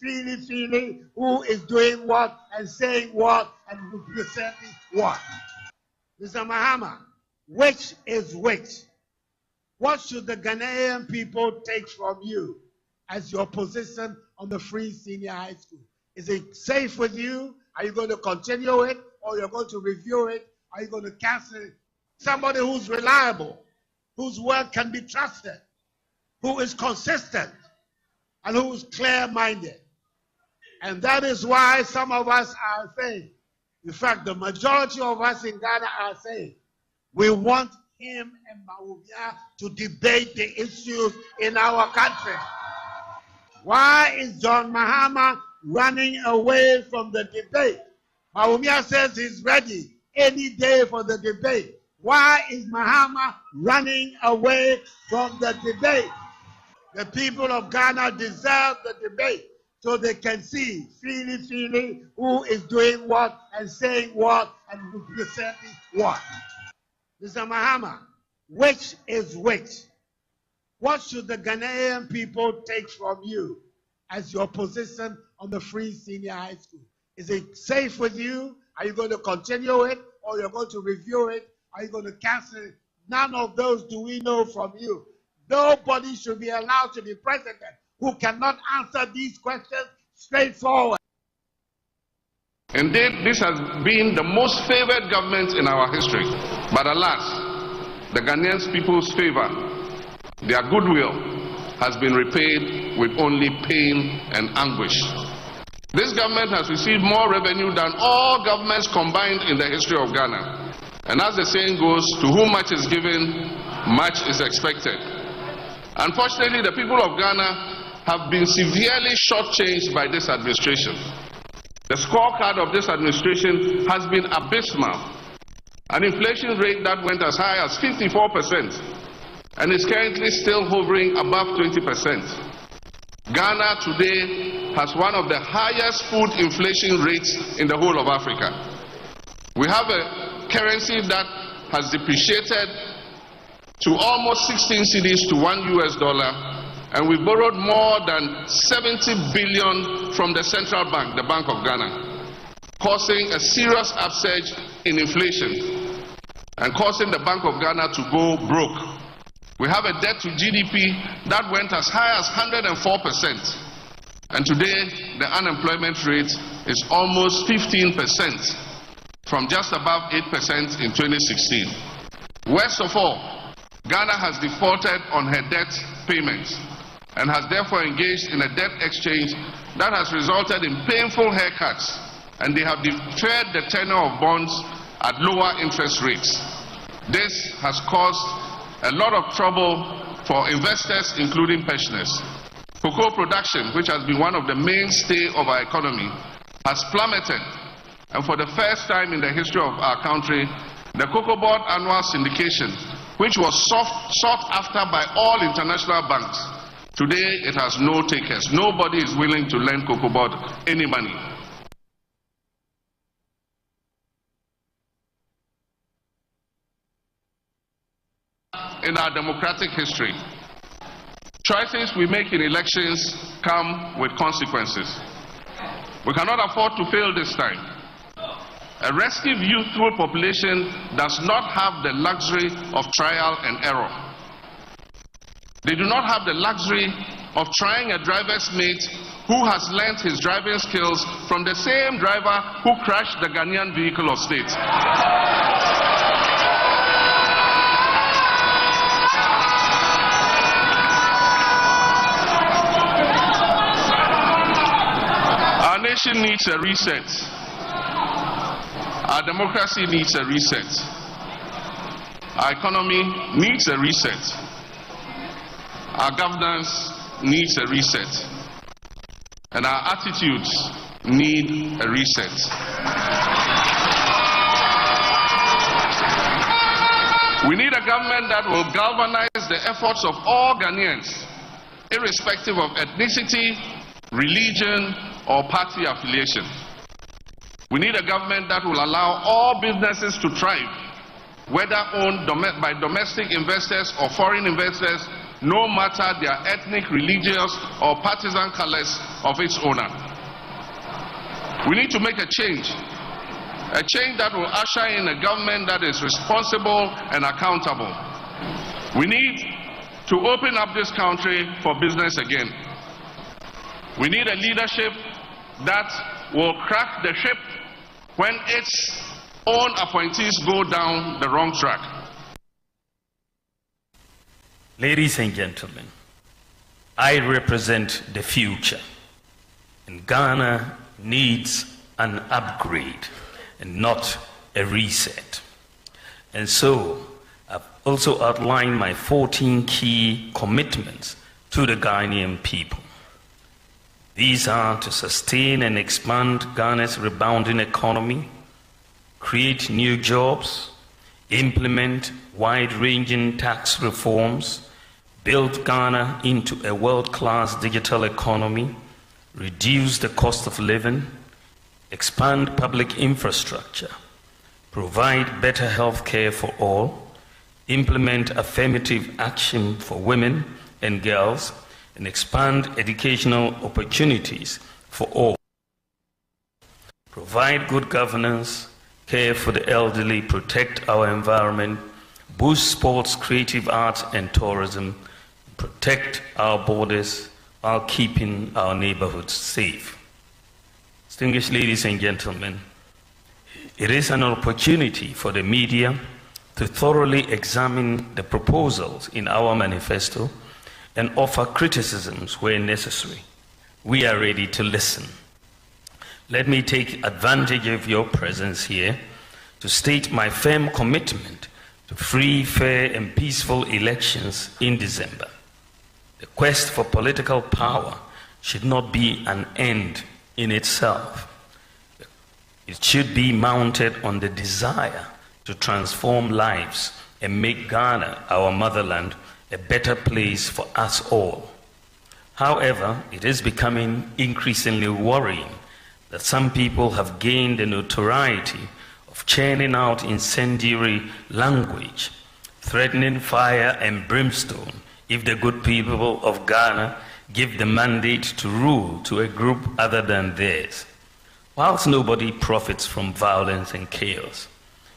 freely who is doing what and saying what and representing what. Mr. Mahama, which is which? What should the Ghanaian people take from you as your position on the free senior high school? Is it safe with you? Are you going to continue it, or you're going to review it? Are you going to cancel it? Somebody who's reliable, whose word can be trusted, who is consistent, and who is clear-minded. And that is why some of us are saying, in fact, the majority of us in Ghana are saying, we want him and Bawumia to debate the issues in our country. Why is John Mahama running away from the debate? Bawumia says he's ready any day for the debate. Why is Mahama running away from the debate? The people of Ghana deserve the debate so they can see freely who is doing what and saying what and representing what. Mr. Mahama, which is which? What should the Ghanaian people take from you as your position on the free senior high school? Is it safe with you? Are you going to continue it, or you're going to review it? Are you going to cancel it? None of those do we know from you. Nobody should be allowed to be president who cannot answer these questions straightforward. Indeed, this has been the most favored government in our history. But alas, the Ghanaian people's favor, their goodwill, has been repaid with only pain and anguish. This government has received more revenue than all governments combined in the history of Ghana. And as the saying goes, to whom much is given, much is expected. Unfortunately, the people of Ghana have been severely shortchanged by this administration. The scorecard of this administration has been abysmal. An inflation rate that went as high as 54% and is currently still hovering above 20%. Ghana today has one of the highest food inflation rates in the whole of Africa. We have a currency that has depreciated to almost 16 cedis to $1, and we borrowed more than 70 billion from the central bank, the Bank of Ghana, causing a serious upsurge in inflation and causing the Bank of Ghana to go broke. We have a debt to GDP that went as high as 104%, and today the unemployment rate is almost 15%, from just above 8% in 2016. Worst of all, Ghana has defaulted on her debt payments and has therefore engaged in a debt exchange that has resulted in painful haircuts, and they have deferred the tenure of bonds at lower interest rates. This has caused a lot of trouble for investors, including pensioners. Cocoa production, which has been one of the mainstay of our economy, has plummeted, and for the first time in the history of our country, the Cocoa Board annual syndication, which was sought after by all international banks, today it has no takers. Nobody is willing to lend Cocoa Board any money. In our democratic history, choices we make in elections come with consequences. We cannot afford to fail this time. A restive youthful population does not have the luxury of trial and error. They do not have the luxury of trying a driver's mate who has learnt his driving skills from the same driver who crashed the Ghanaian vehicle of state. Our nation needs a reset. Our democracy needs a reset. Our economy needs a reset. Our governance needs a reset. And our attitudes need a reset. We need a government that will galvanize the efforts of all Ghanaians, irrespective of ethnicity, religion, or party affiliation. We need a government that will allow all businesses to thrive, whether owned by domestic investors or foreign investors, no matter their ethnic, religious, or partisan colors of its owner. We need to make a change that will usher in a government that is responsible and accountable. We need to open up this country for business again. We need a leadership that will crack the ship when its own appointees go down the wrong track. Ladies and gentlemen, I represent the future, and Ghana needs an upgrade and not a reset. And so I've also outlined my 14 key commitments to the Ghanaian people. These are to sustain and expand Ghana's rebounding economy, create new jobs, implement wide-ranging tax reforms, build Ghana into a world-class digital economy, reduce the cost of living, expand public infrastructure, provide better health care for all, implement affirmative action for women and girls, and expand educational opportunities for all. Provide good governance, care for the elderly, protect our environment, boost sports, creative arts, and tourism, protect our borders while keeping our neighborhoods safe. Distinguished ladies and gentlemen, it is an opportunity for the media to thoroughly examine the proposals in our manifesto and offer criticisms where necessary. We are ready to listen. Let me take advantage of your presence here to state my firm commitment to free, fair, and peaceful elections in December. The quest for political power should not be an end in itself. It should be mounted on the desire to transform lives and make Ghana, our motherland, a better place for us all. However, it is becoming increasingly worrying that some people have gained the notoriety of churning out incendiary language, threatening fire and brimstone if the good people of Ghana give the mandate to rule to a group other than theirs. Whilst nobody profits from violence and chaos,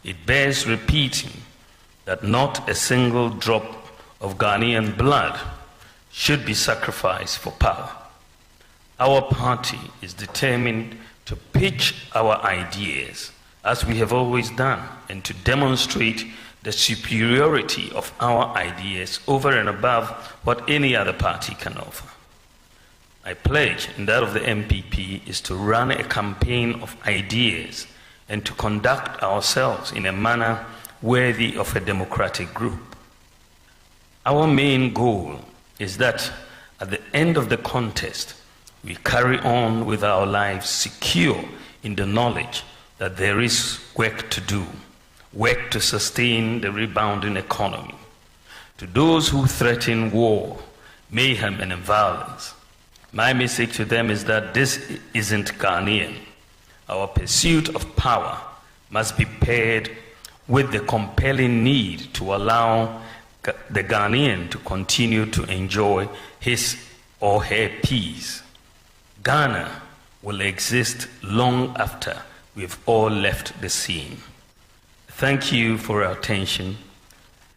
it bears repeating that not a single drop of Ghanaian blood should be sacrificed for power. Our party is determined to pitch our ideas, as we have always done, and to demonstrate the superiority of our ideas over and above what any other party can offer. My pledge, and that of the MPP, is to run a campaign of ideas and to conduct ourselves in a manner worthy of a democratic group. Our main goal is that at the end of the contest, we carry on with our lives secure in the knowledge that there is work to do, work to sustain the rebounding economy. To those who threaten war, mayhem, and violence, my message to them is that this isn't Ghanaian. Our pursuit of power must be paired with the compelling need to allow the Ghanaian to continue to enjoy his or her peace. Ghana will exist long after we've all left the scene. Thank you for your attention,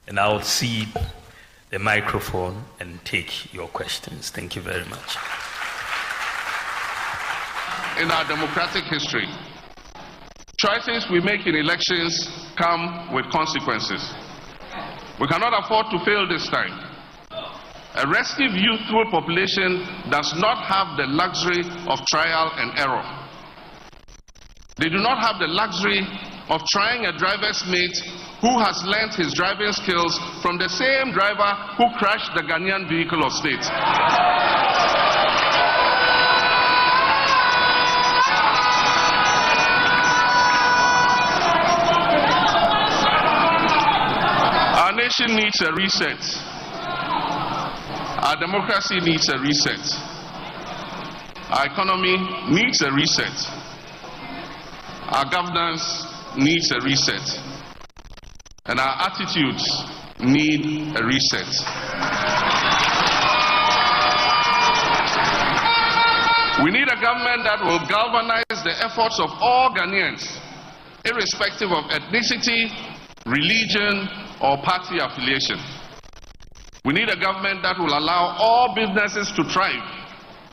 and I'll cede the microphone and take your questions. Thank you very much. In our democratic history, choices we make in elections come with consequences. We cannot afford to fail this time. A restive youthful population does not have the luxury of trial and error. They do not have the luxury of trying a driver's mate who has learnt his driving skills from the same driver who crashed the Ghanaian vehicle of state. Our nation needs a reset. Our democracy needs a reset. Our economy needs a reset. Our governance needs a reset. And our attitudes need a reset. We need a government that will galvanize the efforts of all Ghanaians, irrespective of ethnicity, religion, or party affiliation. We need a government that will allow all businesses to thrive,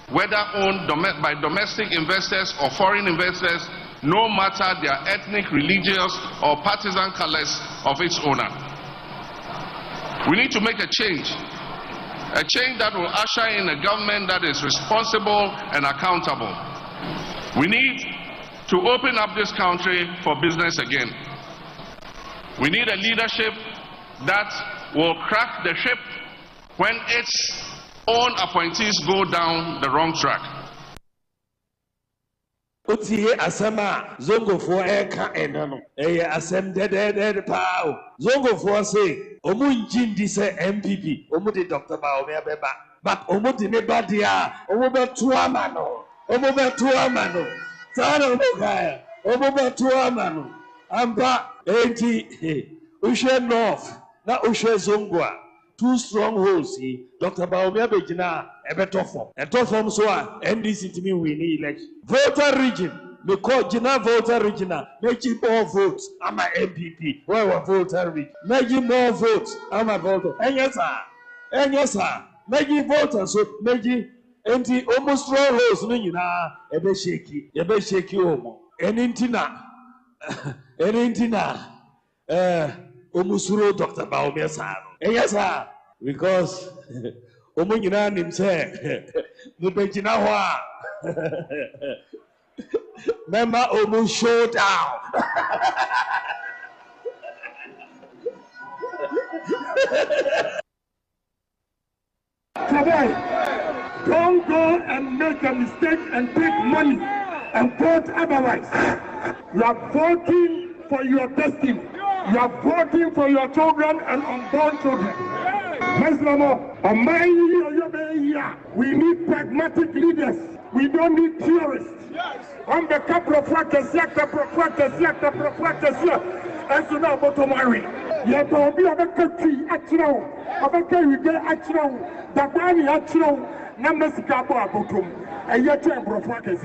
whether owned by domestic investors or foreign investors, no matter their ethnic, religious, or partisan colors of its owner. We need to make a change that will usher in a government that is responsible and accountable. We need to open up this country for business again. We need a leadership that will crack the ship when its own appointees go down the wrong track. Otiye asama zongo for eka enano. Asem de pao. Zongo for say omu njindi se MPP. Omu de Dr. Baomia beba. But omu de nebadia. Omu be tuamano. Omu be tuamano. Sana omu kaya. Omu be tuamano. Amba enti ushe north na ushe zongwa. Two strongholds. Dr. Baomia bejina ebetofo. Etofo so NDC to me we need election. Voter region. Because Jina voter region, making more votes. I'm a MPP. Where voter region? Making more votes. I'm a voter. And yes, sir. Making voters. So making anti almost strongholds. No, you know, ebe shaky homo. Enintina. Omusuro Dr. Baomia sir. And yes, sir. Because Omungina himself, the Bejinawa. Remember Omu showdown. Today, don't go and make a mistake and take money and vote otherwise. You are voting for your destiny. You are voting for your children and unborn children. We need pragmatic leaders. We don't need theorists. On the couple of factors, as you know about Tomari. You will be of a country, actual, of a country, actual, the Bani actual, Namasika Botum, and yet a profacus.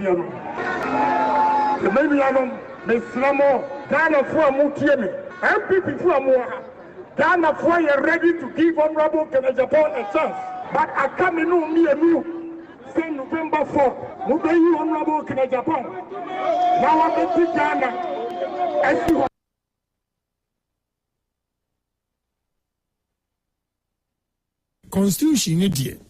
Maybe I don't Miss Slamo, Ghana for Mutiemi, MPP for more. Ghana for you ready to give Honorable Japan a chance. But I come in me and you. Say November 4, Mubayi Honorable Japan. Now I'm in Ghana. As you Constitution,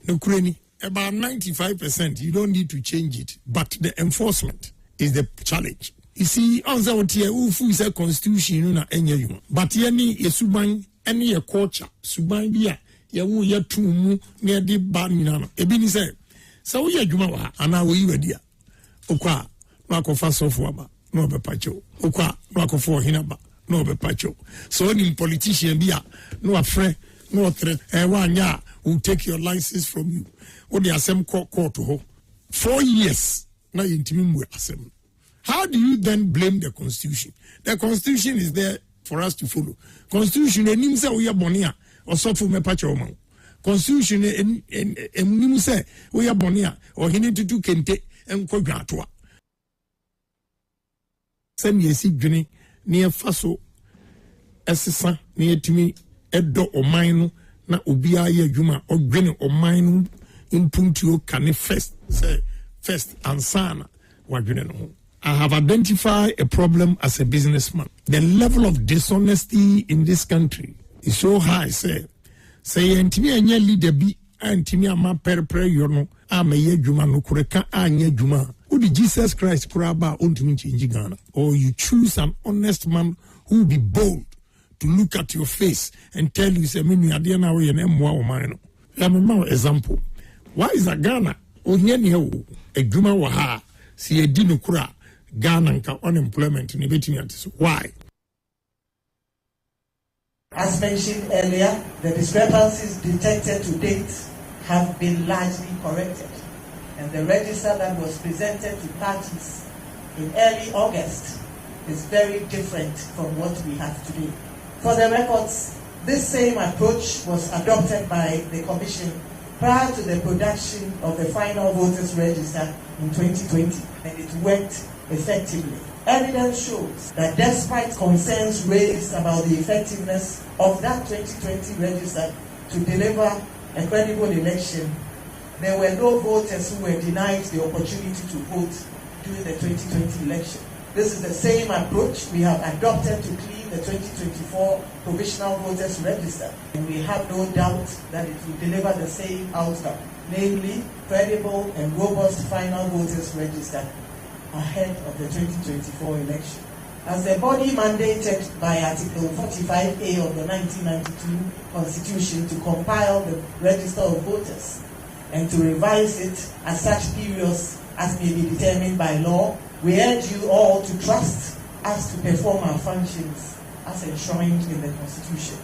no crony, about 95%. You don't need to change it, but the enforcement is the challenge. You see, on the Ufu is a constitution, but yani Yesuban, any a culture, Suban Bia, Yawu Yatumu, near the Barminano. Ebini said, so we are Jumawa, and now we were dear. Okwa, Nako Faso Fuaba, no be Pacho. Okwa, Nako for Hinaba, no be Pacho. So any politician Bia, no a friend, no threat, and 1 year will take your license from you. What the Assembly court to hold 4 years, now intimate assembly. How do you then blame the Constitution? The Constitution is there for us to follow. Constitution enimse oya bonia osofu mepacha oman. Constitution enimse oya bonia o hini tutu kente enkodwa atoa. Sem yesi dwene ne faso esesa ne etimi edo oman no na obi aye adwuma odwene oman no impuntuo kane first ansana wadwene no. I have identified a problem as a businessman. The level of dishonesty in this country is so high, say antimi anya leader bi antimi ama perpre yono amaye dwuma no kureka anya dwuma. Odi Jesus Christ kuraba ontimi change Ghana. Or you choose an honest man who will be bold to look at your face and tell you say me ade na we na mwa o man no. Let me give an example. Why is a Ghana onye ne ho adwuma wa ha si edi no kura Ghana unemployment in the why? As mentioned earlier, the discrepancies detected to date have been largely corrected, and the register that was presented to parties in early August is very different from what we have today. For the records, this same approach was adopted by the Commission prior to the production of the final voters register in 2020, and it worked effectively. Evidence shows that despite concerns raised about the effectiveness of that 2020 register to deliver a credible election, there were no voters who were denied the opportunity to vote during the 2020 election. This is the same approach we have adopted to clean the 2024 provisional voters register, and we have no doubt that it will deliver the same outcome, namely credible and robust final voters register ahead of the 2024 election. As the body mandated by Article 45A of the 1992 Constitution to compile the register of voters and to revise it at such periods as may be determined by law, we urge you all to trust us to perform our functions as enshrined in the Constitution.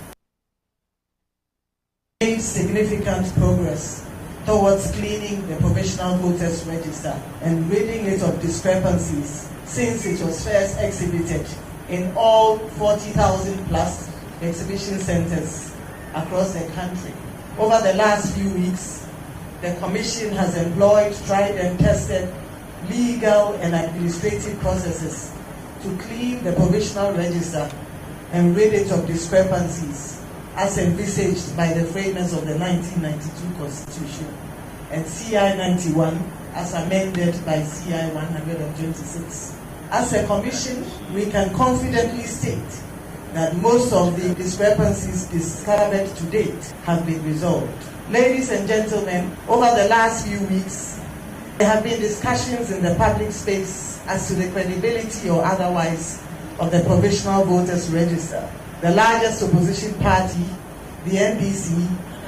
Made significant progress towards cleaning the provisional voters register and ridding it of discrepancies since it was first exhibited in all 40,000 plus exhibition centers across the country. Over the last few weeks, the Commission has employed tried and tested legal and administrative processes to clean the provisional register and rid it of discrepancies as envisaged by the framers of the 1992 Constitution and CI 91 as amended by CI 126. As a Commission, we can confidently state that most of the discrepancies discovered to date have been resolved. Ladies and gentlemen, over the last few weeks, there have been discussions in the public space as to the credibility or otherwise of the provisional voters register. The largest opposition party, the NDC,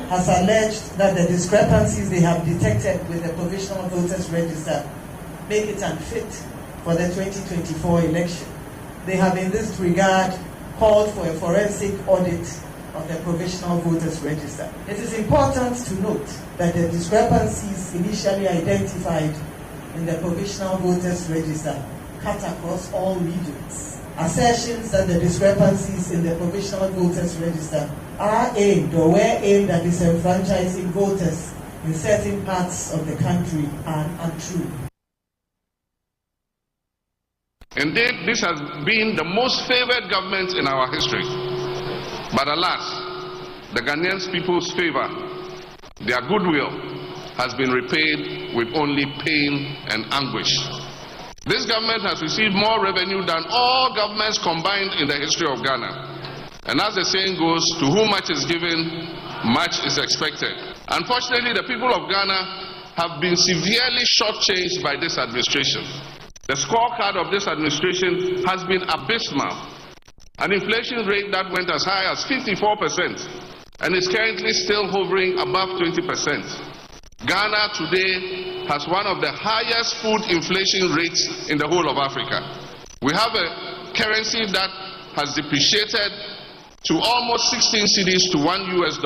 has alleged that the discrepancies they have detected with the provisional voters register make it unfit for the 2024 election. They have in this regard called for a forensic audit of the provisional voters register. It is important to note that the discrepancies initially identified in the provisional voters register cut across all regions. Assertions that the discrepancies in the provisional voters register are aimed or were aimed at disenfranchising voters in certain parts of the country are untrue. Indeed, this has been the most favored government in our history. But alas, the Ghanaian people's favor, their goodwill, has been repaid with only pain and anguish. This government has received more revenue than all governments combined in the history of Ghana. And as the saying goes, to whom much is given, much is expected. Unfortunately, the people of Ghana have been severely shortchanged by this administration. The scorecard of this administration has been abysmal. An inflation rate that went as high as 54% and is currently still hovering above 20%. Ghana today has one of the highest food inflation rates in the whole of Africa. We have a currency that has depreciated to almost 16 cedis to $1 US,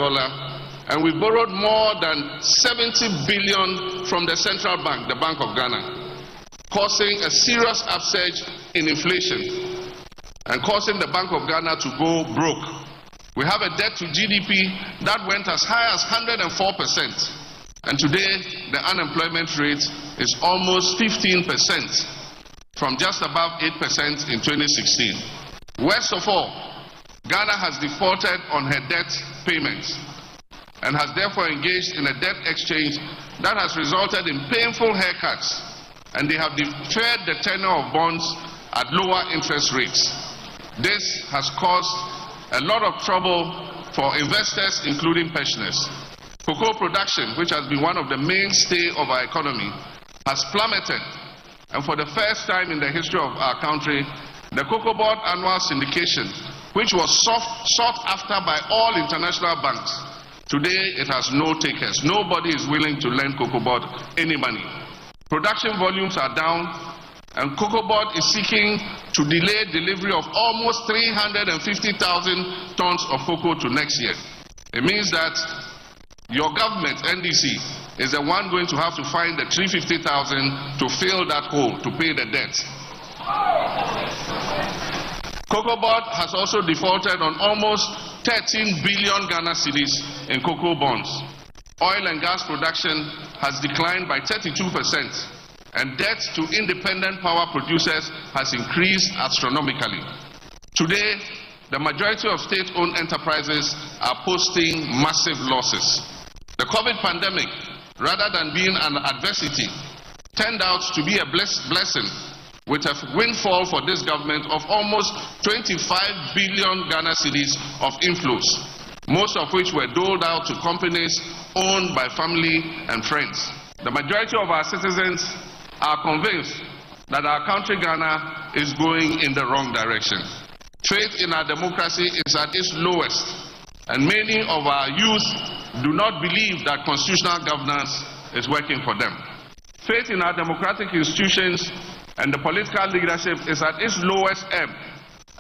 and we borrowed more than 70 billion from the central bank, the Bank of Ghana, causing a serious upsurge in inflation and causing the Bank of Ghana to go broke. We have a debt to GDP that went as high as 104%, and today the unemployment rate is almost 15%, from just above 8% in 2016. Worst of all, Ghana has defaulted on her debt payments and has therefore engaged in a debt exchange that has resulted in painful haircuts, and they have deferred the tenure of bonds at lower interest rates. This has caused a lot of trouble for investors, including pensioners. Cocoa production, which has been one of the mainstay of our economy, has plummeted, and for the first time in the history of our country, the Cocoa Board annual syndication, which was sought after by all international banks, today it has no takers. Nobody is willing to lend Cocoa Board any money. Production volumes are down, and Cocoa Board is seeking to delay delivery of almost 350,000 tons of cocoa to next year. It means that your government, NDC, is the one going to have to find the 350,000 to fill that hole, to pay the debt. Cocoa Board has also defaulted on almost 13 billion Ghana cedis in cocoa bonds. Oil and gas production has declined by 32%, and debt to independent power producers has increased astronomically. Today, the majority of state-owned enterprises are posting massive losses. The COVID pandemic, rather than being an adversity, turned out to be a blessing, with a windfall for this government of almost 25 billion Ghana cedis of inflows, most of which were doled out to companies owned by family and friends. The majority of our citizens are convinced that our country Ghana is going in the wrong direction. Faith in our democracy is at its lowest, and many of our youth do not believe that constitutional governance is working for them. Faith in our democratic institutions and the political leadership is at its lowest ebb,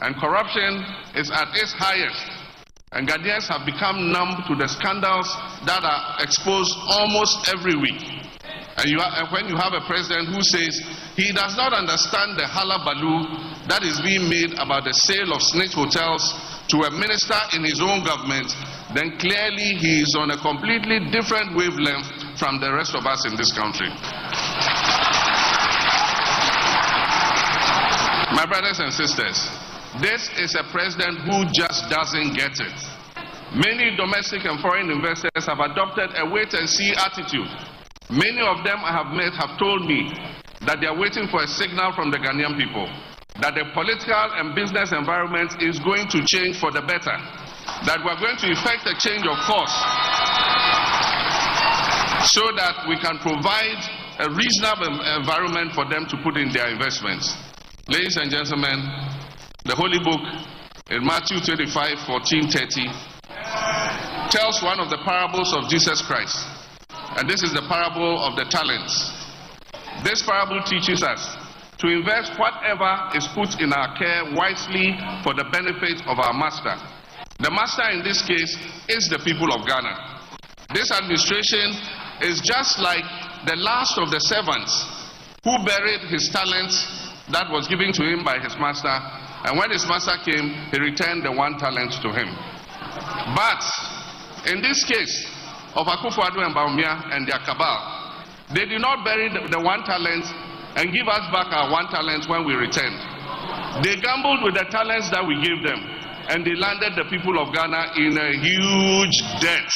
and corruption is at its highest. And Ghanaians have become numb to the scandals that are exposed almost every week. And when you have a president who says he does not understand the hullabaloo that is being made about the sale of snitch hotels to a minister in his own government, then clearly he is on a completely different wavelength from the rest of us in this country. My brothers and sisters, this is a president who just doesn't get it. Many domestic and foreign investors have adopted a wait-and-see attitude. Many of them I have met have told me that they are waiting for a signal from the Ghanaian people that the political and business environment is going to change for the better, that we are going to effect a change of course so that we can provide a reasonable environment for them to put in their investments. Ladies and gentlemen, the Holy Book in Matthew 25:14-30 tells one of the parables of Jesus Christ, and this is the parable of the talents. This parable teaches us to invest whatever is put in our care wisely for the benefit of our master. The master in this case is the people of Ghana. This administration is just like the last of the servants who buried his talents that was given to him by his master, and when his master came, he returned the 1 talent to him. But in this case of Akufo-Addo and Bawumia and their cabal, they did not bury the 1 talent and give us back our 1 talent when we returned. They gambled with the talents that we gave them, and they landed the people of Ghana in a huge debt.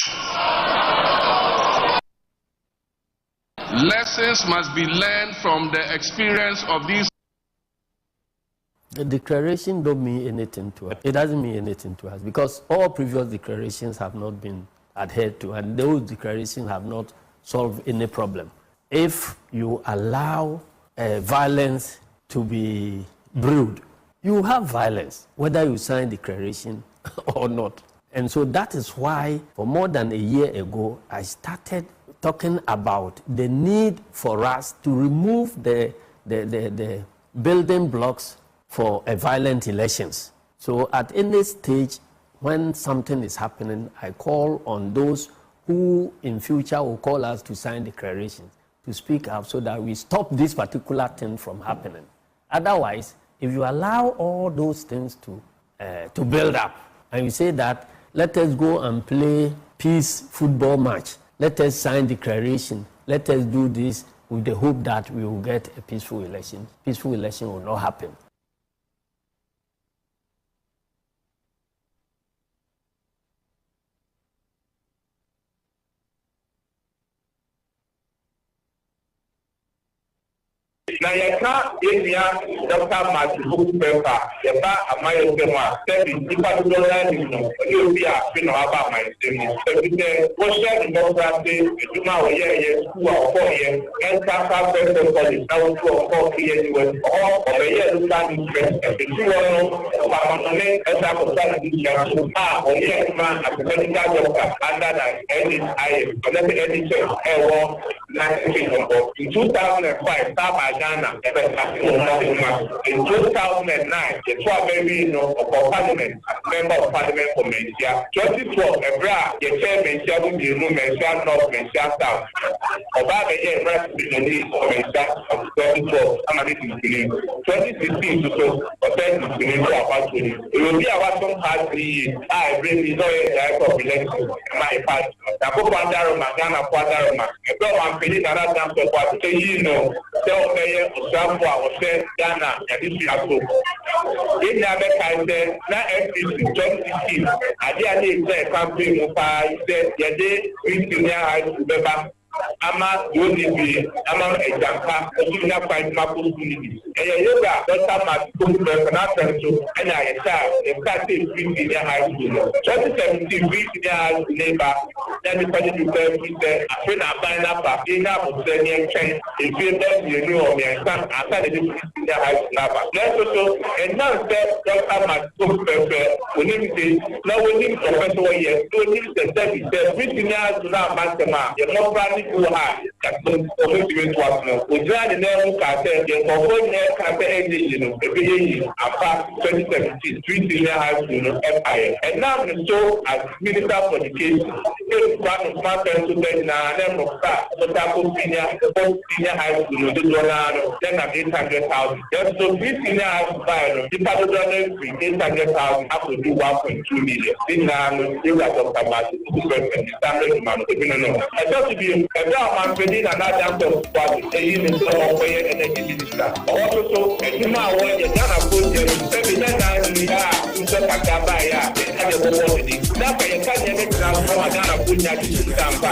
Lessons must be learned from the experience of these. The declaration don't mean anything to us. It doesn't mean anything to us because all previous declarations have not been adhered to, and those declarations have not solved any problem. If you allow violence to be brewed, you have violence, whether you sign declaration or not. And so that is why, for more than a year ago, I started talking about the need for us to remove the building blocks for a violent elections. So at any stage, when something is happening, I call on those who in future will call us to sign declarations to speak up so that we stop this particular thing from happening. Otherwise, if you allow all those things to build up, and you say that, let us go and play peace football match, let us sign declaration, let us do this with the hope that we will get a peaceful election. Peaceful election will not happen. na yɛka yɛnua dɔkta Martin Pemba yɛba amayɛsɛm a sɛbi nnipa dodoɔ no no ɛyɛ obi a fi na waba amayɛsɛm mu sɛbi sɛ wɔhyɛ democracy adwuma a wɔyɛɛyɛ sukuu a ɔkɔɔyɛ ɛnkasa fɛsɛ college na wɔtu ɔkɔɔ KNUS ɔbɛyɛ local interest ɛfiri hɔ no ɔbamanɔne ɛsɛ akɔsa ne dua so a ɔyɛ adwuma as a medical doctor under the NHIS ɔnɛsɛ NHS ɛwɔ 19 in 2005 Ghana ever started. In 2009, the 12 maybe of Parliament, member of Parliament for Mencia. 2012, the chair Mencia will be room Mencia North, Mencia South. Obama is president of Mencia of 2012. I'm a 2016 to so, or 2016 about 20. It will be our some party. I bring the type of election. My party. The Pope Andaro Magana Quadaroma. If I'm feeling another time to what tell Mayor Osambwa or say Ghana and this is so. In the American said, now FPC 2016, I didn't say campaign of said, yeah, they 15 years ama yoni ama ejanka ojina find mapul unity yoga Dr. Martin Personal and I started 15 high school 2017 senior labor then decided to tell me that I feel a buying up in a senior chain in favor you know me and after the senior high school let's also announce that Dr. Martin Personal unity now we need professor here to need the service 15 years to now master the more who are committed to us. We tried the name Carter, the California Carter Edition, apart 2017, 3 senior high school empire. And now the show as Minister for Education, one of my friends to bed now, name of staff, senior high school, then I'm 800,000. Just so 3 senior high school, the Paddock free 800,000 up to 1.2 million. Then now, you got Dr. Martin, the standard amount of the I just to be I'm ready another party, the energy minister. Also, and you know when you're gonna put every time we are in the Kakabaya, and the community. Now, I can't get now from Adana Punya to Tampa.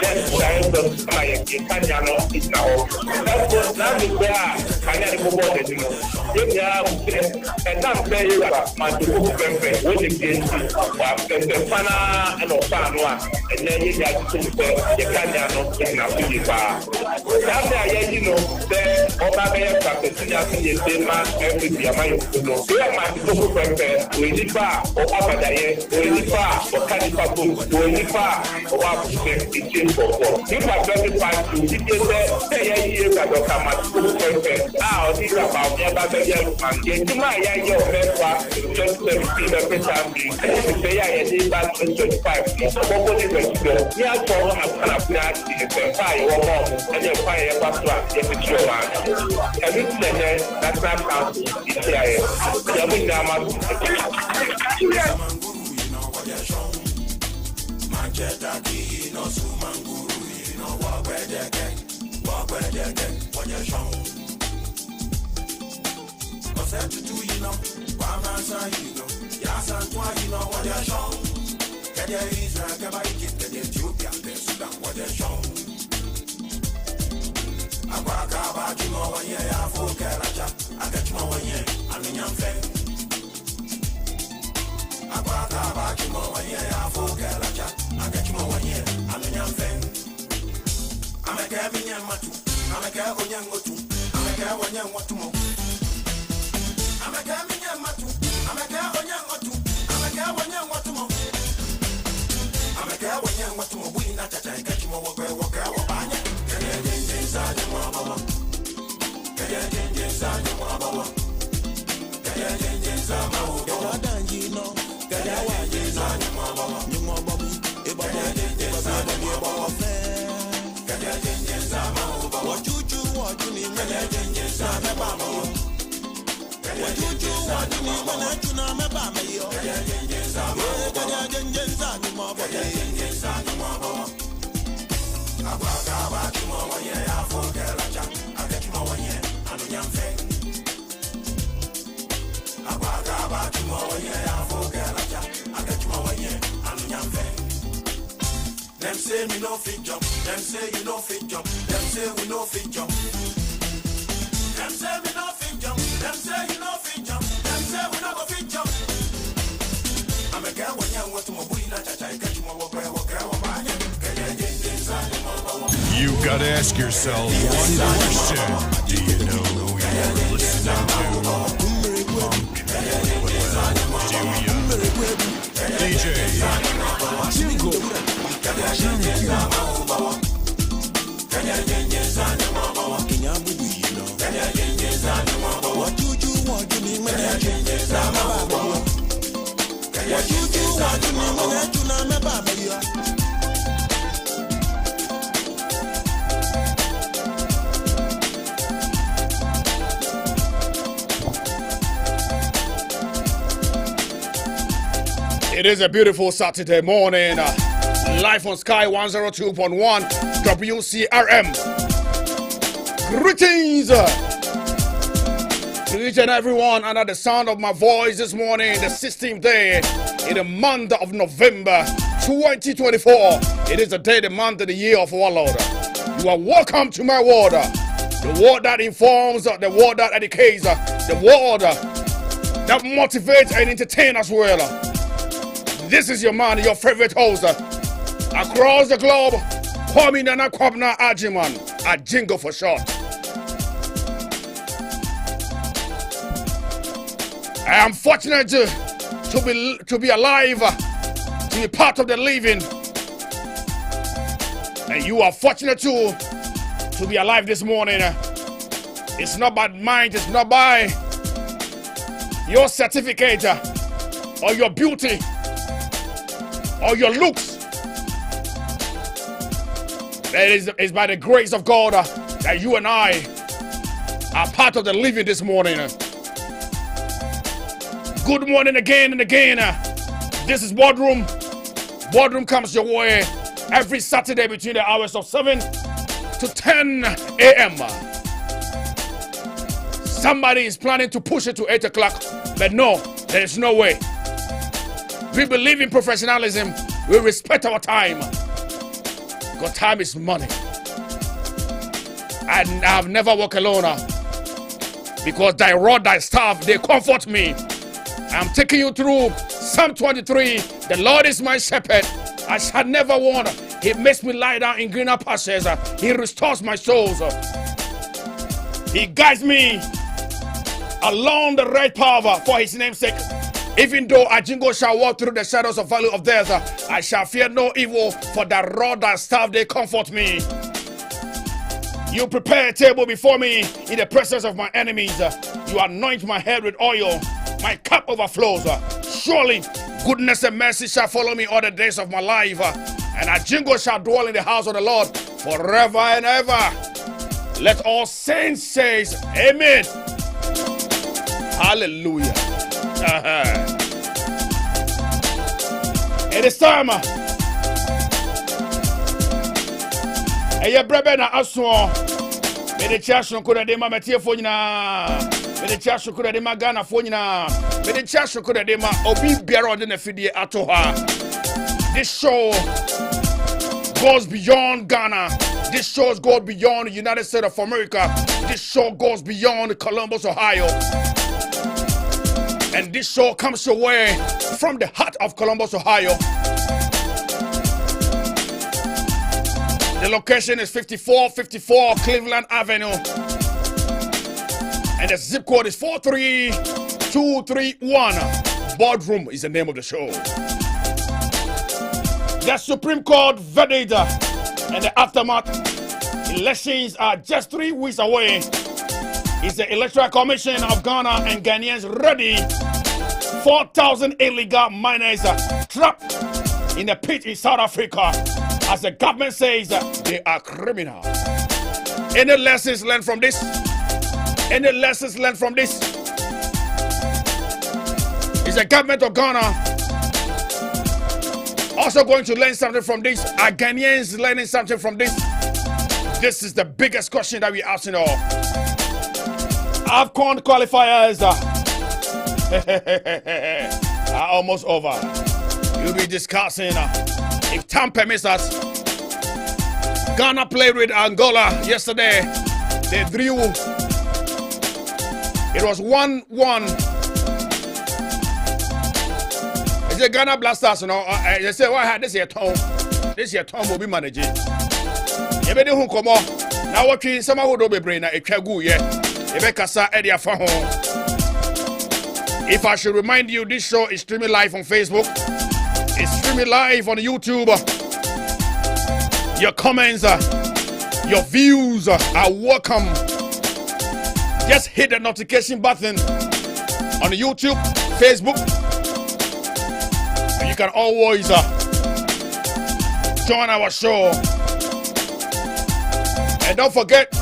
Then, child of my Kanyano is now. That's what now is where I had to go on. And I'm saying, my two friends, what is the Fana and Opanua, and then you got to say, the Kanyano is now. That's you know, the Obama Captain every Yamayo. We are my people, we live or Abadaye, we live or Kadipaku, we live or Abu Exchange for 4. If I don't find you, if you say, years ago, come at school, I'll think about the other yellow man. Get my young man, just 17%. And say I did that 25. Nobody was there. Yeah, for I'm going to plant in the fire or more, and then fire back to get the children. Everything that's not council is here. Yamin Nama. Them say me no fit jump. Them say you no fit jump. Them say we no fit jump. Them say me no fit jump. Them say you no fit jump. Them say we no go fit jump. I'm a girl when you want to move in a chacha. Catch you more where You gotta ask yourself one question. Do you know who you're listening to? DJ Jingo. It is a beautiful Saturday morning. Live on Sky 102.1 WCRM. Greetings to each and everyone under the sound of my voice this morning, the 16th day in the month of November 2024. It is the day, the month, and the year of our Lord. You are welcome to my word. The word that informs, the word that educates, the word that motivates and entertains as well. This is your man, your favorite host. Across the globe, Kwame Nana Kwabna Ajiman, AGYENGO for short. I am fortunate to be alive, to be part of the living. And you are fortunate too to be alive this morning. It's not by mind, it's not by your certificate or your beauty or your looks. It's by the grace of God that you and I are part of the living this morning. Good morning again and again. This is Boardroom. Boardroom comes your way every Saturday between the hours of 7 to 10 a.m. Somebody is planning to push it to 8 o'clock, but no, there is no way. We believe in professionalism. We respect our time. Because time is money. And I've never walked alone. Because thy rod, thy staff, they comfort me. I'm taking you through Psalm 23. The Lord is my shepherd. I shall never want. He makes me lie down in greener pastures. He restores my soul. He guides me along the right path for his name's sake. Even though AGYENGO shall walk through the shadows of valley of death, I shall fear no evil, for thy rod and staff, they comfort me. You prepare a table before me in the presence of my enemies. You anoint my head with oil. My cup overflows. Surely goodness and mercy shall follow me all the days of my life. And AGYENGO shall dwell in the house of the Lord forever and ever. Let all saints say amen. Hallelujah. It is time. Eye brebe na aso. Me de chasho ko de ma metie fo nyina. Me de chasho ko de ma Ghana fo nyina. Me de chasho ko de ma obi biara ode na fidie ato ha. This show goes beyond Ghana. This show goes beyond the United States of America. This show goes beyond Columbus, Ohio. And this show comes your way from the heart of Columbus, Ohio. The location is 5454 Cleveland Avenue. And the zip code is 43231. Boardroom is the name of the show. The Supreme Court verdict and the aftermath. Elections are just 3 weeks away. Is the Electoral Commission of Ghana and Ghanaians ready? 4,000 illegal miners trapped in a pit in South Africa as the government says they are criminal. Any lessons learned from this? Any lessons learned from this? Is the government of Ghana also going to learn something from this? Are Ghanaians learning something from this? This is the biggest question that we're asking all. AFCON qualifiers are almost over. We'll be discussing if time permits us. Ghana played with Angola yesterday. They drew. It was 1-1. It's the Ghana Blasters, you know. They say, "Why this year Tom? This year Tom will be managing." You better who come on. Now watching some who don't be brain a chagu yeah. If I should remind you, this show is streaming live on Facebook. It's streaming live on YouTube. Your comments, your views are welcome. Just hit the notification button on YouTube, Facebook. And you can always join our show. And don't forget,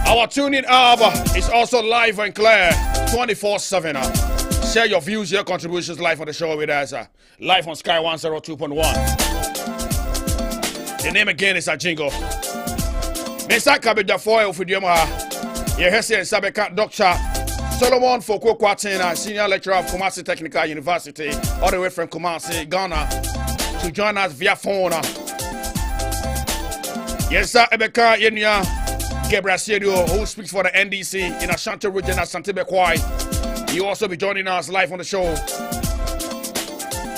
our tuning app is also live and clear 24/7. Share your views, your contributions live on the show with us. Live on Sky 102.1. The name again is AGYENGO. Mr. Kabija Foy of Idioma. Yehesi and Sabeka Dr. Solomon Foko Kwatina, Senior Lecturer of Kumasi Technical University, all the way from Kumasi, Ghana, to join us via phone. Yes, sir, Ebeka Yenya Gebrasidio, who speaks for the NDC in Ashanti region, Asante Bekwai. He will also be joining us live on the show.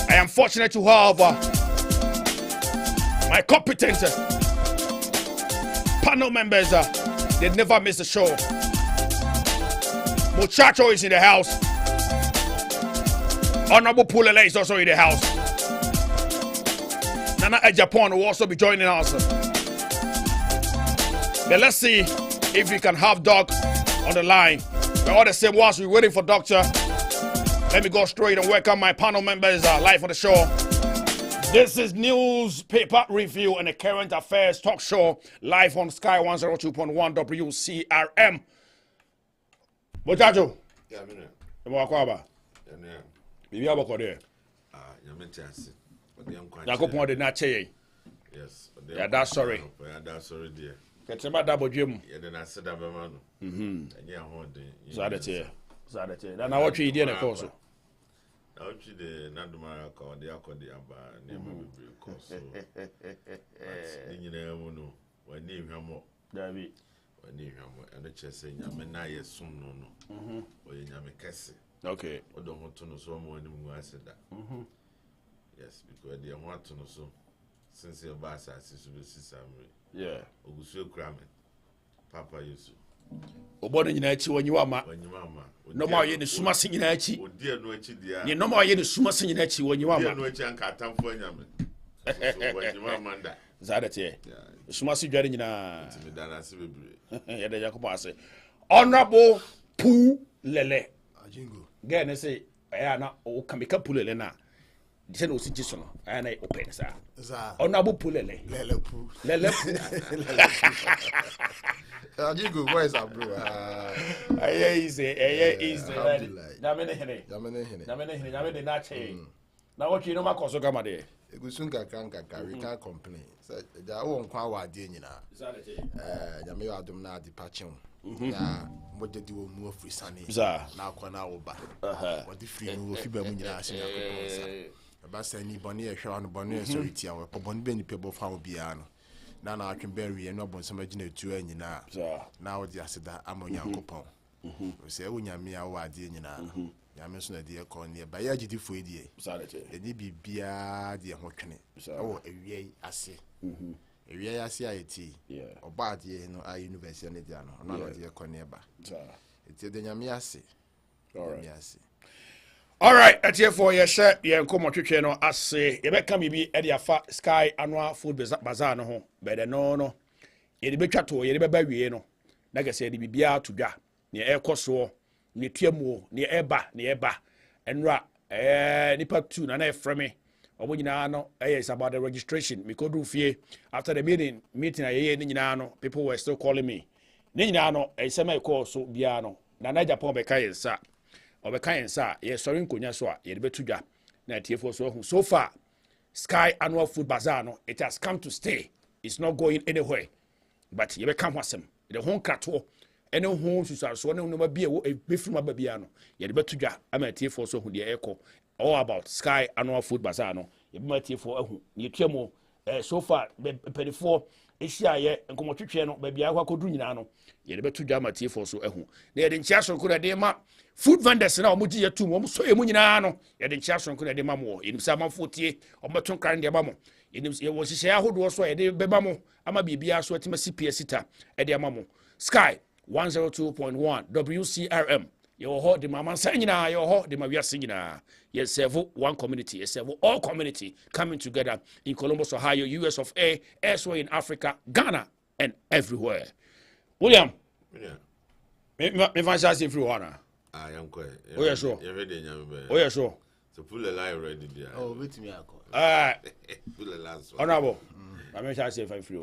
I am fortunate to have my competent panel members. They never miss the show. Muchacho is in the house. Honorable Pulele is also in the house. Nana Ejapon will also be joining us. But let's see if we can have Doc on the line. But all the same, whilst we're waiting for Doctor, let me go straight and welcome my panel members live on the show. This is newspaper review and a current affairs talk show live on Sky 102.1 WCRM. Bojajo. Yeah, me. Mwakwaba. Yeah. Bibi aboko there. You meant asi. Yakopon de na cheye. Yes. Yeah, that's sorry. Yeah, that's sorry dear. Ketema double gym. Yeah, then I said that man. And yeah, hold it. Zadete. Then I watch you in the course. I watch the Nadumara call the Akodi Aba name of the course. You know, when name him more. David. When name him and the chess saying, Yamena, yes, soon, no. Or Yamekasi. Okay. Or don't want to know so more than I said that. Yes, because they want to know so. Since your boss has to be Sammy. Yeah. Ogusu Kramen. Papa Yusu. Obona nyina achi wanyi wama. No ma ye ne suma se nyina achi. Odi anu achi dia. Ye no ma ye ne suma se nyina achi wanyi wama. Odi anu achi anka atamfo nyame. So wanyi wama nda. Zadete. Yeah. Suma se dware nyina. Ntimi dana se bebre. Ye de Jacob ase. Honorable Pu Lele. AGYENGO. Ge ne say na o kamika Pu Lele na. Dise no si jiso no. Na open sa. Honorable Pu Lele. Lele Pu. Lele Pu. AGYENGO voice bro. Easy. Jamene de na che. Na what you know makoso kama de. Egusunga kanka we can't complain. So ja wo nkwa awade nyina. Jame yo adom na adi pachem. Na modde di wo mu ofri sane. Na akwa na wo ba. What the free no fi ba mu nyina ase yakopon. Ba sani boni e hwa no boni e soriti awe. Boni be ni pebo fa obia no. Na atwemberry no bonsam agina tu anyina. Na wo di aseda amonya kopon. Se e wonyame a wo ade nyina. Nyame so na de ko ne ba ya gidi fo edie. Edi bibia de ho twene. O ewie ase. Ewie ase ayeti. Oba ade no a university ne dia no. Na de ko ne ba. Eti de nyame ase. All right, at here for your share, ye nkomo twetwe no ase. Ye beka mi bi e de afa Sky Annual Food Bazaar no ho. Be de no. Ye de betwa to, ye de beba wie no. Na gese ye de bibia to dwa. Ne ekoso, ne tuamu, ne eba. Enra nipa 2 na frame. Obo nyina no is about the registration. Me kodu fie after the meeting ye ni nyina no, people were still calling me. Ni nyina no sema call so bia no. Na Japan be kai nsa. Obeka nsa ye sorry nkonya so a ye de betudwa na tiefo so far Sky Annual Food Bazaar no, it has come to stay. It's not going anywhere. But ye be come wasem. The hon krato ene ho susaso ne no ba bia wo befruma ba bia no ye de betudwa ama tiefo so hu de eko all about Sky Annual Food Bazaar no ye be tiefo ahu ye tuamo so far pedifo ehia ye nkomotwetwe no ba bia akodu nyina no ye de betudwa ama tiefo so ahu na ye de nchia so ko de ma food vendors na omuji ya tu mo so emu nyina no ye de nchia so ko de ma mo ye nimsa manfotie omoton kan de ma mo ye nim ye wo hihye ahodo so ye de beba mo ama bibia so atima CPS sita e de ma mo Sky 102.1 WCRM. Your ho the mama sanyina, your ho the mavia singina. Yes, serve one community, yes, serve all community coming together in Columbus, Ohio, US of A, elsewhere in Africa, Ghana, and everywhere. William, me fancy everyone. I am quite. Oh, yeah, sure. You're ready, young Oh, yeah, sure. So pull a lie ready there. Oh, wait me. Pull a last one. Honorable. I mean, I say if I free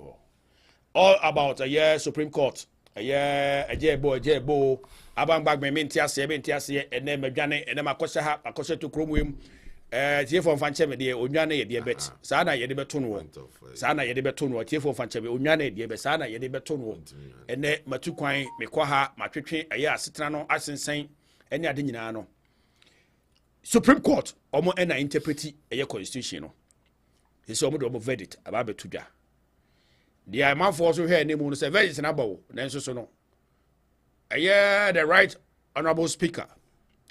all about a year Supreme Court. A year, a jebo. Abang bag me mintias, and then Majane, and then my question to Chrome. Tiefo fancheme de onwane de bet sana ye de beto no sana ye de beto no tiefo fancheme onwane de be sana ye de beto no ene matukwan mekwa ha matwetwe aye asetena no asensen ene ade nyina no Supreme Court omo ena interpreti aye constitution no ese omo de omo verdict aba betu dwa de amanfo so hwe ene mu no se verdict na bawo nanso so no aye the right honorable speaker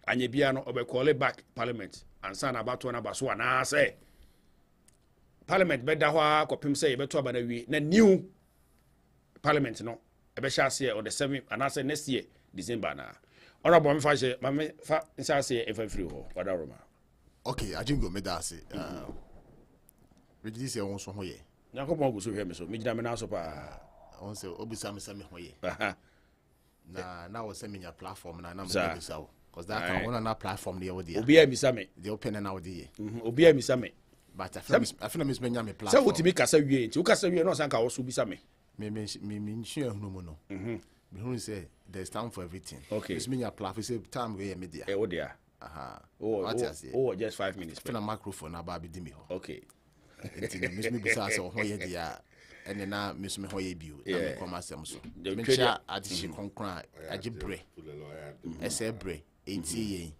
anye bia no obe call it back parliament and son about one about so na say parliament beda ho akopim say beto aba na wi na new parliament no e be sha say on the 7th and say next year December na honorable me fa say me fa say e fa free ho wada roma okay Agyengo me da say register won so ho ye yakopon go so hwe me so me gina me na so pa won say obisa me say me ho ye na wo say me nya platform na me obisa wo because that can one on that platform there with you. Obi a misame. The open and out there. Obi a misame. But I feel miss me platform. So what me kasa wie nti ukasa wie no sanka wo so bisame. Me sure hunu no. Me who say there's time for everything. Okay. Miss me your platform say time we media. Eh wo dia. Aha. Oh just 5 minutes. Feel a microphone about be dimi ho. Okay. Nti miss me bisa so ho ye dia. And na miss me ho ye biu. Na me come asem so. Me cha adishi konkran agibre. Ese bre. ATE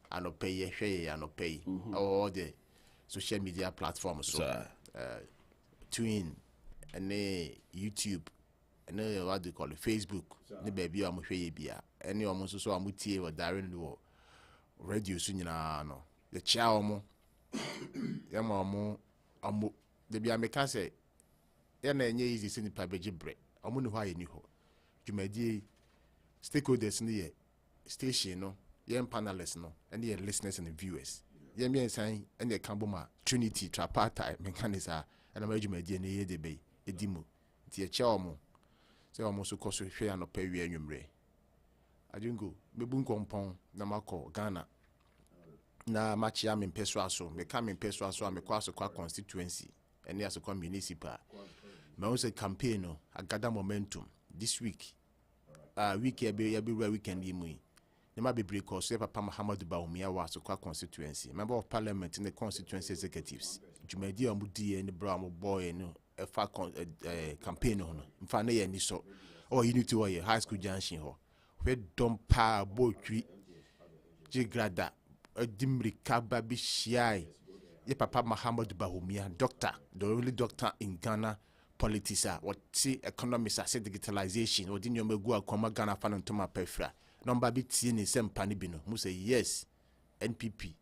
anope ye hwe anope all the social media platforms so twin and YouTube and what do you call it Facebook ne baby am hwe ye bia ene omo so amutie wa darren no radio so nyina no the cha omo ya ma omo de bia meka say ya na enye easy se nipa beje bre omo ne ho aye ni ho dwumadie stakeholders ne ye station no yen panelists no and the listeners and the viewers yen me sign and the kamboma Trinity tripartite mechanism and amajumadi na ye de be edimu ti e che omo se omo so koso hwe ya no pa wi anwumre Agyengo mebu nkompon na makọ Ghana na machi ya mempeso aso me ka mempeso aso amekwa aso kwa constituency and aso kwa municipal me won say campaign no agada momentum this week week ya be weekend yi mu nema bebre ko so papa Muhammadu Bawumia wa so kwa constituency member of parliament in the constituency executives jumadi amudi and bra mo boy no e fa campaign no mfa na ye ni so unity wa high school junction ho we don pa botwi jigrada dimri kaba bi shiai ye papa Muhammadu Bawumia doctor the only doctor in Ghana politics what see economics say digitalization or din yomegu akoma Ghana fa no ntoma pefra number bi tie ni sempa ni bi no mu say yes NPP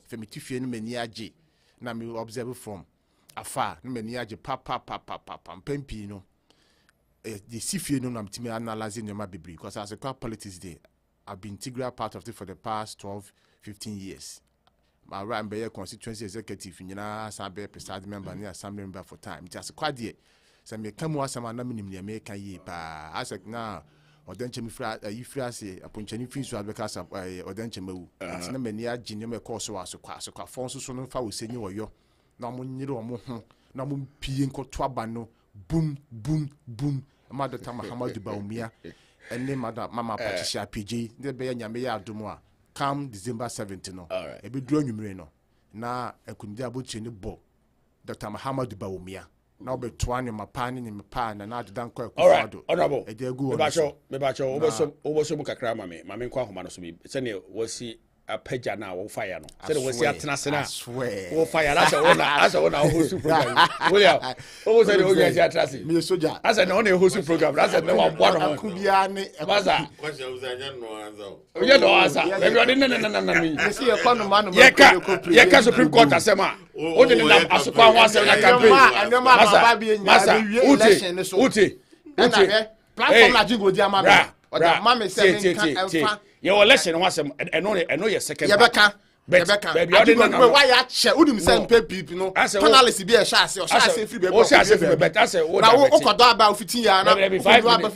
femitifie no mani age na me observe from afar no mani age papa pempi no the sifie no na mtimi analyze nyoma bibri because as a politics day I've been integral part of it for the past 12-15 years. My right be constituency executive nyina sabe presiding member ni assembly member for time just kwade se me kamu asama na minim ne me kan yi pa asek na odanche mi fra yi fra se aponchani fi so abeka sa odanche mawu na mani agi ne me course wa so kwa fon so no fa wo senyi wo yo na mo nyire wo mo ho na mo pie nkoto aba no boom ma Dr. Muhammadu Bawumia ene mama Patricia PJ de be nyame ya adomo a come December 17 no e be duro nwumire no na akundia abochi ne bo Dr. Muhammadu Bawumia na obe toane mapani ni mpa na adedan kwa kwado honorable e de gu me bacho oboso mu kakra mame nkwa homa no so bi se ne wasi apaja na wo fire no se ne wasi atena se na wo fire asa wona host program William o se ne o yesi atrasi me soja asa ne wona host program asa ne wa bwa no akubia ne baza kwasha uzanya no anza o ye no asa everybody na me see e kwa no man no ye ka Supreme Court asema o de na asokwa ho asema na campaign masa uti platform na jingo di amama oda mama se me kan ye election ho asem eno ye second ye beka baby, I didn't know why I share. Wouldn't send people, no. Panelists be a chassis or chassis free. Oh, chassis free, but I said, what about 15 years now? 5 minutes.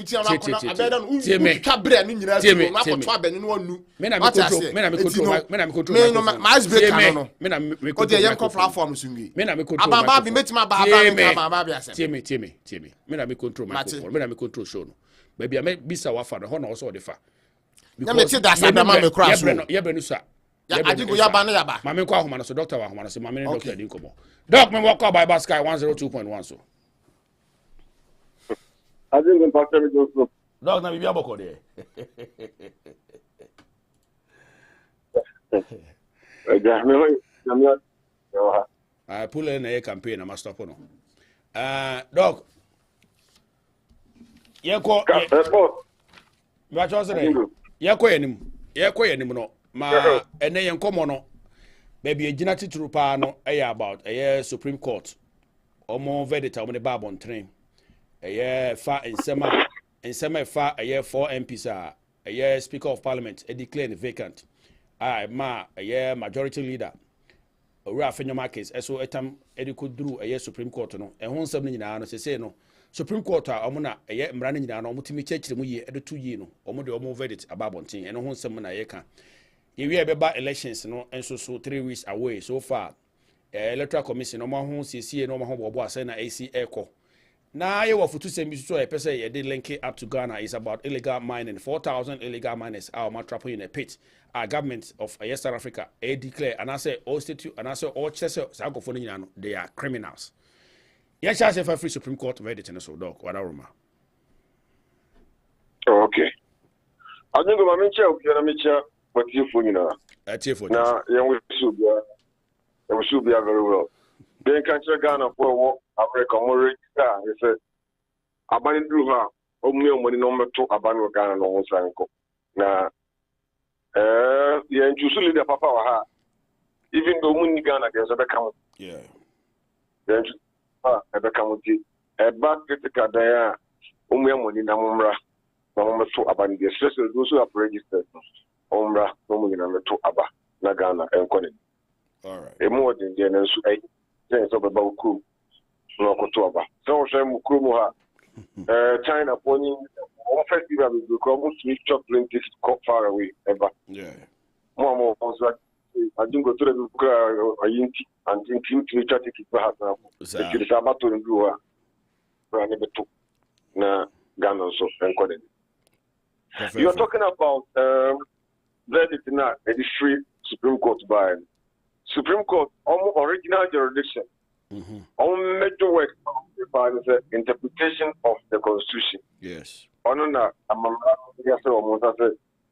Baby, I make Bisa Wafa, the honor also the fa. Because that's a mamma crash. Yabenusa. I think we are Banaba. Mamma Quahumana, so Doctor Wahumana, so Mamma Doctor Dinkomo. Doc, me walk out by Baskai 102.1. So I think in Pastor Joseph. Dog, now be able to I pull in a campaign, I must stop on. Dog. Yako enim no ma ene yen komo no baby agina tituru pa no about Supreme Court omo verdict omo ne babon train fa ensema fa 4 MPs Speaker of Parliament declare vacant majority leader owura afenyoma case eso etam edikoduru Supreme Court no ehon nsem no nyina no sese no Supreme Court omuna mrana nyina no omutimi chechire mu ye edo yi no omo de omo verdict ababontin eno ho nsem na ye ka ye wi beba elections no enso so 3 weeks away so far electoral commission omo ho CCA no omo ho bobo ase na AC echo na ye wo futu sem bi so e pese ye de link up to Ghana is about illegal mining 4,000 illegal miners are trapped in a pit. Our government of South Africa declare and I say all state and I say all chese sagofo no nyina no they are criminals. Yes, I say for free Supreme Court verdict in so dog. What aroma? Okay. I think my mentor, but you for now. Now, we should be very well. Then country Ghana for America more star. He said, "Abandon through her. Only money number 2 abandon Ghana no one sanko." Now, yeah, you should lead the papa ha. Even though money Ghana there's a become. Yeah. Then ebekamuti eba critical there money na mumra na mumto aba ni stress those who are registered umra no money na meto aba na Ghana enkone all right e mo den dey na so ai say so baba ukru no koto aba so hwe mu kru mu ha China poni on festival we go almost to chocolate this far away ever yeah mo also I didn't go to the Ayinti and think to chat it perhaps now. It is about to do na Ghana so encoded. You are talking about verdict in the Supreme Court by Supreme Court original jurisdiction. On major work by the interpretation of the Constitution. Yes. On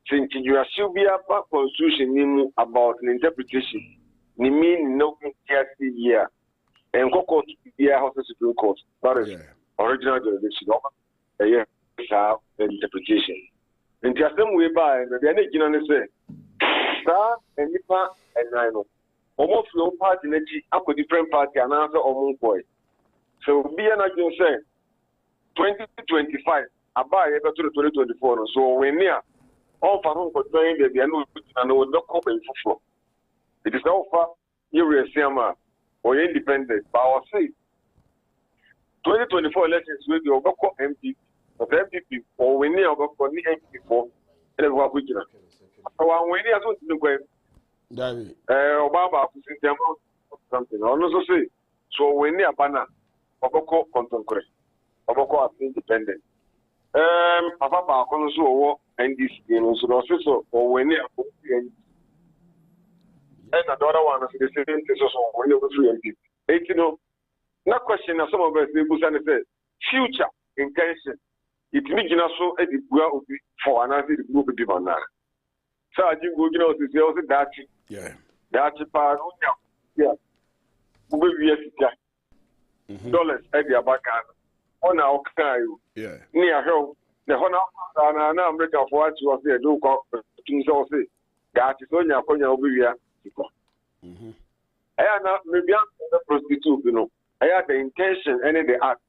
since you are still be about Constitution about an interpretation, ni mean no year and court here House Supreme Court. That is original jurisdiction. Yes, have the interpretation. In the same way by the energy say, sir, and Nipa and I know. Almost no party a different party and answer almost boy. So be an agent say 2025 about to 2024. So when near all for whom for trying the and will not come for. It is now far irresiama or independent. But I say 2024 elections will be over MP of MPP or when near over for the MP for and what we do. So when near something Obama something. I also say so when near banner Oboko contemporary Oboko independent. Papa also and this so or when near and another one of the same thing also when you go through MP. You know, no question as some of us they say future intention. It means so at the for another group of people now. So I think we know to also that that part yeah. We dollars at the back on our kind. Yeah. Near home. The Honor and America for what you was there do things also say that is on your over here. I am not maybe I'm a prostitute, you know. I had the intention and the act.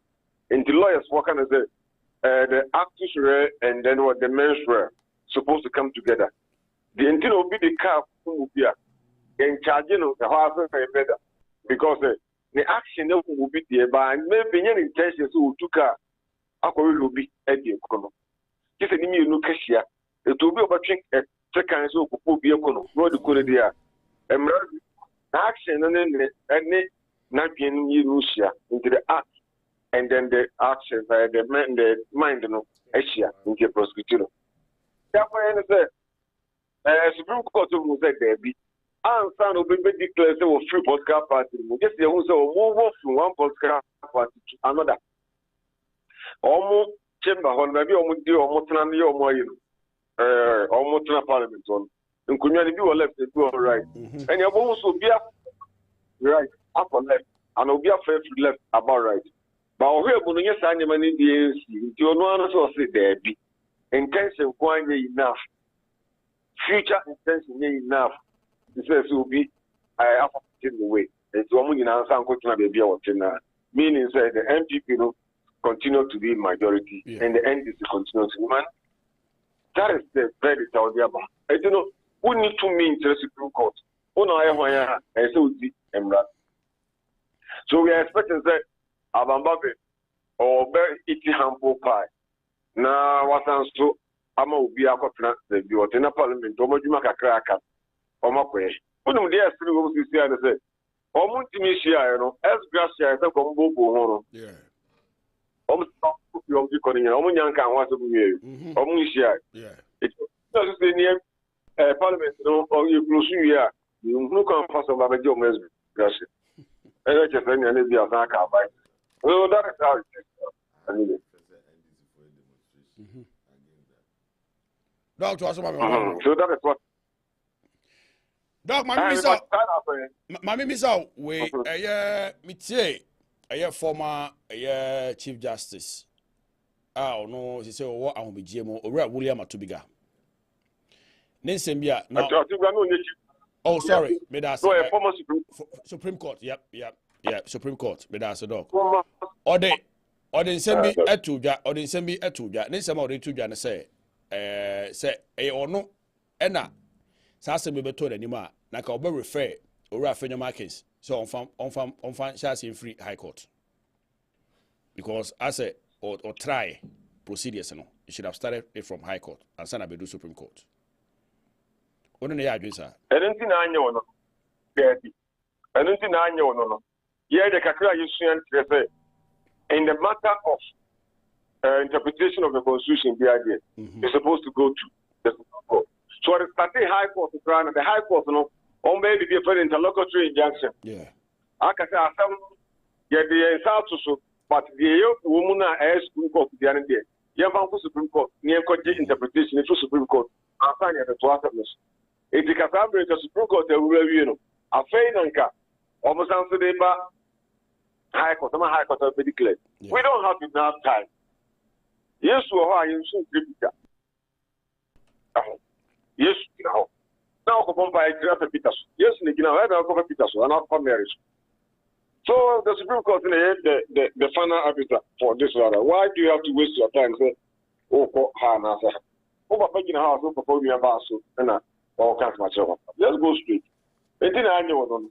And the lawyers what can I say? The actors and then what the men were supposed to come together. The intent will be the car will be in charge no the house better because the action will be there by maybe any intentions who took a will be at the economy. If any new cashier, it will be about second so could be economy, no the good idea. Action and then any not being Russia into the act and then the action by the mind no Asia into prosecutor. Therefore, Supreme Court will say there be answer no be declared say free political party. Just the who say move from one political party to another. Omo chamber hon na bi omo di omo tena ne omo ayi no omo tena parliament on. Nkunya bi wo left to right. And you omo so bia right up on left and obi after left about right. But we go no yes anyama ni di nti ono ano so say there be intention kwanye enough. Future intention enough. It says will be in the way. It's woman in answer and continue to be a meaning say the MPP continue to be majority and the NDC continue to be man. That is the very tell about. I don't know who need to mean to the Supreme Court. So we are expecting that Abambabe or very iti humble pie. Now what so ama ubi akopna the biotena parliament omoduma kakra aka omakwe unum dey asiri wo sisi ane say omuntimi hia no as gracia say ko mbobo ho no stop you be calling omunyanka anwa so buye omunhia it just say near parliament no or you close here you no come pass over the job as gracia and just any ane bi asaka buy so that is how it is anyway. Doctor, so that is what. Doc, Mammy Miss out, we a former Chief Justice. Oh no, she said, what I will be GMO or William Atubiga. Ninsembia. Oh, sorry, former Supreme Court. Yep, Supreme Court. Medasa dog. Or they send me at Tuja, or they send me at Tuja. Ninsem or Tuja say. Say or no ena sasa me beto anima na ka obe refer ora afenyo markets so on fam chance in free high court because as a or try procedures no you should have started it from high court and sana be do Supreme Court ono na ya adwen sa enti na anya ono enti na anya ono no ye de kakra yusuan say in the matter of interpretation of the Constitution, is supposed to go to the Supreme Court. So it's starting High Court to try, and the High Court, or maybe be a very interlocutory injunction. I can say, the South so, but the woman as Supreme Court the other day. You have a Supreme Court, near interpretation, it's Supreme Court. I find it to us. If you can fabric the Supreme Court, they will review. I find Anka, almost answer the High Court, High Court will be declared. We don't have enough time. Yes, we are in some critical. Yes, now. Now, come by Grappa Peters. Yes, Nick, now I have a Peters, and not for marriage. So, the Supreme Court the final arbiter for this order. Why do you have to waste your time? Say, oh, Hana, over making a house, over me about so, and all kinds of myself. Let's go straight. And then I know,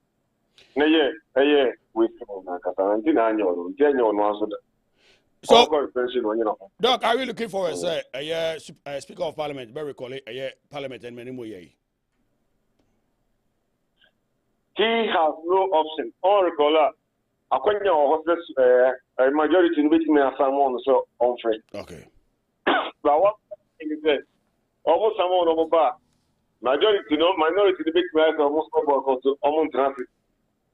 with and then I know, genuine ones. So, Doc, are we looking forward, sir? Speaker of Parliament, very call it Parliament and many more. He has no option. All recall, according to a majority in which may have someone so on free. Okay. But what is that? Almost someone over bar. Majority, minority, the big guys almost on transit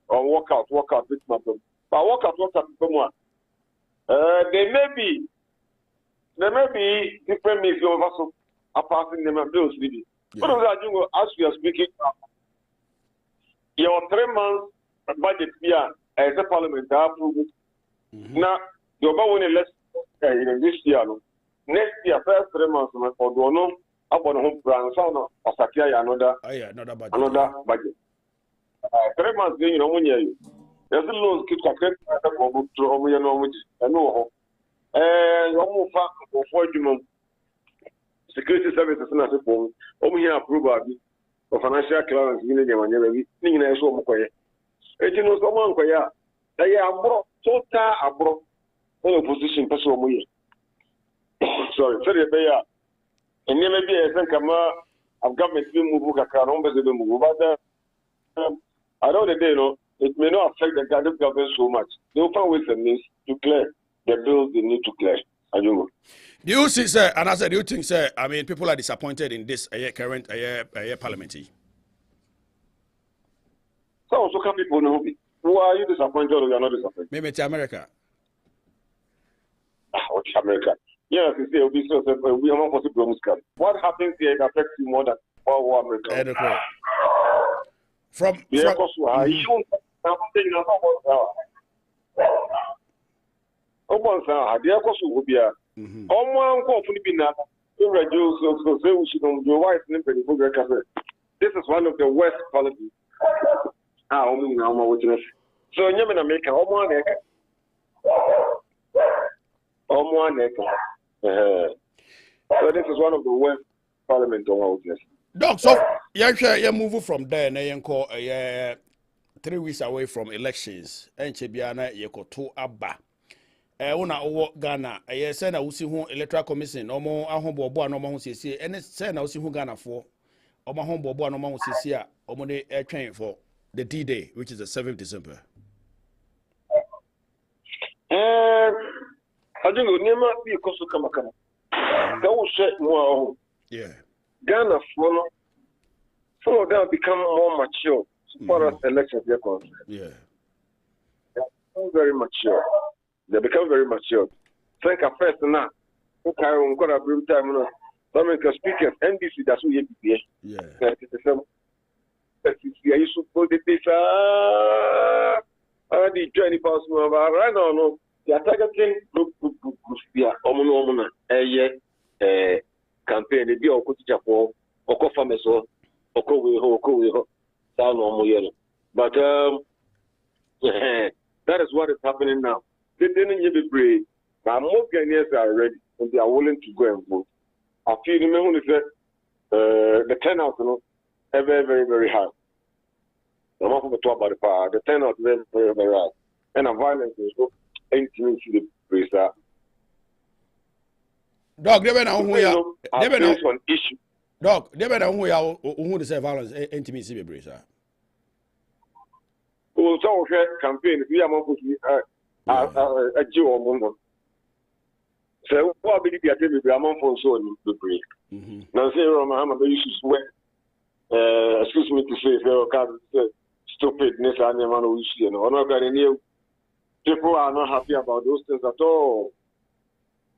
or walk out, this month. But walk out, someone. There may be different means of us passing them and bills. But as we are speaking, your 3 months budget here as a parliament approved. Now, you're going to this year. Next year, first 3 months, or do no upon home brand, so of Sakia, another budget. 3 months, you know, when you. There's a loan keep a credit to Omo, which I know. And almost for security services and as a phone, here approval. of financial clearance in the money, meaning I saw Mokoye. It was someone Koya. They are abroad, total abroad, in opposition, Passomoye. Sorry, Beya. And never be a Sankama of government move Kakaromba the move, but I know the day, it may not affect the government so much. They will find ways and means to clear the bills they need to clear. Do you see, sir, and I said, do you think, sir, I mean, people are disappointed in this current parliament? So can people know who are you disappointed or you are not disappointed? Maybe it's America. What's America? Yes, you say we are not possible. What happens here affects you more than all America. From this is one of the worst policies. So in America, so this is one of the worst parliament on our witness. Doc, so you move from there and you call 3 weeks away from elections. And Chebiana, you go to Abba. Una owo Ghana, say na usi hu electoral commission, omo ahombo bo no ma hu siesie, and say na usi hu Ghana for omo ahombo bo no ma hu siesie, omo de train for the D-Day, which is the 7th December. I think we never be a cost of Kamakana. That will set more. Yeah. Ghana follow. Some of them become more mature as far as elections are concerned. Yeah. They become very mature. They become very mature. Think of first now. Okay, I'm going to bring time. Some of the speakers, NBC, that's who you be. Yeah. I used to put the pizza. I did 20 pounds more. Right now, no. They are targeting group. Yeah, Omuna, campaign. They be Oko Tichapo, Oko Fameso, Oko Weho, but that is what is happening now. They didn't give it brave. Now most Ghanaians are ready and they are willing to go and vote. I feel the turnout, very, very, very high. I'm not going to talk about the power. The turnout is very, very, very high. And the violence is so intimate to the place. Dog, they been on issue. Dog, they been on who say violence intimacy be brace. Oh, so campaign. We are more a Jew or Mondo. So what will be a day we are more for so in the break. Now say Roma, you should swear. Excuse me to say, stupidness and man, people are not happy about those things at all.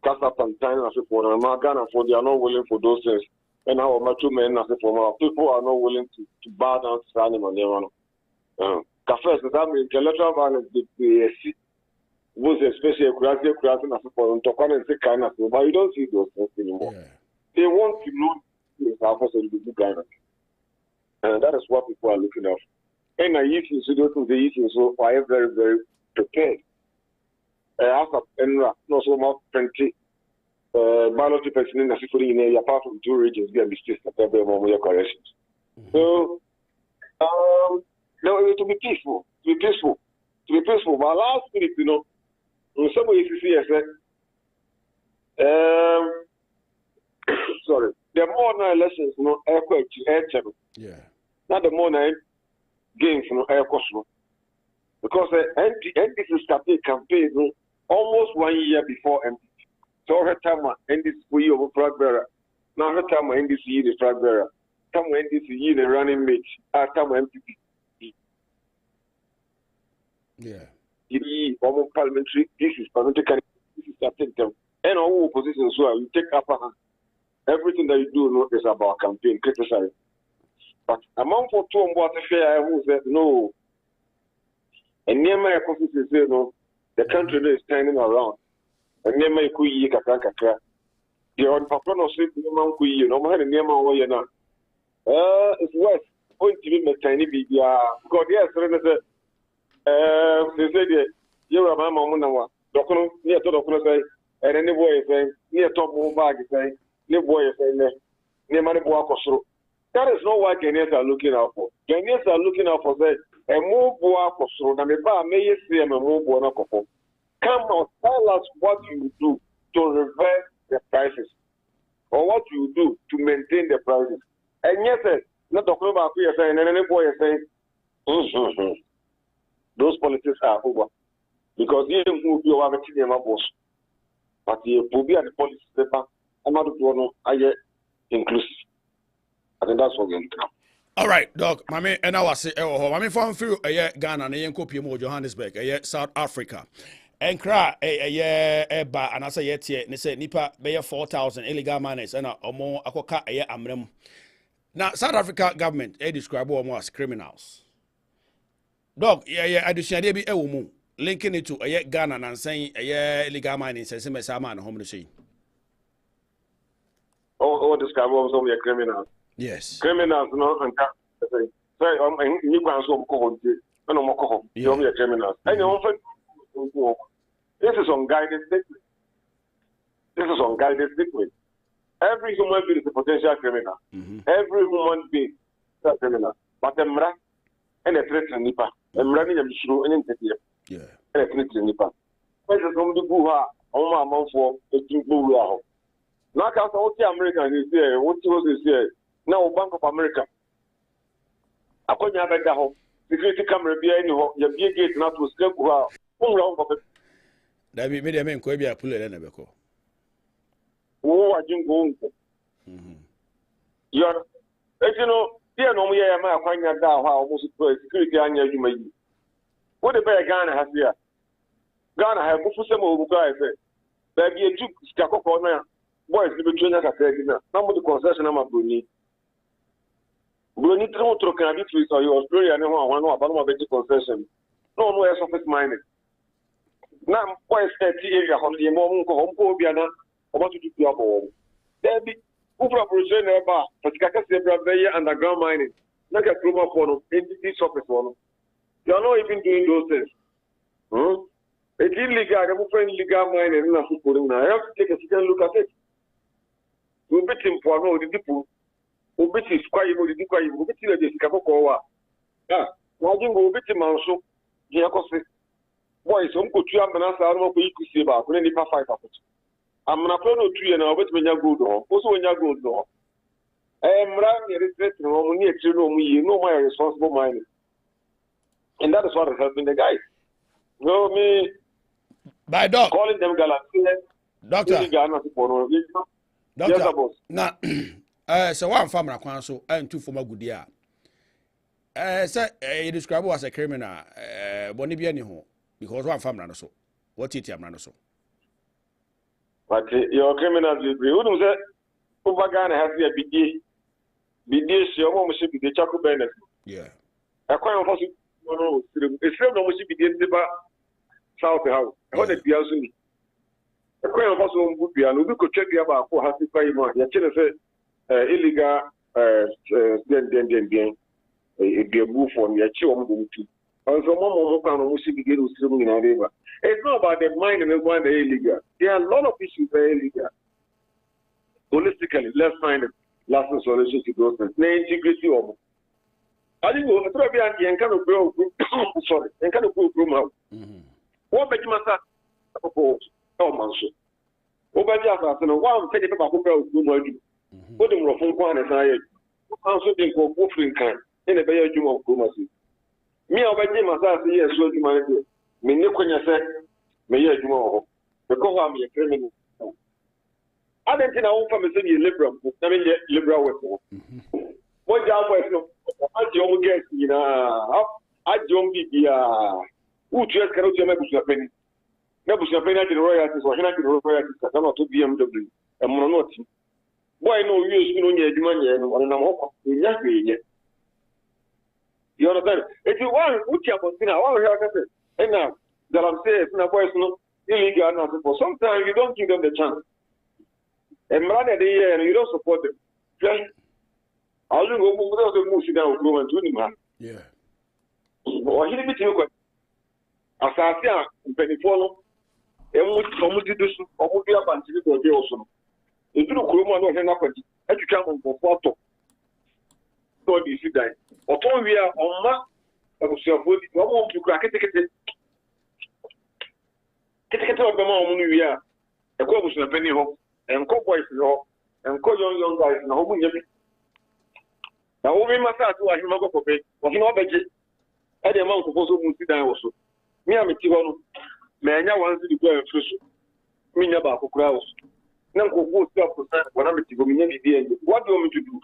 Cast up and time as for Ghana for they are not willing for those things. And our mature men as for people are not willing to bow down to animal. First, that means electoral violence was especially a creative as for and say kind of, but you don't see those things anymore. Yeah. They want to know the Ghana. And that is what people are looking at. And I used to do the issues, so I am very, very prepared. After no so much plenty biology person in apart from 2 regions, be a mistake that there are corrections. So no, to be peaceful, to be peaceful. But last minute, some of you see, I said, sorry, the more elections, air channel. Yeah. Not the more games, air cosmo. Because NDC started campaign almost 1 year before MPP. So her time NDC we over flag bearer. Now her time NDC the flag bearer. Time NDC the running mate. Time MPP. Yeah. Almost parliamentary. This is parliamentary. This is starting them. And all opposition as well. You take upper hand. Everything that you do is about campaign, criticize. But among for 2 on what affair who said no. And near my constituency say no, the country is turning around. And near my kuyi kakra. The on papa no sleep no kuyi, no man near my way now. It's worse. Point to be tiny baby. God, yes, they said, you're a mamma, Doctor, near to Doctor say, and any boy saying, near top more bag saying, near boy saying, near money walk or so. That is not what Ghanaians are looking out for. Ghanaians are looking out for that. A more boa for so na me ba may see a more boa na kofo. Come out, tell us what you do to reverse the prices, or what you do to maintain the prices. And yes, not talking about what you're saying, and any boy is saying, those politics are over. Because you move your have a boss. But you will be at the policy paper, I'm not going to get inclusive. I think that's what we're going to. All right, Doc. Mami, and I was saying, I mean, from Ghana, and you copy more Johannesburg, South Africa. And cry a bar, and I say, yet, and they say, Nipa, bear 4,000 illegal miners, and a more Akoka, amrem. Now, South Africa government, they describe them as criminals. Dog, I do see be a woman linking it to a Ghana and saying a illegal mining, says him as a man, home to see. All describe them as criminals. Yes. Criminals, no, and you can't so call it. No more call. You're criminals. And you often. This is unguided statement. This is unguided statement. Every human being is a potential criminal. Every human being is a criminal. But the mra and the threat and nipa. The mra is a true and entity. Yeah. And the threat and nipa. This is somebody who has a month for a two blue. Now, as all American is there, what was here? Now, Bank of America. I couldn't have a home. Security camera behind you. Your big gate not to step out. That be made a man could be a puller than a beco. Oh, I didn't go. You're, you know, dear, no, we are my finding out how almost security on you may. What the bear Ghana has here? Ghana have put some of the guys. There be a Duke Scacco corner. Boys, the between us at the number the concession I'm a Bruni. Bruni through to Canada, or you Australia, and one of the concession. No, no, as office minded. Now, boys, area on the moment home, go be about to do your home. There be Ubra Brazil, but Kaka underground mining. Like a group of one in this office one. You are not even doing those things. It's illegal, I'm afraid illegal mining, and nothing putting now. I have to take a second look at it. We'll bet him for no, the people. We'll bet his quiet, we'll be quiet, we'll bet him at the Capocoa. Ah, now you will bet him also. Boys, some could you have an answer. I don't know if you could see about when you fight up. I'm not going to tree and I'll bet when you're good. Also, when you're good, no. I am running a reset room near to me, you know my responsible mind. And that is what is helping the guys. No, me by dog calling them Galaxy. Doctor, yes, boss. Now, so one farmer council and two former good year. Sir, you describe as a criminal, Bonibiani, because one farmer so. What it am so? But your criminals, you wouldn't say, Ubagana has a BD. BD, your mom should be the Chaco Bennett. Yeah. A quite of it's still no should be the South House. I want to be asking. A quite of us would be, and we could check the about for Happy Payment. Your children say illegal, then. It be a move on your children. And so, Mama can also begin to stream in a river. It's not about the mind and the one illegal. There are a lot of issues that are illegal. Holistically, let's find a lasting solution to those things. The integrity of I think we'll throw and kind of grow, sorry, and kind of grow out. What make you matter? Oh, Manso. Over the other, one take it about who go do. Put them from one as I also think of offering kind. In a better jum of Kumasi. Me, I'll bet you myself, yes, so you might do. Me, you can say, may you do because I'm a criminal. I don't think I won't come and say you're liberal. I mean, liberal with what job was no? I don't get, you know, I don't be who just cannot make a penny. Never shall pay the royalties or not the royalties, I cannot to BMW and Monotti. Why no use you know your money and one of them? You understand? If you want, which you have seen, I want to hear it. And now, that I'm saying, it's not illegal or nothing. But sometimes you don't give them the chance. And rather the year, and you don't support them. Okay? I'll go without the move down with and to him. Yeah. Or he didn't look as I say, Penny Follow, and would do this, or would be up until it was also. If you don't come on, and you come on for photo. called the Sidai. Upon we are on ma, I was your body, no one to crack it. Get of the moment we are. A call was a penny home, and co boys and co young guys in the home. Now, we must have to him go for pay, was no budget. At the amount of also Sidai also. Me, I'm a Tiwano. Man, I want to go and fish. Me, never for crowds. No, go stop when I'm a Tiwano. What do you want me to do?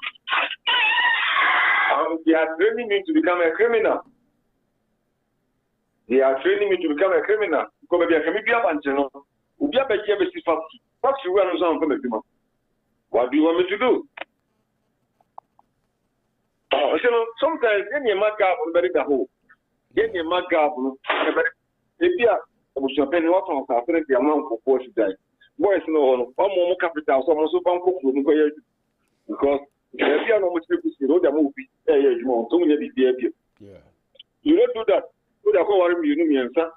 They are training me to become a criminal. They are training me to become a criminal. Because maybe I can be a bunch of them. What do you want me to do? Sometimes any magab on the whole. Any magab, if you are a penny off on the amount of force die. Boys, no, more capital, so almost because if you are not much people see, the movie, you don't do that. What I call you, answer.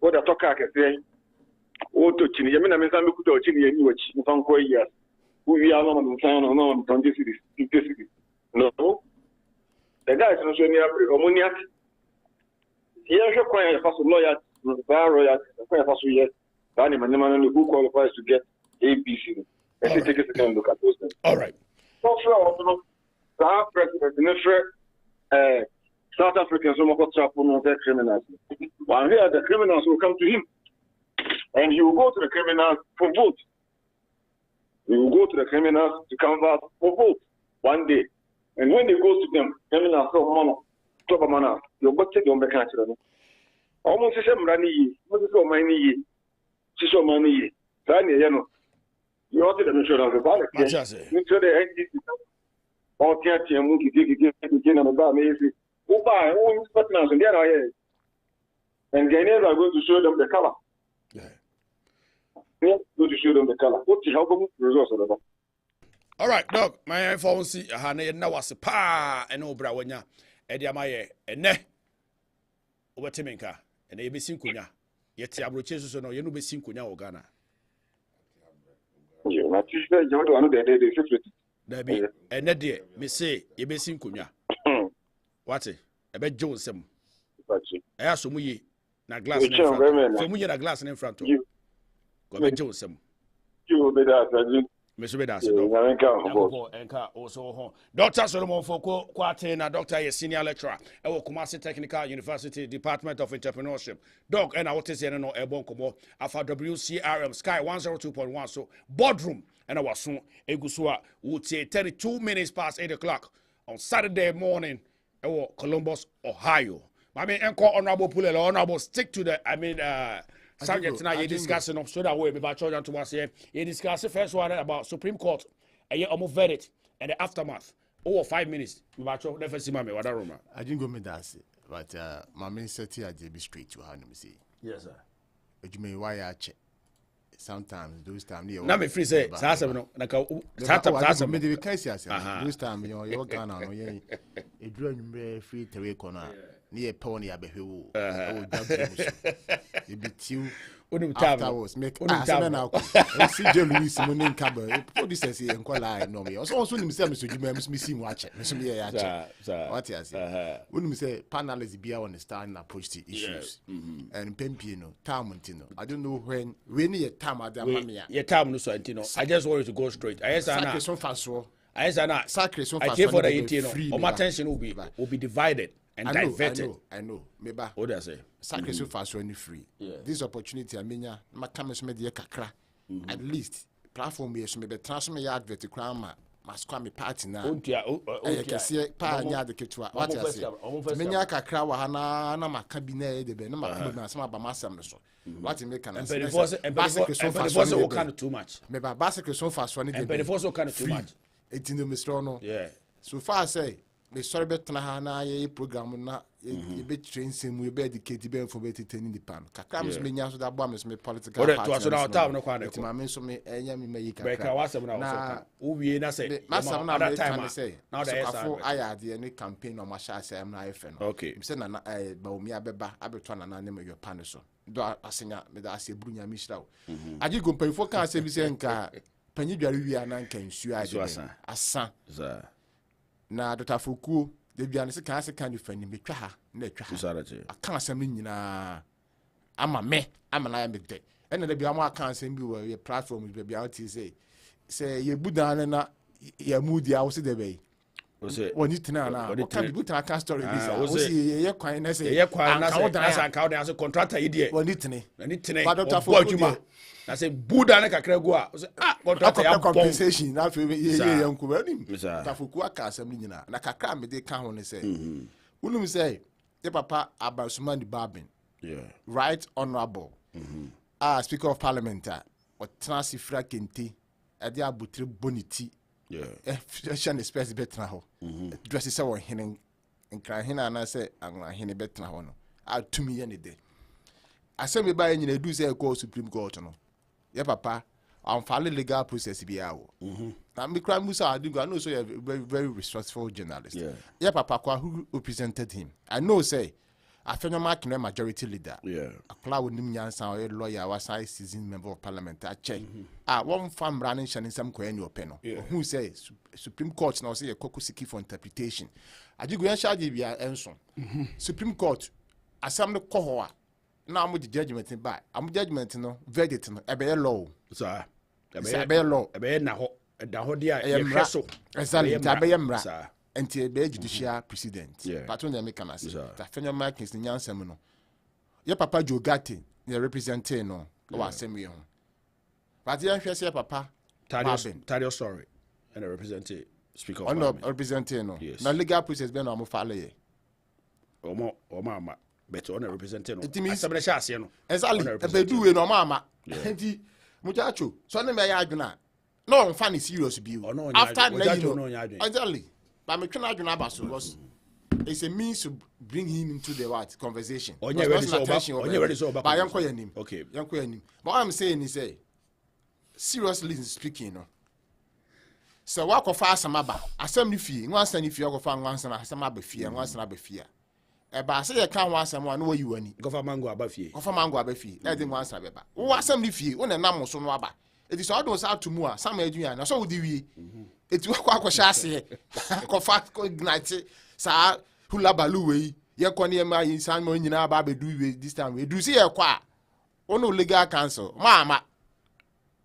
What I talk, I can say. Oh, to Chini, I mean, I'm going to Chini and you watch in some years. We are not on this city. No, the guy is not showing me ammoniac. Here, you're quite a fast lawyer, royal, quite a fast year. Who qualifies to get ABC. And he takes a look at those things. All right. Also, the president, South Africans will not trap on their criminals. While here, the criminals will come to him. And he will go to the criminals for vote. He will go to the criminals to convert for vote one day. And when they go to them, criminals say, "Mama, top of mana, you got to go back to them." Almost the same money. What is your money? She's your money. Danny, you know, you ought to the insurance of ballot. You should the NGC. All can't you move to get about me? Who buy all these partners and get our head. And Ghanaians are going to show them the color. Yeah, going to show them the color. What the help them results of them? All right, dog. My phone see Hane na was pa and no brawanya. Ediamaye and ne over Timinka and a besin kunya. Yet Abroches so no, you know, besin kunya or Ghana. You not teach them, you don't know the there be and that dear, me say, you besin kunya. What a bed Jones some. I ask you, na glass in front. Na glass in front of you. Go bed Jones some. You will be that. Mr. Bedas, also home. Dr. Solomon Foko, Quatina, Doctor, a senior lecturer, at Kumasi Technical University, Department of Entrepreneurship. Doc, and I want to say, no, a bonkomo, Alpha WCRM, Sky 102.1, so boardroom, and I was soon, Egusua, would say 32 minutes past 8 o'clock on Saturday morning, Columbus, Ohio. I mean, encore honorable Pule, honorable, stick to the, subject now you discussing so that way about children to us here. You discuss the first one about Supreme Court, a year almost verdict and the aftermath. Over 5 minutes. About your never see my what I remember. I didn't go me that, but my minister here be straight to her. Say yes, sir. But you may why I check. Sometimes those times you now me free say Sasa no Sasa me the case those times you Ghana no ye e dru anwumre free three corner near pony abehwe o e bitiu afterwards make asem na akọ see J. Louis Simonin Cabo producers here enkwala no me also nim say me so djuma me see mu ache me so me ya ache what you say when me say panelists be understand approach to issues and pempie no time ntino I don't know when your time at the your time no so ntino I just want to go straight I say na I say na sacrifice I care for the ntino or my attention will be divided and diverted. I know. Meba. What do I say? Sacrifice so fast when you free. This opportunity, I mean, ya, makames media kakra. At least platform be so maybe transfer me advert crown must come party now. I can see pa nya de ketua. What I say? Menya kakra wa hana na makabine de be na makabina sama ba masam so. What make can say? And basic so kind too much. Meba basic so fast when and but also kind too much. It's in the mistrono. Yeah. So far say me sorry bet na na ye program na ye be train sim we be educate be for be ten the pan kakra me so me nya so da bo me political party to so na time no kwa na ko ma so me enya me mayi kakra be ka wasem na so wo wie na say masam na me time say now the so aya de any campaign no ma sha say am na efe no okay me say na ba omi abeba abeto na na me your pan so do asenya me da ase brunya mi shira o agi go mpanfo kan say bi say nka panyi dware wi anan kan nsu ade asa na Dr. Fokuo de biane se kan di fani metwa ha na etwa ha aka asem nyina ama me ama na ya me de ena de bia mo aka asem bi wo platform bi bia o ti say ye budan na ya mudi a wo se de be woni tena na o ka bi tena ka story this o se ye kwan na say ye kwan na say ka o dan so contractor yi de woni tene but Dr. Fokuo na say budan na kakra go a o say contractor ya compensation na fe ye yanku ba nim Dr. Fokuo aka asem nyina na kakra me de ka ho ne say unum say the papa Abasumani Babin right honorable Speaker of Parliament what transifra kente ade abutre boniti shane space betra ho dress say won henen nkran hena na say anwa hene betra ho no atumi ye ne de asem ba nyina edu say call Supreme Court no ye papa am follow legal process bia wo na me crime musa adingo I know so you very, very resourceful journalist ye papa kwa who represented him I know say Afenoma Kino majority leader. Akla wo nim nyansa o lawyer was a seasoned member of parliament a check. One farm running shanin some kwen your pen. Who say Supreme Court now say a kokusiki for interpretation. Ajigu yan charge bia enso. Supreme Court asam no kohoa. Na amu the judgment by. Amu judgment no verdict no ebe law. Sir. Ebe law. Ebe na ho. Da ho dia ye hweso. Exactly. Ebe mra. Enti be judicial precedent patron de make am say ta fenyo markings ni nyansem no ye papa Jogati ye representing no wa asem ye ho but ye hwe say papa Tadio sorry and representing speaker of parliament representing no na legal process be no am file ye omo ama but on representing no asem na sha ase no exactly be do we no ama enti muchacho so na me ya adwuna no fan is serious bi after na you know exactly but me try to abaso was it's a means to bring him into the conversation. But yanko yanim. Okay. Yanko yanim. But what I'm saying is seriously speaking, no. So what ko fa samaba asem ni fie nwa san ni fie ko fa nwa san asem abafie nwa san abafie e ba se ye kan wa asem no wayi wani ko fa mango abafie e de nwa san beba wo asem ni fie wo na nam so no aba e di so do sa atumu a sam adua na so wo di wie eti kwa akosha ase ko fa ko ignite sa hula balu we ye ko ne ma yin san mo nyina ba be do we this time we do see ye kwa ono legal counsel ma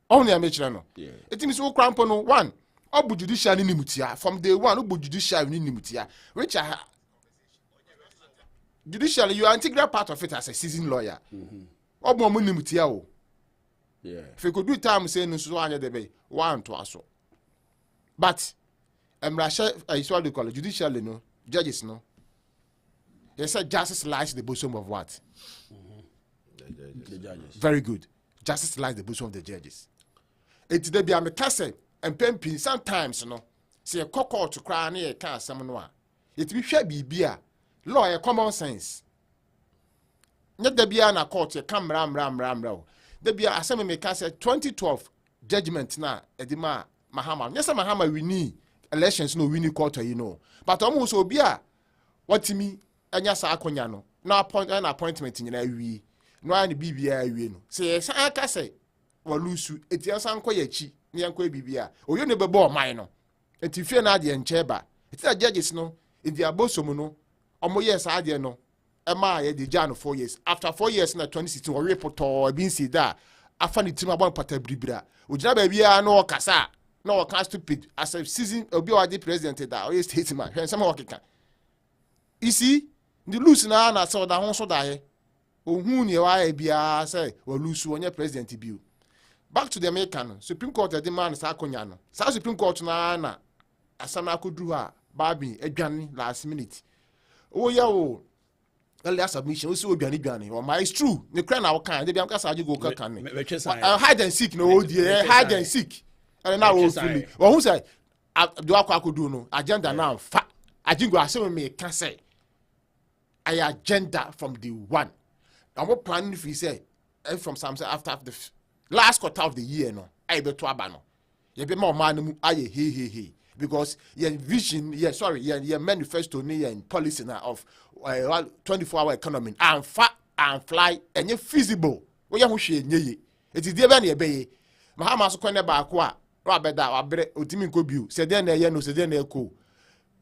on ya mechira no eti mi so krampo no one obu judicial ni nimutia from day one obu judicial ni nimutia which are judicial you are integral part of it as a seasoned lawyer obu mo nimutia o if you could do time say no so anya de be one to aso but Rasha is what they call it judicially no judges no they said justice lies in the bosom of what the judges very good justice lies in the bosom of the judges it dey be am kase and pempin sometimes no say a court to cry na e kan asem no a it be hwe bibia law e common sense net dey bia na court e kan mra dey bia asem me kan say 2012 judgment na edima Mahama yes Mahama we need elections no winning quarter you know but almost obi a watimi anya sa akonya no na appointment nyina wi no ani bibia wi no say san aka say walusu etian san koya chi ne yanko bibia oyo ne bebo oman no etifie na ade enche ba eti judges no in their bosom no omo yes ade no e ma ye di jan 4 years after 4 years na 2016 we report bin see that afa ni tim abon pata bribira ogina ba bia no kasa no can stupid as a season obi o the president that or statesman when some work can you see the lose na so da ho so da he ohun ni wa bia say o lose onye president biu back to the American Supreme Court the man sa akonya no sa Supreme Court na asana akudru ha babi adwane last minute o ya o earlier submission o si odwane o my is true the crown na kan dey am ka sa go kan hide and seek no hide and seek and now we fully who say do akwakudu no agenda now fa Agyengo asem me ka say I agenda from the one and what plan if we say from some say after the last quarter of the year no I be to aba no ye be ma man mu aye he because your vision your manifesto ni your policy na of 24-hour economy and fly and feasible we ya ho hwe enye it is there be na e be Mahama so kwene ba ko a Rabeda wabre otimi nko biu se den na ye no se den na eko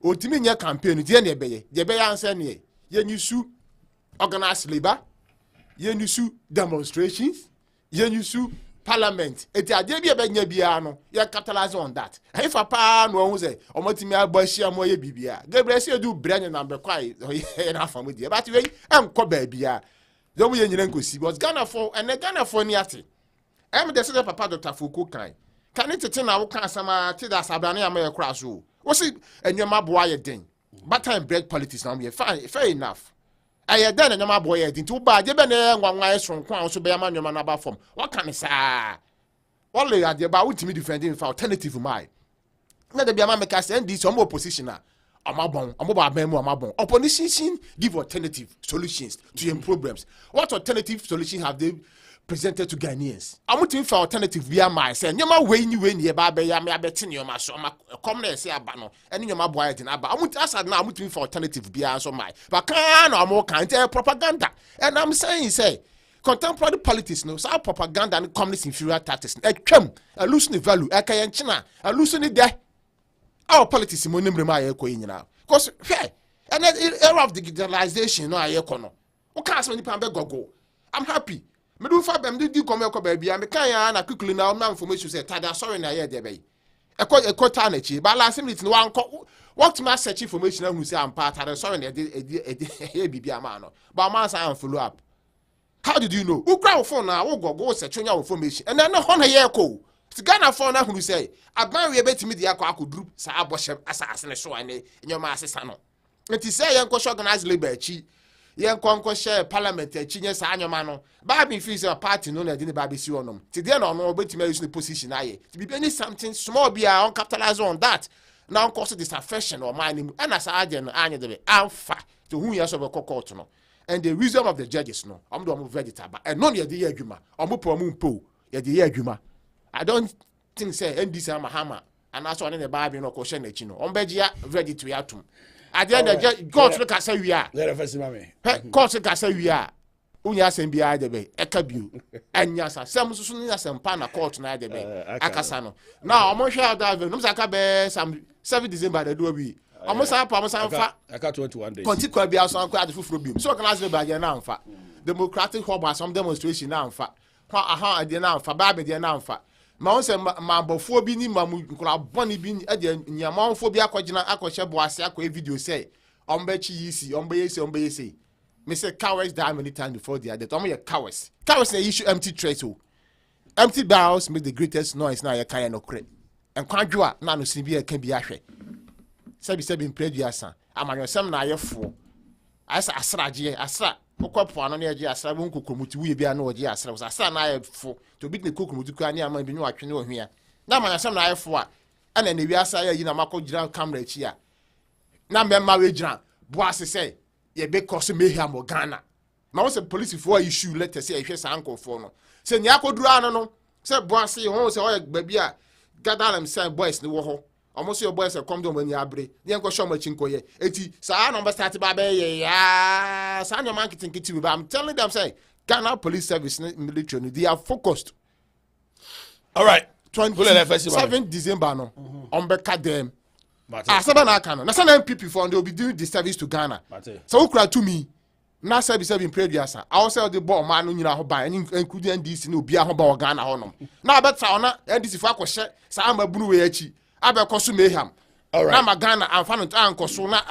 otimi nya campaign die na ebeye de be answer ne ye nyusu organize labor ye nyusu demonstrations ye nyusu parliament eti ade bia be nya bia no ye capitalize on that if pa no hu say omotimi agbashia mo ye bibia Gabriel say do branya na be kwai na famu die but we enko ba bia do mo ye nyina nkosi because Ghana for ni ate em de say papa Dr. Foucault kan it tete na wo kan sama te da sabrane am ye kra so wo si enwema boa ye den but time break politics na me fair enough aye den enwema boa ye den ti wo ba je be na nwanwa esonko an so be ama nwema na ba form what kan sa only ade ba wo timi defending for alternative mai na de be ama make say ndi some opposition na amabon ba ban mu amabon opposition give alternative solutions to your problems. What alternative solutions have they presented to Ghanaians? I'm looking for alternative via my say nyoma we ni e ba be ya me abeti nyoma so ma come na say aba no ene nyoma boy din aba I'm asad na I'm looking for alternative via so my but can am kan propaganda and I'm saying say contemporary politics no so propaganda and communist inferior tactics e twam a lose the value e ka yen china a lose ni de our politics mo nemre ma ye ko nyina because hey and era of digitalization no aye ko no o ka asem ni pan be gogo I'm happy me do fa bem di come ko ba bia me kan ya na quickly na am information say tada sorry na ye de be e ko ta na chi ba last minute no wan ko what ma search information na hu say am pa tada sorry na e bibia ma no ba ma say follow up. How did you know? Who crowd phone na wo go search your information and then no ho na ye ko Ghana phone na hu say aban we betimi dia akọ akodru sa aboshem asase ne so ane nyoma asesa no enti say yen ko organize labor chi yen ko share parliament chi nye sa anyoma no ba bi fi say party no na di ne ba be si onom ti dia no no betimi use the position aye ti be any something small be on capitalize on that now cause disaffection or mind and as agent anye de alpha to who yes of a court no and the wisdom of the judges no am do am vegetable and no ye de adwuma omo po omo mpo ye de adwuma. I don't think say NDC Mahama and that's one in the Bible no question na chino. Ombejia ready to yatum. At the end of God look at say we are. Let us mame. God look at say we are. Unya sem bia de be ekabiu. Anya sa sem susu ni asem pa na court na de be. Akasa no. Now omo hwe that no saka be some 7 December the do bi. Omo sa pa omo sa fa. Aka 21 days. Kontikwa bia so anko ade fufuro bi. So class be agye na amfa. Democratic hub some demonstration na amfa. Kwa aha ade na amfa ba be de na amfa. Ma on se ma bofo bi ni mamu nkura boni bi e de nyamanfo bi akogina akọhye boase akọ video say ombechi yisi ombeyesi me say cowards die many times before the other tom ye cowards na issue empty threats o empty barrels make the greatest noise na ye kan no kre enkwadwo a na no sin bi e kan bi ahwe sebi preduasa amanyo sem na ayefo asa asraje asra okwapo ano na ye asra bo nkokomuti wuye bia na oje asra asra na ayefo to bit ne kokomuti kwa ni ama bi nyu atwe ne ohia na amanya sem na ayefo a ana na wiasa ya yi na makogira camera chi a na memma we gira boase say ye be cause mayhem o Ghana na wose police for issue letter say ehwe sanko for no say ni akoduru ano no say boase ho say o gba bi a gather them say boys ni wo ho almost your boys come down when you abre ni enko show machin koye eti sa number start ba be ya sa your marketing kiti we I'm telling them say Ghana police service military they are focused. All right, 7 December no on beka them asaba na aka no na sana MPP for they will be doing the service to Ghana so ukra to me na service in previous I also the ball man no nyina ho ban including NDC no bia ho ba Ghana ho no na beta ona NDC for akọhye sa amabunu we achi abekoso mayhem. All right, na Ghana amfa no ankoso na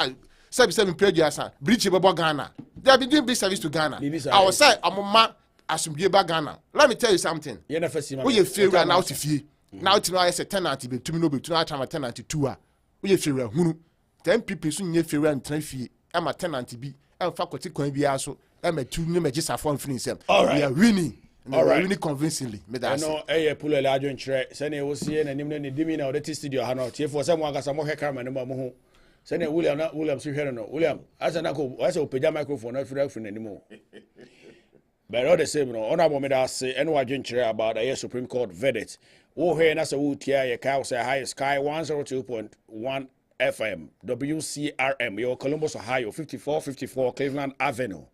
service in previous bridge bebo Ghana they have been doing big service to Ghana. I will say amoma asumdie ba Ghana. Let me tell you something. We ye failure now to fie now to know I say tenant be to me no be to na chama tenant 2 a we ye failure hunu 10 people so nye failure and fie e ma tenant bi e fa kwoti kwan bi aso e ma tu ne magisa for finish them. We are winning. All right, winning convincingly. Me that no eh pull a large ntre say na wo sie na nim na ne dimi na o de studio ha no tie for say mo akasa mo hwe camera ne mo ho say na William si hwe no William asa na ko asa o pega microphone na fira na nim o. But all the same, no, honorable me that say, and what you about a Supreme Court verdict. Oh, here, that's a wood here, your cow say high sky 102.1 FM, WCRM, your Columbus, Ohio, 5454 Cleveland Avenue.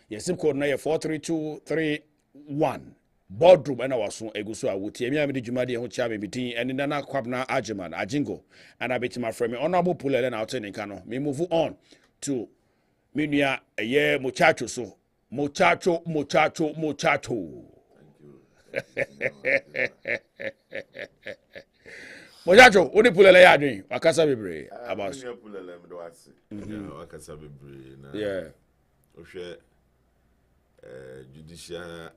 Your zip code now 43231. boardroom and our son eguso a wuti emi amede dwuma de ho chia me bitin ene nana kwabna agyengo and I bet my friend honorable pulele na outside nka no me move on to menua eye muchacho so muchacho muchacho odi pulele ya adwen wakasa bebre about pulele me do ase wakasa bebre na yeah ohwe judicial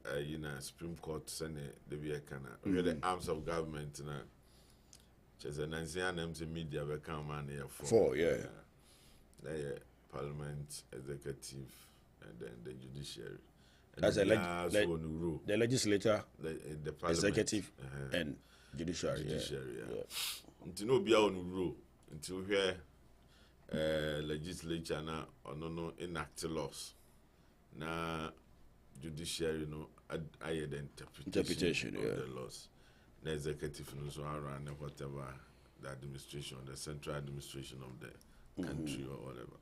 Supreme Court Senate the kana the arms of government na chese Nansian MC media we come man here for the parliament, executive, and then the judiciary. And that's the legislature, the executive, and judiciary. Until no be on rule, until here legislature na no enact laws. Na judiciary I the interpretation of the laws. The executive knows around whatever the administration, the central administration of the country or whatever.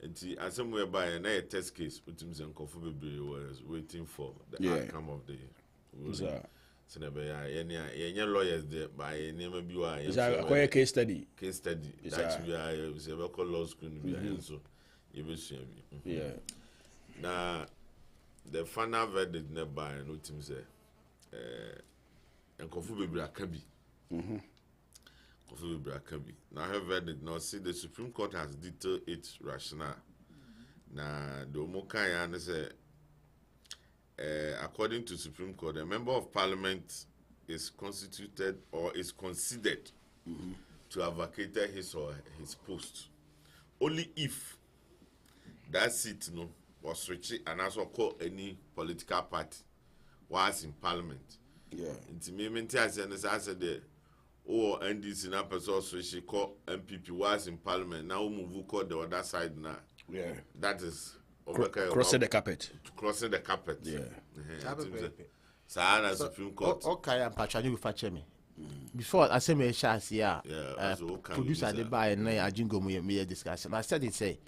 And as somewhere by a test case, Utim and Kofu was waiting for the outcome of the ruling. So, any lawyers there by a name of you are a case study. Case study. That's we are a law school. So, you will see me. Now, the final verdict nearby, and Utim say, and Kofu Baby Akabi. Now, however, did not see the Supreme Court has detailed its rationale. Now, the Omokaya say, according to Supreme Court, a member of Parliament is constituted or is considered to have vacated his or his post only if that seat was switched and also call any political party was in Parliament. Intimate as I said there. Or NDC na person switch call MPP was in Parliament. Now move call the other side now. Yeah. That is crossing the carpet. Crossing the carpet. Yeah. Sahara Supreme Court. Okay, I'm patching you for me. Before I say me chance here. Producer the buy and AGYENGO me discussion. I said it say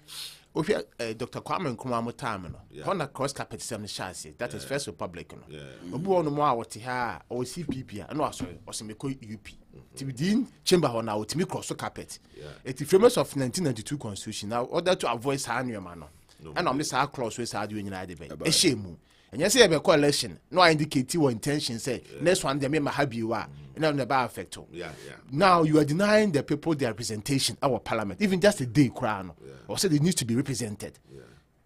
Dr. Kwame Nkrumah mo time no. On a cross carpet system chance. That is First Republic no. Obu ono mo a wote ha o CPP no aso o se meko UP. Within chamber ho na otimi cross carpet. It is famous of 1992 constitution now order to avoid sanuema no. And I'm this clause we say do nyina de be. E shemu. And you say be coalition no indicate your intention say next one dem ma have you are and never affect. Now you are denying the people their representation our parliament even just a day crown or say they need to be represented.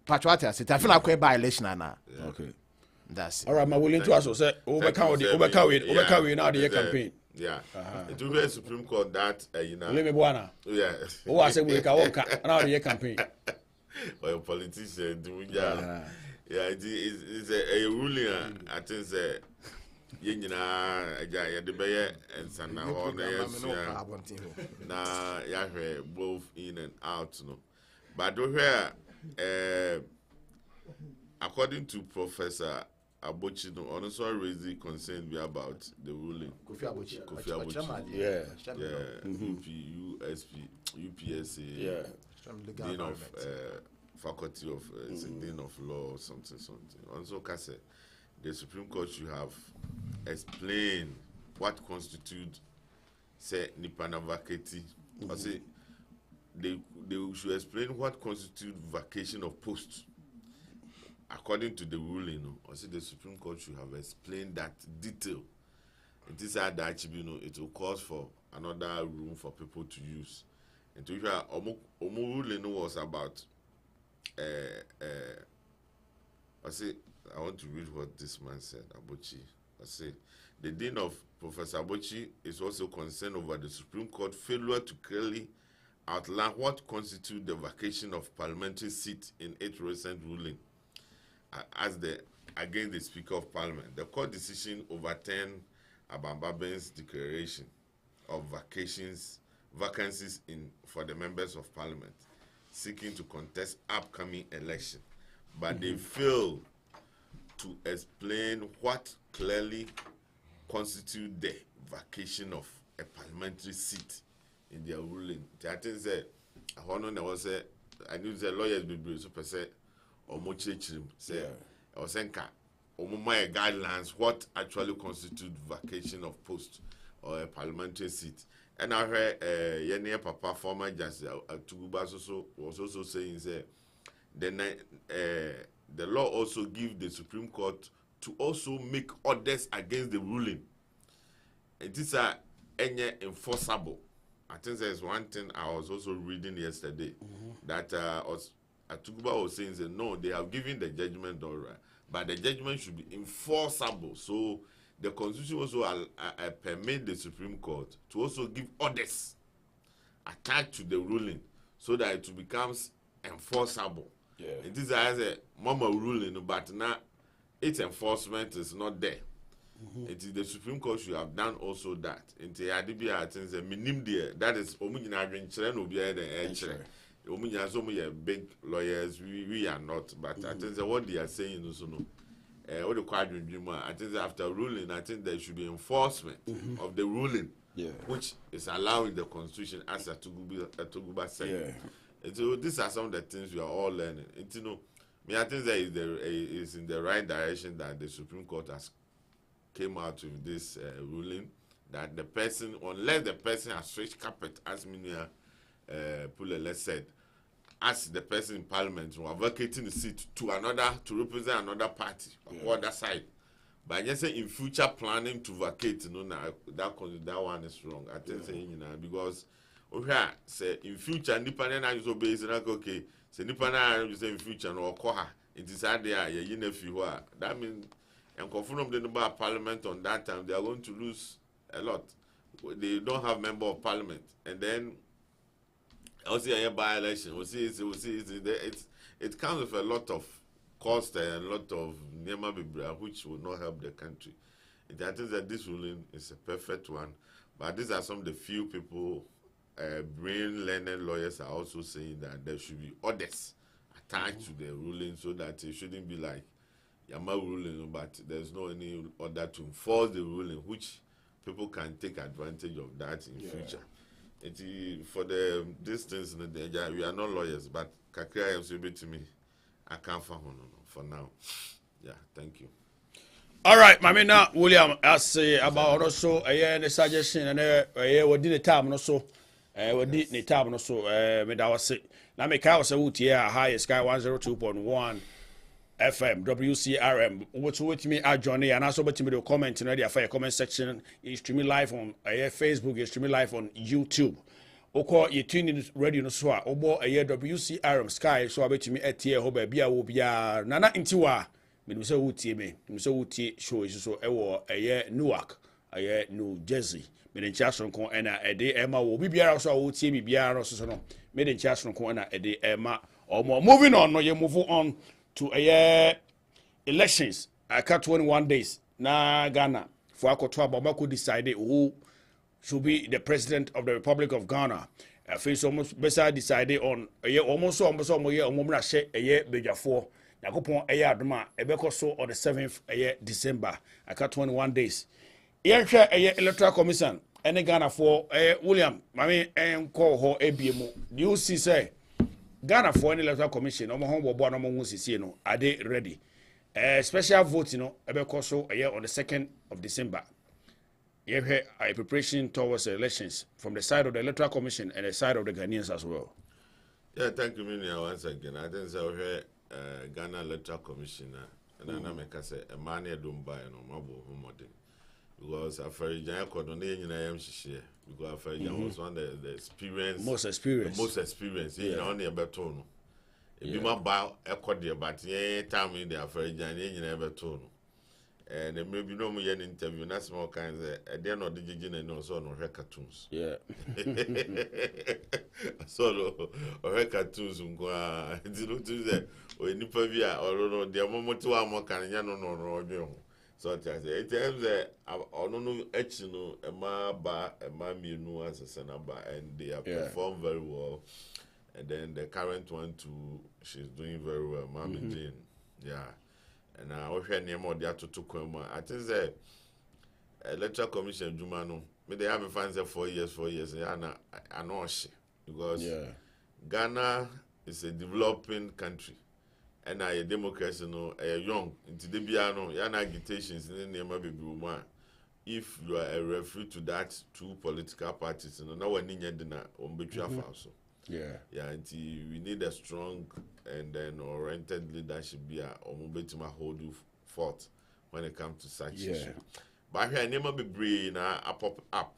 Patriot I said I feel like by election now. Okay. That's all right. My willing to also say overcome now the campaign. Yeah. It will be a Supreme Court that Let me buana. Yeah. Oh, I say we can now the campaign. Or a politician doing yeah, it's a ruling. I think that the Bayer and Sana now both in and out. No, but according to Professor Abochi, no, also raising concern about the ruling. Kofi Abochi. UPSA. Dean of Faculty of Dean of Law or something. Also, Kase, the Supreme Court should have explained what constitutes say Nipana vacati. Or say they should explain what constitutes vacation of post. According to the ruling, or say the Supreme Court should have explained that detail. It is that it will cause for another room for people to use. And to hear ruling was about I want to read what this man said, Abochi. I say the Dean of Professor Abochi is also concerned over the Supreme Court failure to clearly outline what constitutes the vacation of parliamentary seat in its recent ruling. Against the Speaker of Parliament, the court decision overturned Abambaben's declaration of vacancies for the members of Parliament seeking to contest upcoming election, but they fail to explain what clearly constitutes the vacation of a parliamentary seat in their ruling. I think that I knew the lawyers be so per se or more church say or senka omuma guidelines what actually constitute vacation of post or a parliamentary seat. And I heard Yenia Papa, former Justice Tuguba, was also saying that the law also gives the Supreme Court to also make orders against the ruling. It is enforceable. I think there's one thing I was also reading yesterday that Tuguba was saying that no, they have given the judgment all right, but the judgment should be enforceable. So the Constitution also permit the Supreme Court to also give orders attached to the ruling so that it becomes enforceable. Yeah. It is as a mama ruling, but now its enforcement is not there. It is the Supreme Court should have done also that. In the Adibia, I think the minimum there, that is Omugina Children will be Omunya so many big lawyers, we are not, but I think what they are saying also no. What the quadrant I think after ruling, I think there should be enforcement of the ruling, which is allowing the Constitution as a Tuguba said. So these are some of the things we are all learning. You know, I think that is in the right direction that the Supreme Court has came out with this ruling that the person, unless the person has switched carpet, as Minia Pulele said, as the person in Parliament who are vacating the seat to represent another party or other side. But just say in future planning to vacate, you know, that one is wrong. I think because say in future, independent and so based like okay, say independent you say in future no koha. It is out there, you know, if you are that means and confirm the number of Parliament on that time, they are going to lose a lot. They don't have member of Parliament, and then also a by-election. It comes with a lot of cost and a lot of nema which will not help the country. I think that this ruling is a perfect one, but these are some of the few people, brain-learned lawyers are also saying that there should be orders attached to the ruling so that it shouldn't be like Yama ruling, but there's no any order to enforce the ruling, which people can take advantage of that in future. For the distance, we are not lawyers, but Kakria is to me. I can't find one for now. Yeah, thank you. All right, Mamina William, I say about also a suggestion and we did the time also. We did the time also. Me that was it. Now me kai was a wood here high Sky 102.1 FM WCRM. Which me at Johnny and also but me the comment in the comment section. Is streaming live on Facebook. Is streaming live on YouTube. Oko you tune in radio no so obo WCRM Sky so abet me etie ho ba bia wo bia nana intiwa me say wutie me say wutie show is so ewo Newark New Jersey me den chaso nko na ede ema wo bibiara so wutie bibiara so no me den chaso nko na ede ema omo moving on no you move on to elections. I got 21 days na Ghana for akoto abamako decide who should be the president of the Republic of Ghana. I feel almost better decided on almost Bejafo. Nakopon Adma, Ebeko so on the 7th December. I got 21 days. Here electoral commission. Any Ghana for William, Mammy and call her ABMO. You see, say Ghana for any electoral commission. No more born among us, are they ready? Special vote, Ebeko so on the 2nd of December. You have a preparation towards the elections from the side of the Electoral Commission and the side of the Ghanaians as well. Yeah, thank you, Minia, once again. I think so here, Ghana Electoral Commissioner, and I make say a man here don't buy no mobile home because I feel Jan Cordonay in I am share because I feel was one of the most experience. Yeah, only a beton. If you might buy a cordial, but yeah, time in the affair Jan in a beton. And maybe no more interview, not small kinds of they're not digging and also no cartoons. Yeah. So, or cartoons, or in Pavia, or the moment to our Mocaniano no. So it tells that I don't know, actually, a ma bar, a mammy, no as a senaba, and they have performed very well. And then the current one, too, she's doing very well, Mammy Jane. Yeah. And I was here near more there to I think the Electoral Commission Jumano, but they haven't found 4 years, and I know she because Ghana is a developing country, and I democracy no young into the piano, yan agitations in the name of Buma. If you are a referee to that two political parties, no one in Yendina on between also. Yeah, and we need a strong and then oriented leadership here or Mubetima hold you forth when it comes to such issue. But here never be brain a pop up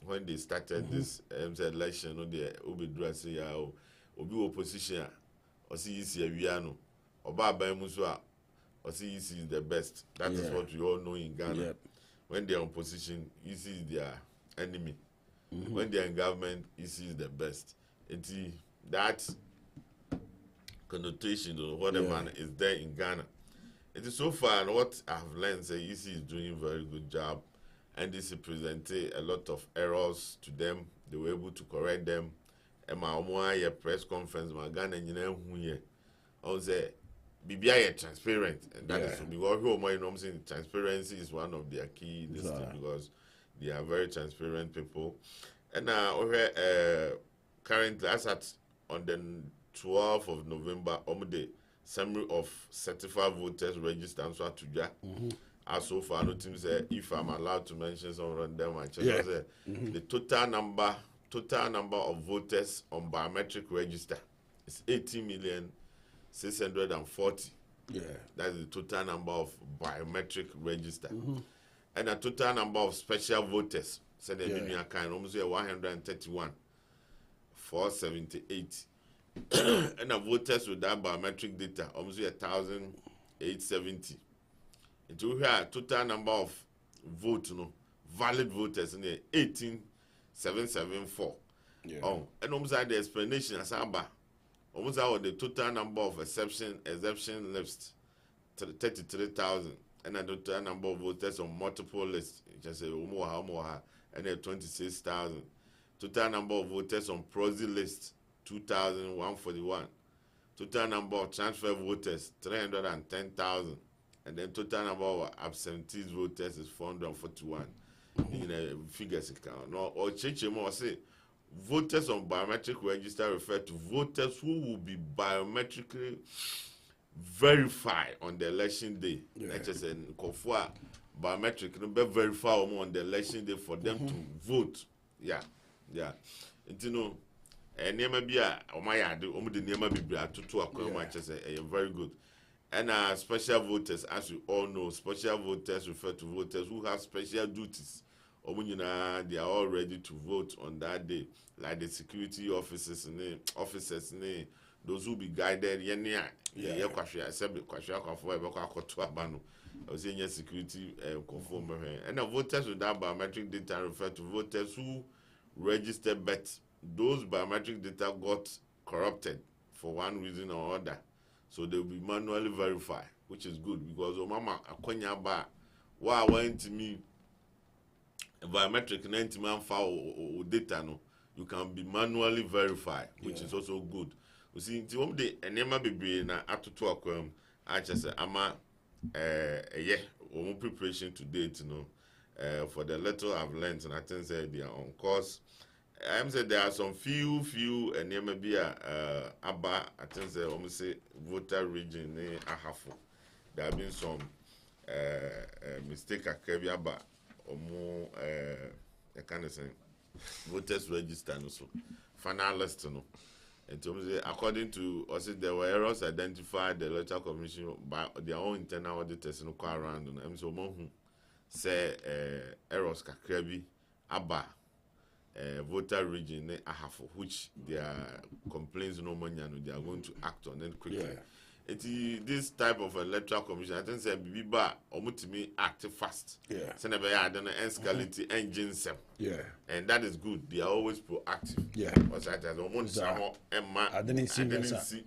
when they started this election or the Obi dressing Obi opposition or see Viano or Baba Muswa or see is the best. That is what we all know in Ghana. When they are in opposition, EC is their enemy. When they are in government, EC is the best. That connotation or whatever is there in Ghana. It is so far, and what I've learned, say EC is doing a very good job, and this presented a lot of errors to them. They were able to correct them. And my press conference, my Ghana engineer who I say, BBI transparent, and that is because I'm saying transparency is one of their key because they are very transparent people. And currently, as at on the 12th of November, the summary of certified voters registered so to as so far, no team say if I'm allowed to mention some of them, I say the total number of voters on biometric register is 18,640,000. That's the total number of biometric register, and the total number of special voters. So they give me a kind almost 131,478, and the voters with that biometric data almost 1,870. It will have total number of votes, valid voters in the 18,774. And almost the explanation as about almost the total number of exception list 33,000, and the total number of voters on multiple lists just say and then 26,000. Total number of voters on proxy list 2,141. Total number of transfer voters 310,000, and then total number of absentee voters is 441. Figures account. No, or change more say voters on biometric register refer to voters who will be biometrically verified on the election day. Like I said, biometric be verified on the election day for them to vote. And never be a very good. And special voters, as you all know, special voters refer to voters who have special duties. Or when they are all ready to vote on that day, like the security officers and those who be guided. Security conform. And the voters with that biometric data refer to voters who registered, but those biometric data got corrupted for one reason or other. So they will be manually verified, which is good because Mama Akonya Ba, why went to me biometric 90 man file data, no, you can be manually verified, which is also good. You see, the enema be na atutu akwam. I just say ama preparation to date, for the little I've learned, and I think they are on course. I'm saying there are some few and maybe Abba, I think say almost say voter region Ahafo. There have been some mistake at Abba or more I can't say voters register also final list and according to us there were errors identified the electoral commission by their own internal auditors no go around and so mo say errors kakrebi Abba voter region Ahafo, which their complaints no money and they are going to act on it quickly. This type of electoral commission, I think say Biba omutimi act fast. Send I don't escalate engines. And that is good. They are always proactive. I didn't see.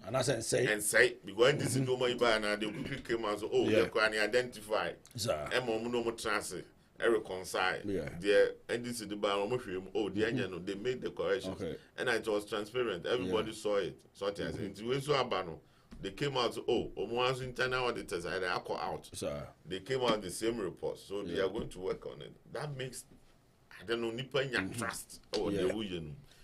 And I say because this is no money by now they quickly came out so they can identify. No transit. Reconcile. The NDC the bar they made the corrections. And it was transparent. Everybody saw it. They came out, almost internal auditors are out. They came out the same report. So they are going to work on it. That makes, I don't know, Nippon trust.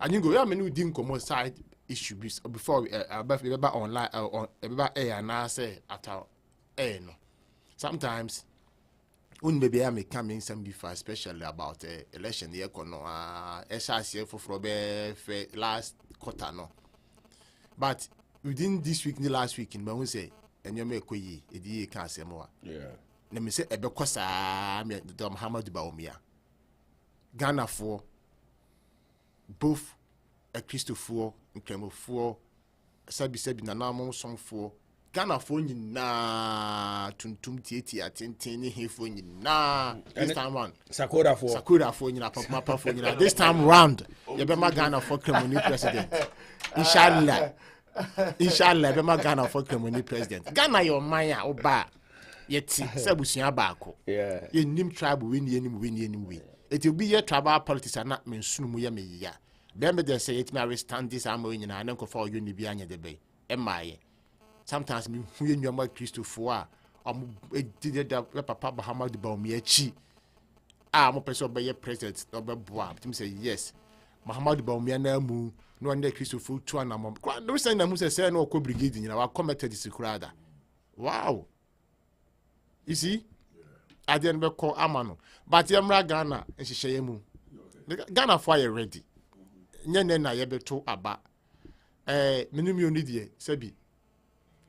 Anyingo, ya menu din komo side issue before we online on air na say after air no. Sometimes when maybe I may come in some before, especially about election year kono SRC for last quarter no. But within this week, the last week in we say and you make we e can say more. Yeah. Let me say ebekosa me the Muhammad Baumia. Ghana for both a Christopher and Cremo for Sabi na na song for Ghana for na tuntum tieti atenteni he for na this time round Sakura for na papa for na this time round you be ma Ghana for Cremo president inshallah be ma Ghana for Cremo president Ghana your maya oba yeti sabusia baako yeah ye nim tribe win ye it will be your tribal politics and not mean sunu ya me ya be dey say it may stand this am we nyina na for you ni bi anya de be emaye sometimes me hu ye nyoma Christopher a did papa Muhammad Baumia chi mo person be president no be boa tim say yes Muhammad Baumia na mu no under Christopher tu na mo no say na mu say no ko brigade nyina wa committed securada wow you see I didn't be call Amano but yamra Ghana and she mu Ghana for you ready nyene na ye beto aba minimum you need ye sabi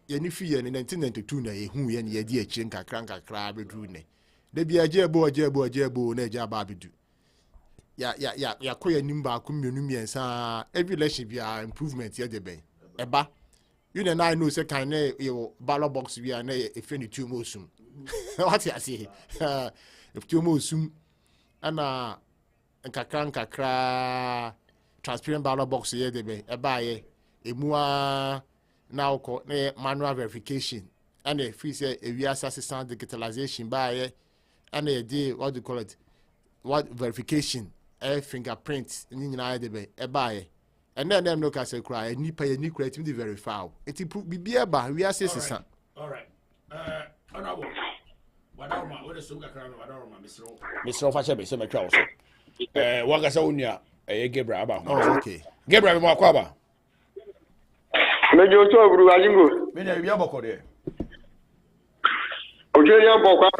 ye ni fi ye 1992 na ye hu ye ne ye di akire nkakra bedru ne da bi ajebo na eja ba bedu ya koya nimba ko miensa every election bi improvement ye de ben eba you know I know say kan na you ballot box bi na e fe ni tumo sum what you say if tumo sum ana nkakra transparent ballot box ye de ben eba ye emua now ko na manual verification and if we say we assistant digitalization by ye and a day what do you call it what verification fingerprint ni nyina de be eba ye and then them look as a cry ni pay ni create me verify it be eba we assistant all right honorable wadawma what is so kakra no wadawma misro fa chebe se metwa wo so waga sa unia Gabriel aba oh okay Gabriel mo akwa aba mejo to buru ajingo me na wi aboko de ojeri aboko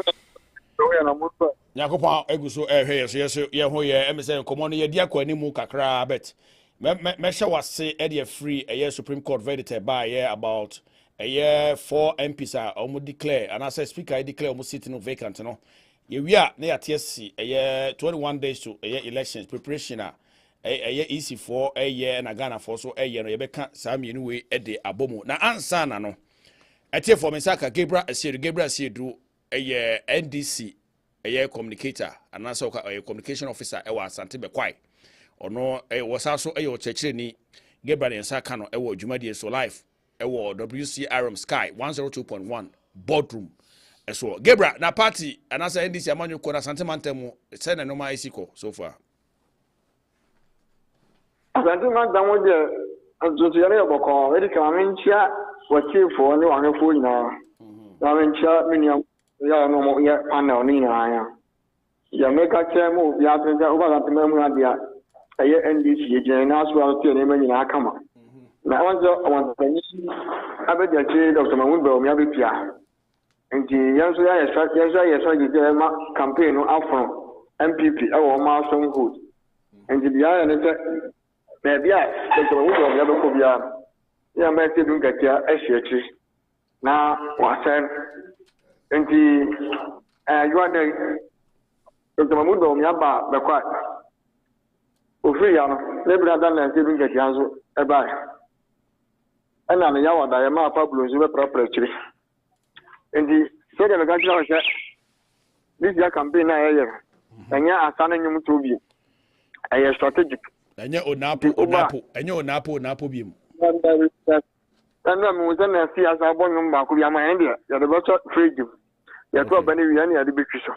no ya na muto Yakopon eguso ehwe yeso ye ho ye emese komo no ye dia kwa animu kakra bet me hye wase e de free a Supreme Court verdict by year about a year 4 MPs are almost declare and as a speaker I declare almost sitting no vacant no ye we are na TSC a year 21 days to a year elections preparation a year easy for a year na Ghana for so a year no ye beka saa mienu we e de abomu na ansa na no etie for me saka Gabriel Asiedu a year NDC a year communicator and also a communication officer e wa Asante Bekwai ono was also a chechire ni Gabriel Nsaka no e wo dwumadie so live e wo WCRM Sky 102.1 boardroom so Gabriel na party and as NDC amanyo ko na Asante Mantemu say na no ma isiko so far Asante Mantemu de antutu yare boko e di kamenchia wachifo ni wanefo nyina kamenchia minia ya no mo ya panel ni na ya meka chemu ya tenda uba temu adia aye NDC ye jena so ati ne manyi na akama na wanzo tani abedia che Dr. Mahmoud Bawumia bepia nti yanso ya strategy ma campaign no afro MPP awo ma son good nti bia ne te na bia Dr. Mahmoud Bawumia beko bia ya ma te dun gatia ehyechi na wasen nti you are the Dr. Mahmoud Bawumia ba bekwa ofiri ya no le brada na te dun gatia zo e ba ana na ya wada ya ma Pablo zo be property ndi so de mega tira se this year campaign na aye anya asana nyum to bi aye strategic anya onapo bi mu na mu ze na si asa bonyum ba ko bi ama ende ya de beto fridge ya to ba ni wi ya de betwiso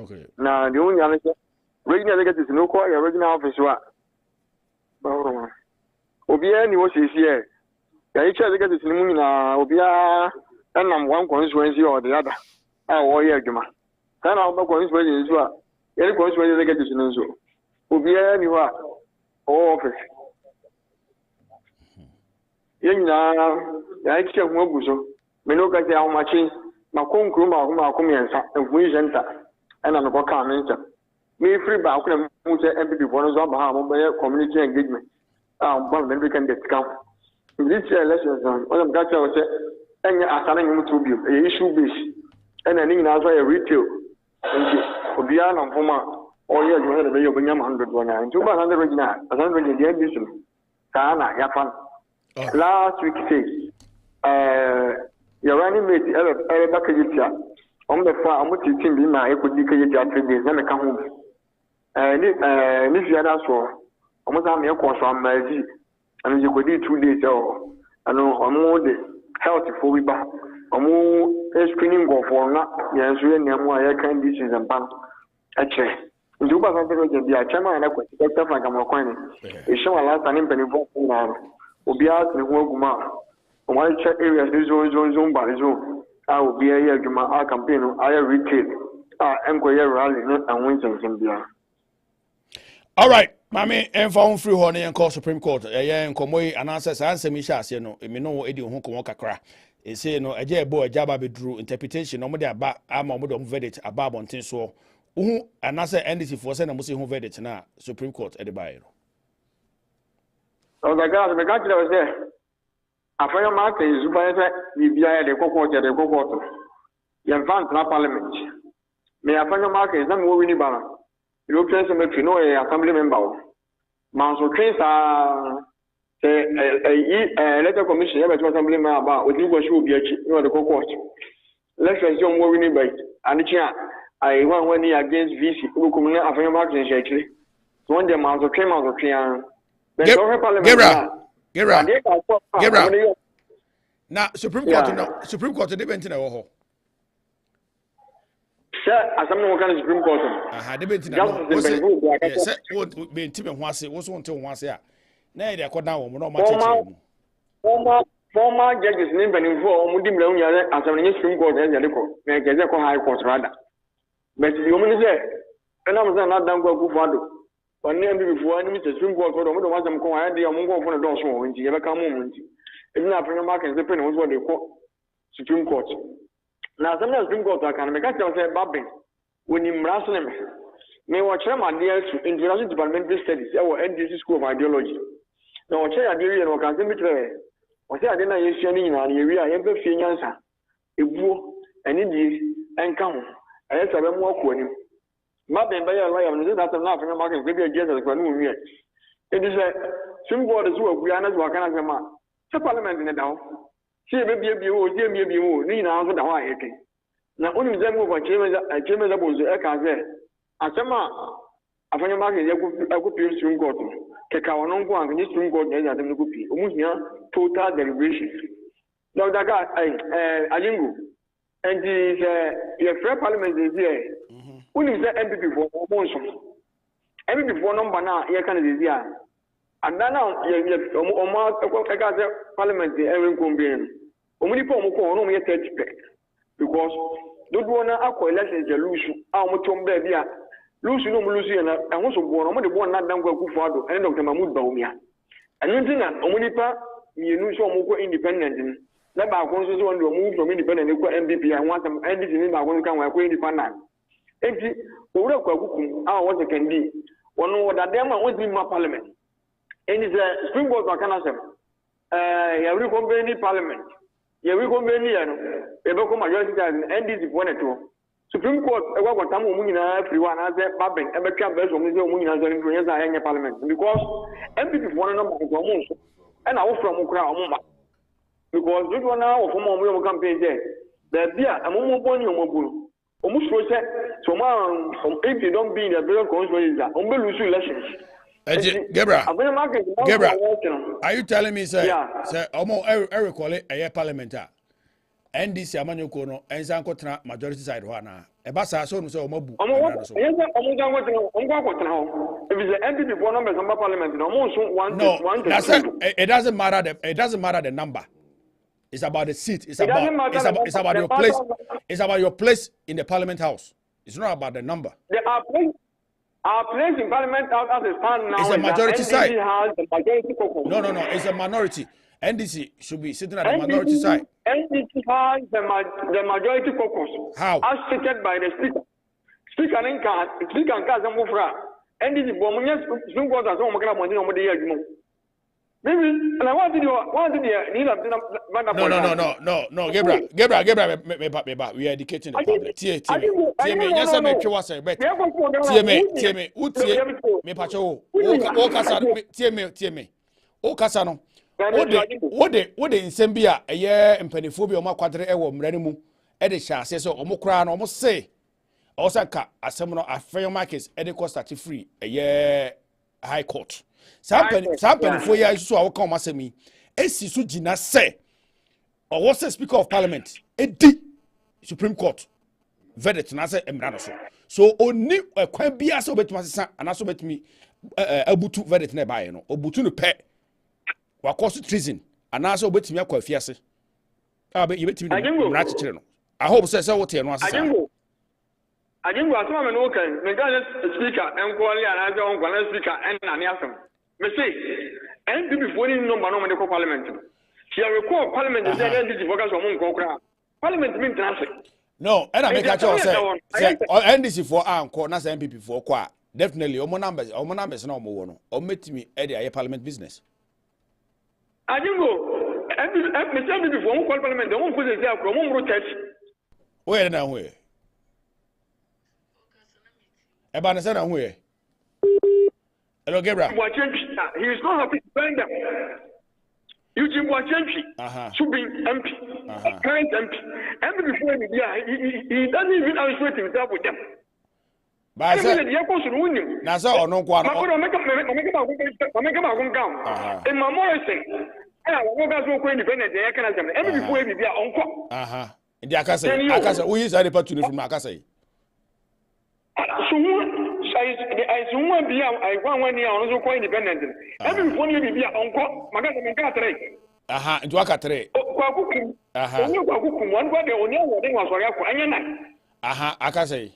okay na de unya ne se regional executive no ko ya regional office wa bawro obi ani wo sisi e ya iche executive ni mu nyina obi a and one constituency or the other. Oh, yeah, Juma. Can I go constituency as well? Any constituency they get this in so. Ubi anywhere, office. ya eche ho aguso me no ka ja ho machi makonkru ma ho makomiensa enfu center ena no ka mensa me free ba ko na mu se MPP for no so ba ha mo be community engagement one then we can discount this elections on am ga tell say enya asana nyum to bi issue base ena ni na so ya retail nti obia na mfoma oye adwuma na be yo benya 100 wona nti ba 100 regional 100 regional dia bi sim kana ya fan last week say your running mate back yitia on the far am ti team bi na e ko di ka yitia 3 days na me ka ho ni fiada so omo za me ko so amaji anu je ko di 2 days o anu omo de health for we ba omo screening go for na ya so ye nemu a ya kan di season ban ache nduba san tero je bia chama na ko ta fa kama ko ni e show ala tanin penifo na obia ne ho aguma o ma check areas ni zo ba zo a obia ya aguma a campaign a ya retail enko ya rally no anwon chenchen bia. All right, mami enfo free ho na call Supreme Court ye nkomoyi ananse sanse mi sha ase no emi no edi ho komo kakra e say no eje ebo eja ba bedru interpretation no mo de aba ama mo de verdict aba abonten so uhu ananse NDC for say na mo say ho verdict na Supreme Court e de bae no. O ga ga me ga tire o se afayo ma ka izuba se bibia ya de kokko ye van na parliament me afayo ma ka izam wo wini bana European Cemetery no assembly member manso train sa electoral commission ya beto assembly member ba odi go show bi achi no de court let's assume we win by and chia I want when against VC we come na afanya mark in shekiri so one dem manso train Gebra na Supreme Court de benti na wo ho asam no kan Supreme Court aha de benti na wo se wo benti me ho ase wo so wonte ho ase a na e de akoda wo mo no ma cheche mu former judges ni benin for o mu dimla unya asam no Supreme Court e de ko na ke ze ko high court rather but the woman say na mo say na dan go ku fado on ne bi before ni Mr. Supreme Court do mo do wasam ko ya de o mo go fo no do so won ti e be ka mo ti e na afro mark ze pe no wo de ko Supreme Court na asam Supreme Court aka me ka tell say babin when you mraslem me watch them idea to International Departmental Studies our NDC School of Ideology na watch ya dey no kan say me tell o say ade na yesu ni na ye wi a ye be fie nyansa ebuo eni di enka ho aye sabe mu akoni babin ba ya lawyer no that na afro market be be Jesus kwa no wi e di say symbol de so agu ya na so aka na say ma se parliament ne dawo se be bie o je bie o ni na so dawo aye ken na oni mze mu kwa cheme za bonzo e ka ze asema afanya ma ke ku pi Supreme Court ke ka wono nko an ni Supreme Court ya dem ku pi omuhia total deliberation now that guy Agyengo and the free parliament is here oni mze MPP for bonzo MPP for number na ye kan dey here and now ye omo e ka ze parliament e nko bien omuni po omo ko ono ye 30% because don't want to elections the lose mutom baby lose no lose na ehun so bo no mo de bo na dan gwa Akufo-Addo and Dr. Mahmood Bawumia and you na omunipa mienu so mo ko independent ni na ba ko so so ndo move from independent ko MPP and want some NDC ni ba ko kan wa ko independent enti owura kwa kukum what can be one what that dem want in parliament and is a Supreme Court kana sem ya we company parliament ya we company ya no e be ko majority NDC for neto Supreme Court e gwa kwata mo nyina free one as babin e be twa be so mo se mo nyina so ni influence anya parliament because MPP for no mo ko mo so e na wo from kura o mo ba because do one now for mo campaign there there bia amomo boni o mo buru o mo so se so ma if you don't be in the very constituency o mo lose elections Gebra, are you telling me say omo e recall a parliament NDC amanyoko no ensan ko tena majority side ho na e ba sa so no say omo bu omo dan ko tena ho if the MPP for numbers in parliament no mo so one it doesn't matter the number. It's about the seat. It's about your place. It's about your place in the parliament house. It's not about the number. Our place in parliament as a stand now it's a majority side. Has the majority no, it's a minority. NDC should be sitting at the minority side. NDC has the majority caucus. How? As stated by the speaker. Speaker and Kazamufra. NDC Bomunya Supreme Court as one of the years. Maybe, and I want to No, Gabriel, we are educating the public. TMA, yes, I make you was a bet. TMA, me pacho, TMA, O Casano. What the in Sembia, a year in Peniphobia, my quadre, Renimu, Edisha says so, Omocran almost say, Osaka, a seminar at fair markets, Edicosta free, a year high court. Something 4 years so I will come as me. Esi su jina say, or what's the Speaker of Parliament? Edi Supreme Court verdict na say emrano so oni kwan bia so betima sesa ana so betimi abutu verdict na ba ye no obutu no pe wa cause treason ana so betimi akwa afiase abe yebetimi na chekere no I hope say what no asesa Ajengo asoma me no kan me ga speaker enkwali ana say on kwana speaker en na ne asem me say NPP for any number no me ko parliament she recall parliament is there NDC focus on mon kokra parliament mean traffic no and I make a choice say NDC for anko na say NPP for kwa definitely omo numbers na omo wo no o metimi e dey parliament business Ajengo NPP for on call parliament o mon ko say akro mon protest where na where Eba na say na where Hello, Gabriel. He is not happy to find them. Eugene Wachenchi should be MP, current MP. MP before him, he doesn't even associate himself with them. But I said, that's all no one. I'm making my own count. In my Morrison, I will go to independent. I can have MP before him, they are uncle. In the Akasa, who is the opportunity from Akasa? I soon be I want year on so independent. Every one year be uncle, Magana into Akatre. One body only was Akase.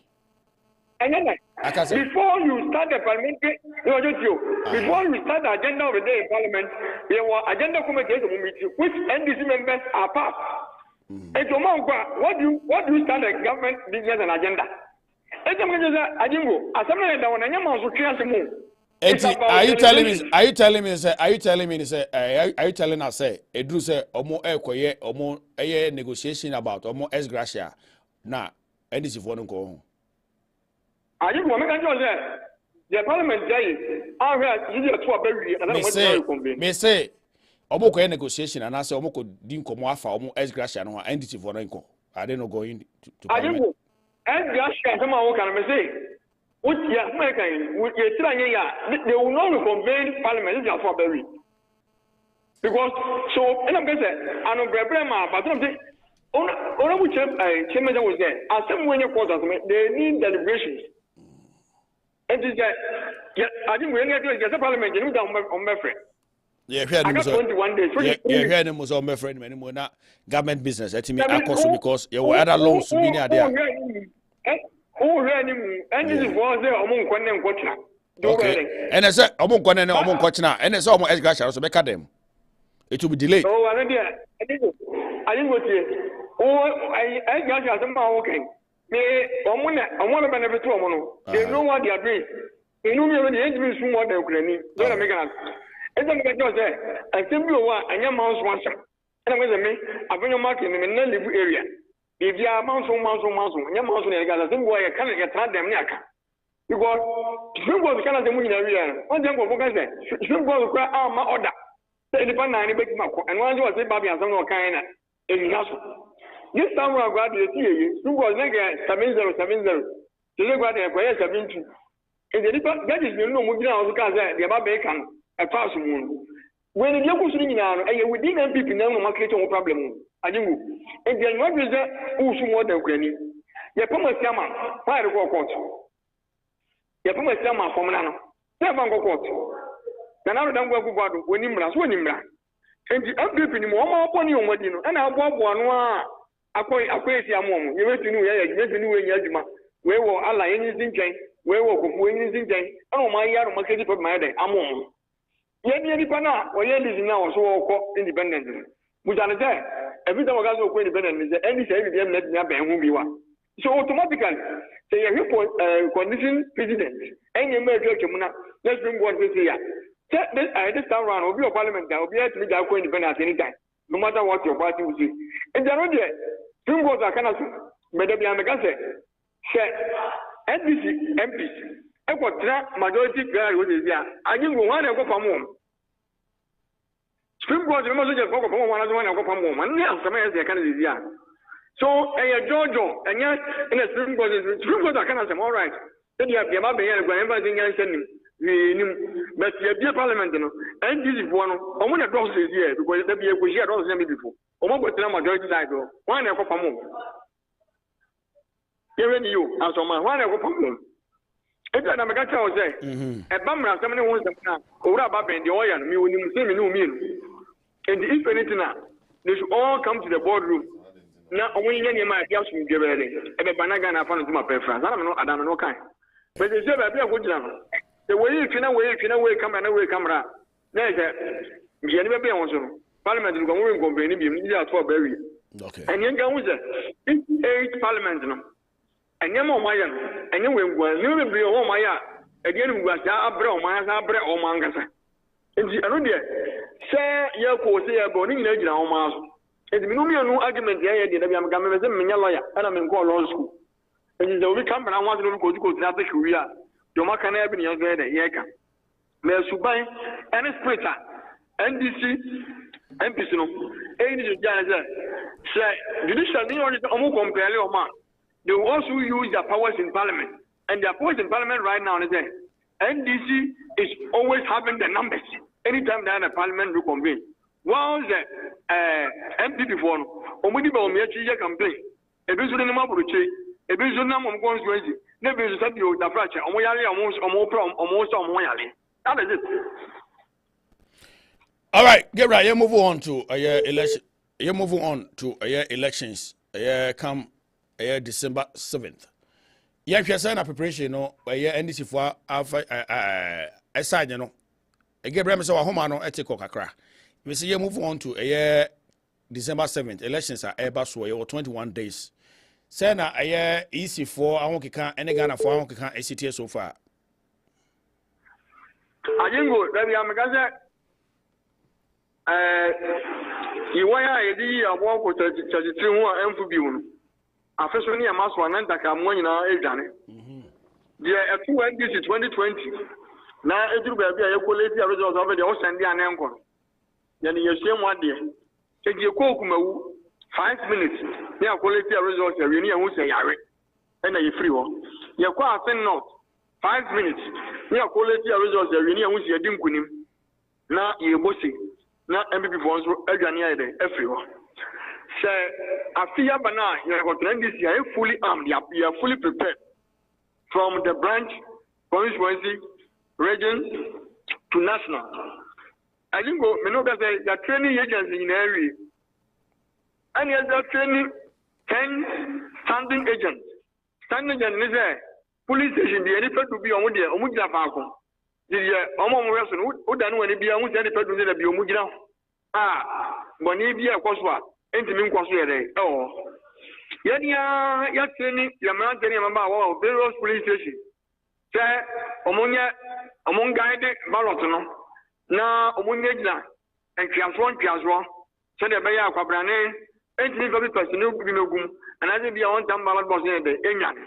Before you start the parliamentary, before you start the agenda of the day in parliament, there were agenda committee which NDC members are part. And to what do you start the government business and agenda? Are you telling us say Edu say omo ekoye omo negotiation about omo ex gratia na NDC for no go are you making sure the parliament day me say omo ko negotiation and say omo ko din komo afa omo ex gratia no NDC for no go are they not going to parliament and Gasha, some of can say, what you are making, with your they will not convene parliament for Berry. Because, so, and I'm going to say, I know Brema, but don't say, only which chairman was there, as some when your quarters, they need deliberations. And this guy, I didn't really get a parliament, you know, on my friend. Yeah, I got 21 days. Yeah, here them was on my friend anymore. Not government business. That's me. Because you were other loans to be there. Okay. And I said, among one and among Kochina, and it's almost as grass also make them. It will be delayed. Oh, I didn't go to. Oh, I got some okay. I want to benefit to a mono. They know what they are doing. They know the engine is more than Ukraine. Don't make it. And then I simply want a young mouse once. And I'm going to make a very market in the live area. If you are mouse, young mouse, and I think why I can't get them near. Because you go to Canada in area. One young woman said, you go to my order. Say the pan and big mark, and one was a baby and some kind of in house. This time I got the theory, you was like 7070. To look at the acquire 70. And that is no moving out because the about bacon. A pass moon. When the young sitting now, and we didn't people know market no problem. I do. And then what is that? Who's more than Ukraine? You come a summer, fire go court. You come a summer from Nano. Never go court. Then I don't go to when him last when him last. And the people in more upon you, and I bought one. I quit your mom. You went to know, you went to know Yajima. Where were Allah anything change? Where were anything change? Oh, my yard market for my day. I'm on. Yeni pana or Yendi now so independent. Mujanese, every time I go independent, any say let me have who be one. So automatically, say a condition president, any major communal, let's bring one this year. This time around, will be a parliament that will be able to go independent at any time, no matter what your party will do. And the other Supreme Court are kind of Madame Yamagase, say, NBC, MPs, and what majority guy with is there. I didn't go one and go from home. Supreme Court, remember, just go from one and go from home, and now some of the candidates. So, Georgia, and yet, in the Supreme Court are kind of say, all right, then you have the Mabbe and everything else sending. But the parliament, and this is one of the process here because there be a question of them before. Almost the majority side, one and a couple more. Even you, as on my one and a couple more. If I'm a catcher, I say, a bummer, somebody wants them now, or about the oil, me when you see me, no mean. And if anything, they should all come to the boardroom. Now, when you get my house, you get ready. And the Panagan, I found to my preference. I don't know kind. But they say, I be a good gentleman. The way you can away, come and away camera. There's a Geneva also. Parliament is going to go very near to a berry. Okay. And you go with it. 8 parliament. And you know my and you will be all my again. We got Abra or Mangasa. And the other say, you could say a boning legend almost. It's no argument here. I'm coming as a lawyer and I'm in law school. And the only company I want to go to South Korea. Joma can have been younger than Yaka. May Subai and a splitter, NDC, MPC, say, judicial compare your man. They will also use their powers in parliament. And their powers in parliament right now is that NDC is always having the numbers. Anytime they have a parliament reconvene. While the MPP phone, Omudi Baumia campaign, a business in Mabuche, a business number of constituency. Never is that you the fracture, almost that is it. All right, get right. You move on to election. You move on to elections. Come December 7th. You have your preparation, no, NDC for alpha aside, you know. Get Bremer so home no ethical kakra. We see you move on to December 7th. Elections are ever so 21 days. Say na easy for Awonka and Ghana for Awonka ACT so far. Ajengo, Rabbi Amagaza, you wire a walk with 33 amphibian. Officially, a mass one and a camon in our age. There are 2 NDC 2020. Now, it will be a quality result of the Ocean and Ankon. Then you see 1 day. Take your coke 5 minutes. They are quality results. You need to say, and you free one. You are quite a note. 5 minutes. They are quality results. You need to say, I didn't win him. Now you bossy. Now MVP phones are everyone. So, after you have this year, fully armed. You are fully prepared. From the branch, constituency, region to national. I think the training agency in area. And he has training 10 standing agents. Standing agent is a police station. The any to be on the Omuja Falcon. The Omon Wilson, who done when he be on the person to be Omujina. Bonibia Coswa, Intimate Cosway. Oh, Yet training your man about various police station. Say, Omonia, among guided Balotono. Now, Omunia and Kiaswan. So the Baya Cabrane. 8 person who be no good, and I think be on time ballot was in the England.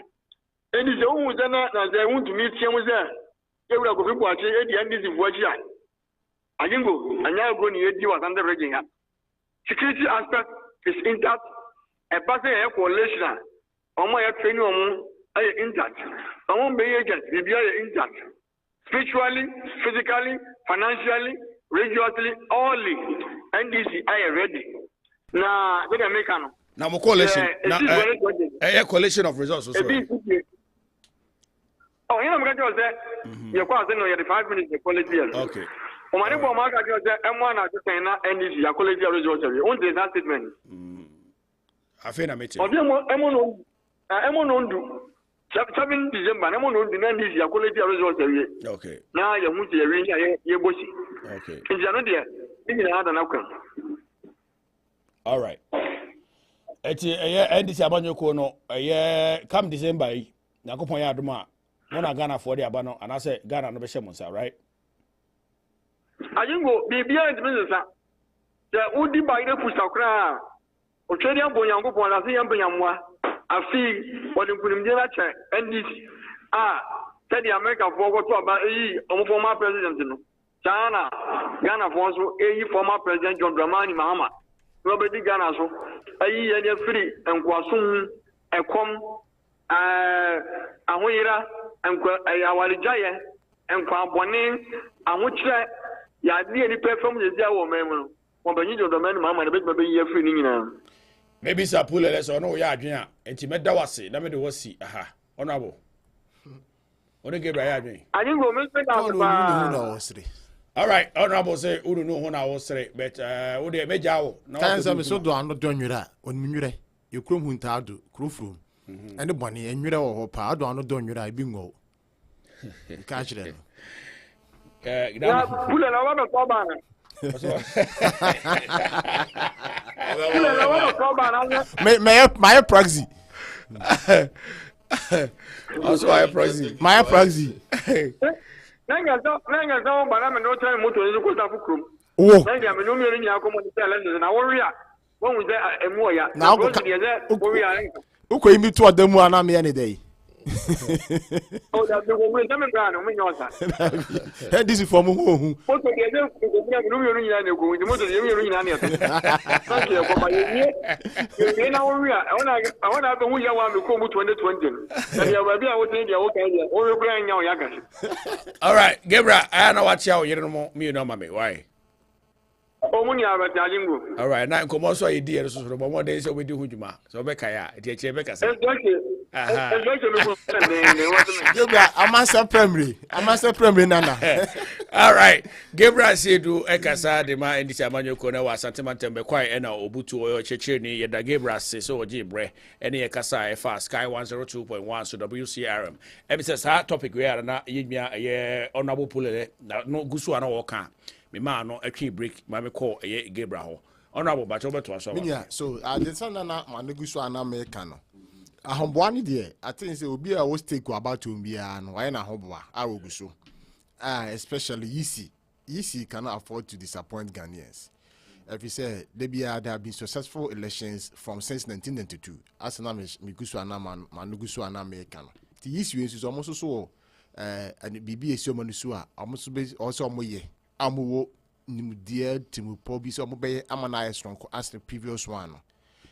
And it's always that they want to meet him with there. They will go to watch it at the end of the watch. I can go, and now going to you was under rigging up. Security aspect is intact. A person air coalition on my training on intact. I won't be agent, be intact. Spiritually, physically, financially, religiously, only. NDC, I am ready. Now, we can make an. Now, coalition. A coalition of results. Oh, you know, I'm going to say, you're quite saying 5 minutes. Okay. When I go, I'm going to say, M1 at the same NDC, a quality of results. Only that statement. I feel I'm meeting. M1 do. 7 December na mo no di na this ya quality result awie okay na ya hu ti awie ya ye bosi okay nti ano de ni na ada na kwan all right eti ndc abanyoko no come December yi yakopon ya adoma mo na Ghana for the abano and I say Ghana no be hye monsa right Agyengo bibia ntimi sa the udi ba ide pusa kra o twede abon yankopon la se yambanyamwa afi wodi nkunimje na che ndc said America for go to about former president no China Ghana for so former president John Dramani Mahama Robert Ghana so ye free enkwaso ekom ahoyira enkwa awalijaye enkwa bone ahokyere ya die ni perform ye dia wo mem no banyi John Dramani Mahama na be ye free ni nyina maybe sapule le so no ya adwen a enti meda wase na me de wasi aha honorable One give right adwen I didn't go make that all right honorable say uru no ho na wo sere but wo de meja wo na kan say me so do ando do nwira on nwira ye krom hunta ado krofrom ene bone nwira wo ho pa ado ando do nwira bi ngo ka kire no ya pula na wa ko ba na pula na wa ko ba na my proxy also I proxy my proxy Nanga so bana me no try moto ni ko ta fukrum. Oh. Nanga me no me ni akomo ni tell us na worry a. Won we say emu ya. Na go worry a. Uko imi to adamu ana me any day. Oh that go me na me bra no me nyosa. Hey this is for mu hu. Moto de de ko me no me ni na ne ko. Moto de me ni na ne to. Thank you ko ba ye na worry a. I wanna be hu ya wa me ko mu 2020. Na ya ba bia wo tin dia wo kan dia. O we kura nya o ya ka. All right, Gabriel, I know what you are. Me no mama. Why? All right, now come also idea so so more days we do hujuma. So be kaya, e che be kasa. Gabriel, amasa primary nana. All right, Gabriel said do e kasa de ma ndi chamanyo ko na wa santimantem be kwai e na obutu oyo cheche ni ye da Gabriel say so oji bre ene ye kasa e fa Sky 102.1 so WCRM. E be say topic we are na yimia ye honorable pulele no gusu ana wo kan. Me man no a break my call a Gabriel ho honorable but over to us so the son na manegusu ana America no ahomboani de I think say obi a wo stake about to bia no why na hoboa awogusu especially EC cannot afford to disappoint Ghanaians. If you say there have been successful elections from since 1992 as na migusu ana manegusu ana America no the EC is almost so and bibi esi omanusu a almost also omoye amuwo nimdia timu pobi so mo be amana strong as the previous one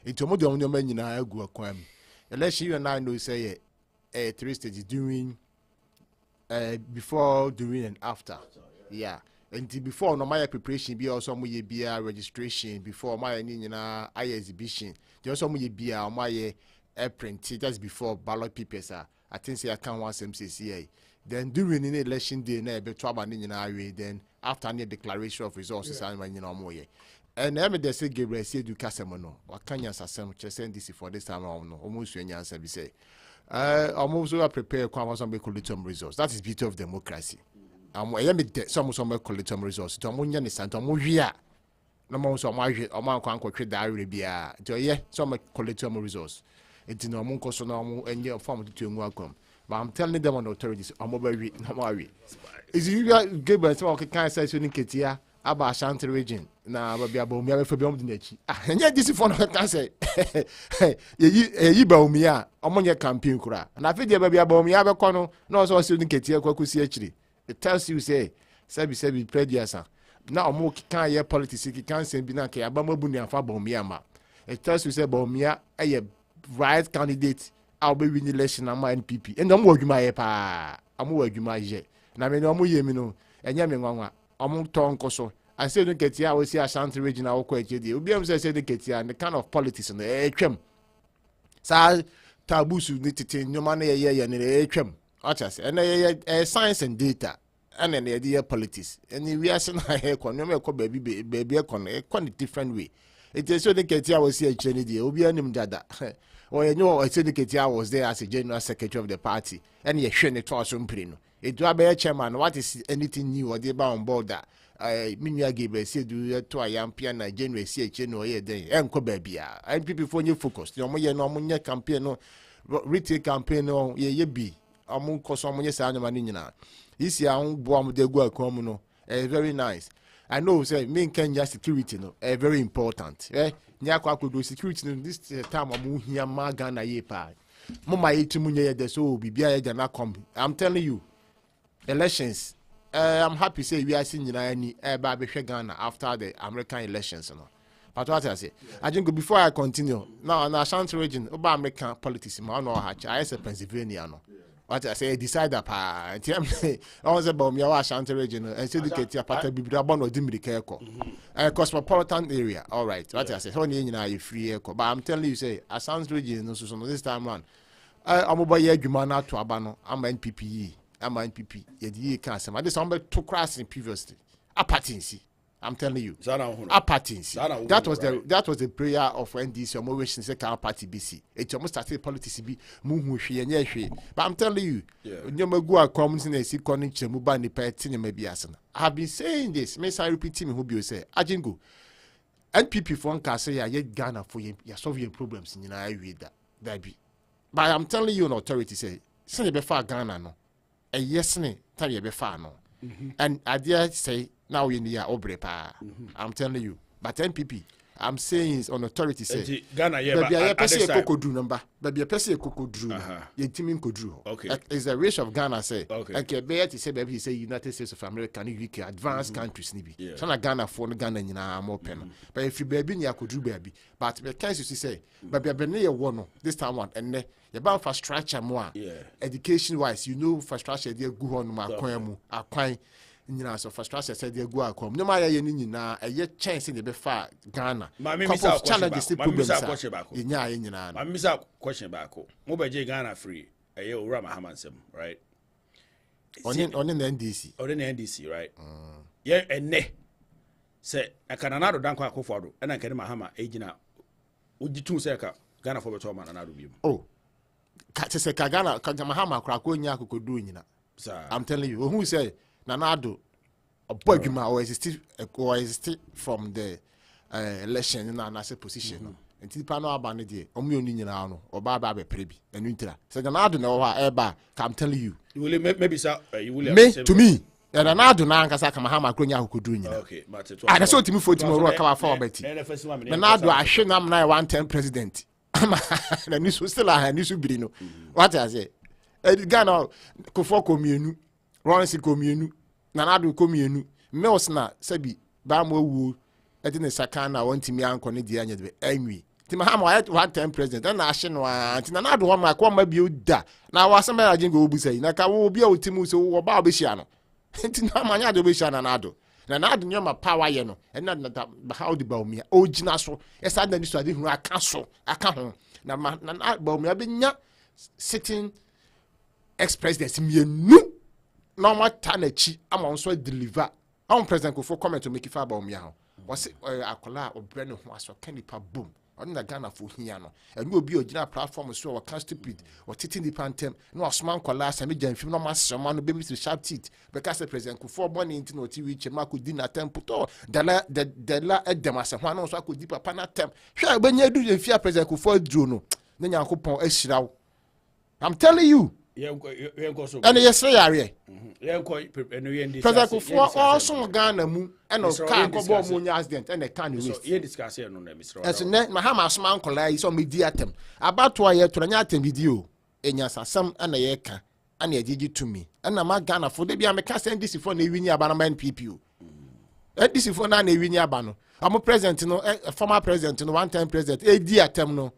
it omo de onyo manyina agu akwam election you and I know say 3 stages during before during and after yeah and before no my preparation be also mo ye bia registration before my nyina exhibition they also mo ye bia my print just before ballot papers I think say I can want MCCA then during the election day na be trouble nyina then after any declaration of resources and when you know more and let me just say Gabriel say do kasemo no wakanya sasem send this for this time no almost when answer be say almost we prepare kwa some collectum resource that is beauty of democracy let me some collectum resource to amunya ni santo amuhia no mo so amahwe amanko ankotwe daare bia to ye some collectum resource it no mo nkoso no mo enye form to ngu akom but I'm telling them on authorities amobawi na mawi is you Gabriel say okay can say so ni ketia aba Ashanti region na babia ba umia be fa bi omdi nachi enye this for no can say yi ba umia omonye campaign kura na fe dia babia ba umia be kono na so so ni ketia kwakusi akiri it tells you say sebi prejudice na omo kan ye politics ki kan say bi na ke abamabu ni afa ba umia ma it tells you say ba umia aye right candidate I'll be winning election na my NPP and I'm working my pa I'm working my je na me no mo yemi no enya me nwanwa am ton koso I say no ketia we see Ashanti region na wo eche die obi am say the ketia the kind of politics no etwem sa tabusu ni tete nyoma na ye na etwem achase and science and data and then the politics and we are saying na ko nyoma ko baby e ko no different way it is so the ketia we see eche die obi anim dada or you know, a syndicate I was there as a general secretary of the party, and you shouldn't it was some prino. It do a chairman, what is anything new or they on board that? Minya give a say do to a young piano, January CHN or a day, and Cobebia, and people for you focused. No more campaign, no retail campaign, no ye be among Cosomonia Sanamanina. This young bomb de Gua Comuno, very nice. I know, say, main Kenya security, no, very important. Nyakwa could do security in this time of Muhia Magana Yepa. Mama Itimunya, the so be Bia come. I'm telling you, elections. I'm happy to say we are seeing any Baby Ghana after the American elections. But what I say, I think before I continue, now in Ashanti region, about American politics, I say Pennsylvania. No. What I say, decide that part. I was about me, Ashanti region, and say the Katia Pata Bibrabon or Dimri Keko. Cosmopolitan area, all right. What I say, only in free echo. But I'm telling you, say, Ashanti region, this time around. I'm about Yagumana to Abano, I'm NPPE. I'm NPP. You can't say. This number too crossing previously. Apathy. I'm telling you. Apathy. That was the prayer of NDC. I'm always saying can party BC. It almost started politics be muhu she. But I'm telling you, you may go a community and see calling Chemuba ni petting maybe asana. I have been saying this. May I repeat me who be say AGYENGO. NPP for one can say I yet Ghana for you solving problems in I read that be. But I'm telling you, an authority say, send be far Ghana no. A yes, time you be far no. And I dare say now in the Obrepa. I'm telling you. But NPP, I'm saying is on authority say Ghana baby a person cocoa drew number. Baby a person cocoa drew. Your team could drew. Okay. Is the race of Ghana say. Okay. Okay, bear to say baby say United States of America, UK, advanced countries nibi. So na Ghana for Ghana in am open. But if you baby near could drew baby. But the case you say baby a benny one this time one and about infrastructure more. Education wise, you know infrastructure they go on my coin. So infrastructure said they go come. No matter any na a chance in the befa Ghana. Couple of challenges still problems. I miss out question back. Mobile Ghana free. A year Ramahaman, right? On the NDC. On the NDC, right? Yeah, and ne say I can another danko akofado and I can Mahama agina. Would you two say Ghana for the man another view? Oh. Say Ghana Mahama Krakonia could do in I'm telling you, who say Nanado a Boguma or exist from the election in an asset position. And Tipano Abanidi, Omunino, or Baba Prebi, and Winter. So Nanado no eba, I'm telling you. You will maybe sir, you will me to me. And another Nankasaka Mahama Konya who could do it. Okay, but I saw Timmy for tomorrow cover for Betty. Nanado, I should not 110 president. The news was still a news brino. What I say? Ghana Kofo Commune, Ronsi Commune, Nanadu Commune, Melsna, Sebi, Bamo Wu, Edina Sakana, one Timmy Uncle Nidia, angry. Timahama had 110 president, and National, and another one, my quama build that. Now, was some AGYENGO will say, Naka will be able to move so about Bishano. And Tinamania the Bishana Nado. Nanado knew my power, you know, and not how the Baumia, oh, Ginaso, as I didn't study who I castle, I come. Now, Baumia been sitting ex-president, me no. No more Tanechi, I'm also deliver. I'm President Kufo comment to make it far about me. Was it Akola or Brennan was for Kenny boom? On the Ghana for Hiano, and you will be a general platform so or can't stupid or titting the pantem, no small colas and medium film, no master, man, baby to sharp teeth, because the President Kufo born into no TV, and Marco dinner temple, the la Edemas, and one also could deep upon a temp. Sure, when you do the fear President Kufo Juno, then you coupon Eshrao. I'm telling you. And yes, say area. President Kufo also Ghana mu and of car go mu accident and the can you discuss here no Mr. As net Mahama Sman Kola is on mediatem. About 2 years to Ranyata video. Enyasa some and a yeka and a did to me. And I'm not Ghana for the be a cast this for the Winia Banaman PPU. This is for Nana Winia Bano. I'm a president, no, a former president, no one time president, a dear temno,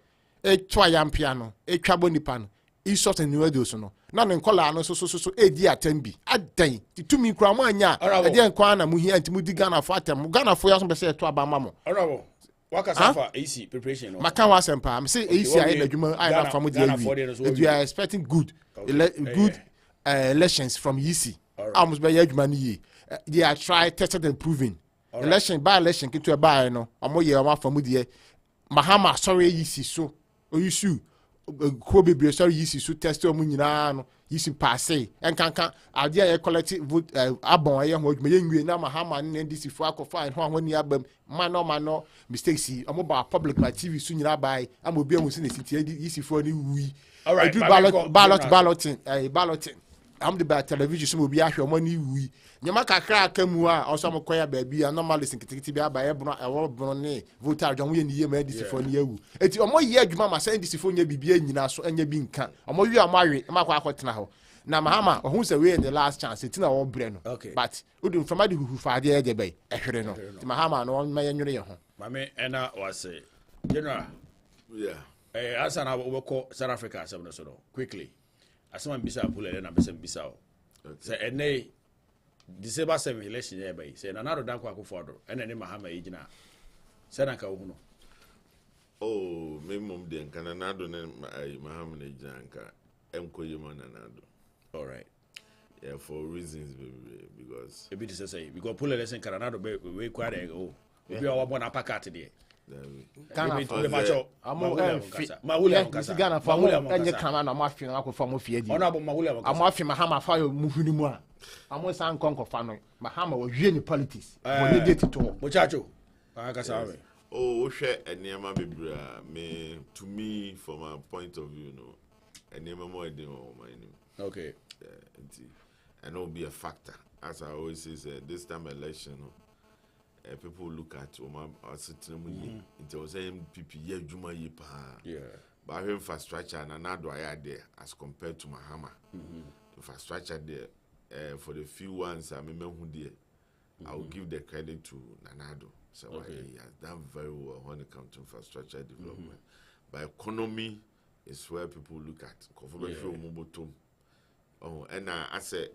a twayam piano, a cabonipano. Isot and New no. None in color, so a dear tembi. A day, the 2 me cramanya, a dear Kwana Muhi and Mudigana Fatam, Ghana for us to Abamamo. What can AC preparation? Makawa Sempa, I'm saying AC, I have from the you are expecting good elections from EC. Almost by Yagmani. They are tried, tested, and proven. Election by election, get to a buy no, a more year from Mudia. Mahama, sorry, EC so, or you sue. ko bebre sorry yisi so test o mu nyina no yisi passe enkanka ade a collective vote abon aye ho adwuma ye nwie na mahama ne ndc fo akofa ho ni abam mano mistakes omo ba public my tv so nyina bai am obi ahu se ne city yisi fo ni wi all right balloting am the television so obi ahwe omo ni wi nyama kakra akamu a oso mo koya ba bi anomaly sinkitikiti bi aba ebro ewo bro ne voter adwan wo ye niye ma ndc fo ni awu eti omo ye adwuma ma sa ndc fo nya bibia nyina so enya bi nka omo wi amawe makwa akotena ho na mahama ohun say we in the last chance eti na wo bre no but udun from ade huhu faade ye be ehwere no ti mahama no ma ye nwere ye ho mame ena wase general asana wo ko South Africa asem no so no quickly asema mbisa pula na mbisa mbisa o say ene December 7 election ye bay say nanado danko akufo ene ne mahama yigina say na ka wo no oh me mom de nka nanado ne mahama ne yigina nka enkoye man nanado all right yeah for reasons because e be to say because pull election nanado be we kware o obi o won apakat de Ghana for macho Mawulia Nkasa Ghana for enye kana na mafi na akofo mo fie di Honorable Mawulia Nkasa amafi mahama fa yo muhuni mu a amo san konko fa no mahama wo hwie ni politics wo ne date to muchacho akasa we oh hwe enema bebra me to me from a point of view no enema mo ede o mine okay and it will be a factor as I always say this time election no people look at sitting into MPP ye juma ye pa but infrastructure and another aya there as compared to Mahama infrastructure there for the few ones I remember who there I will give the credit to Nanado so he has done very well when it comes to infrastructure development but economy is where people look at and I say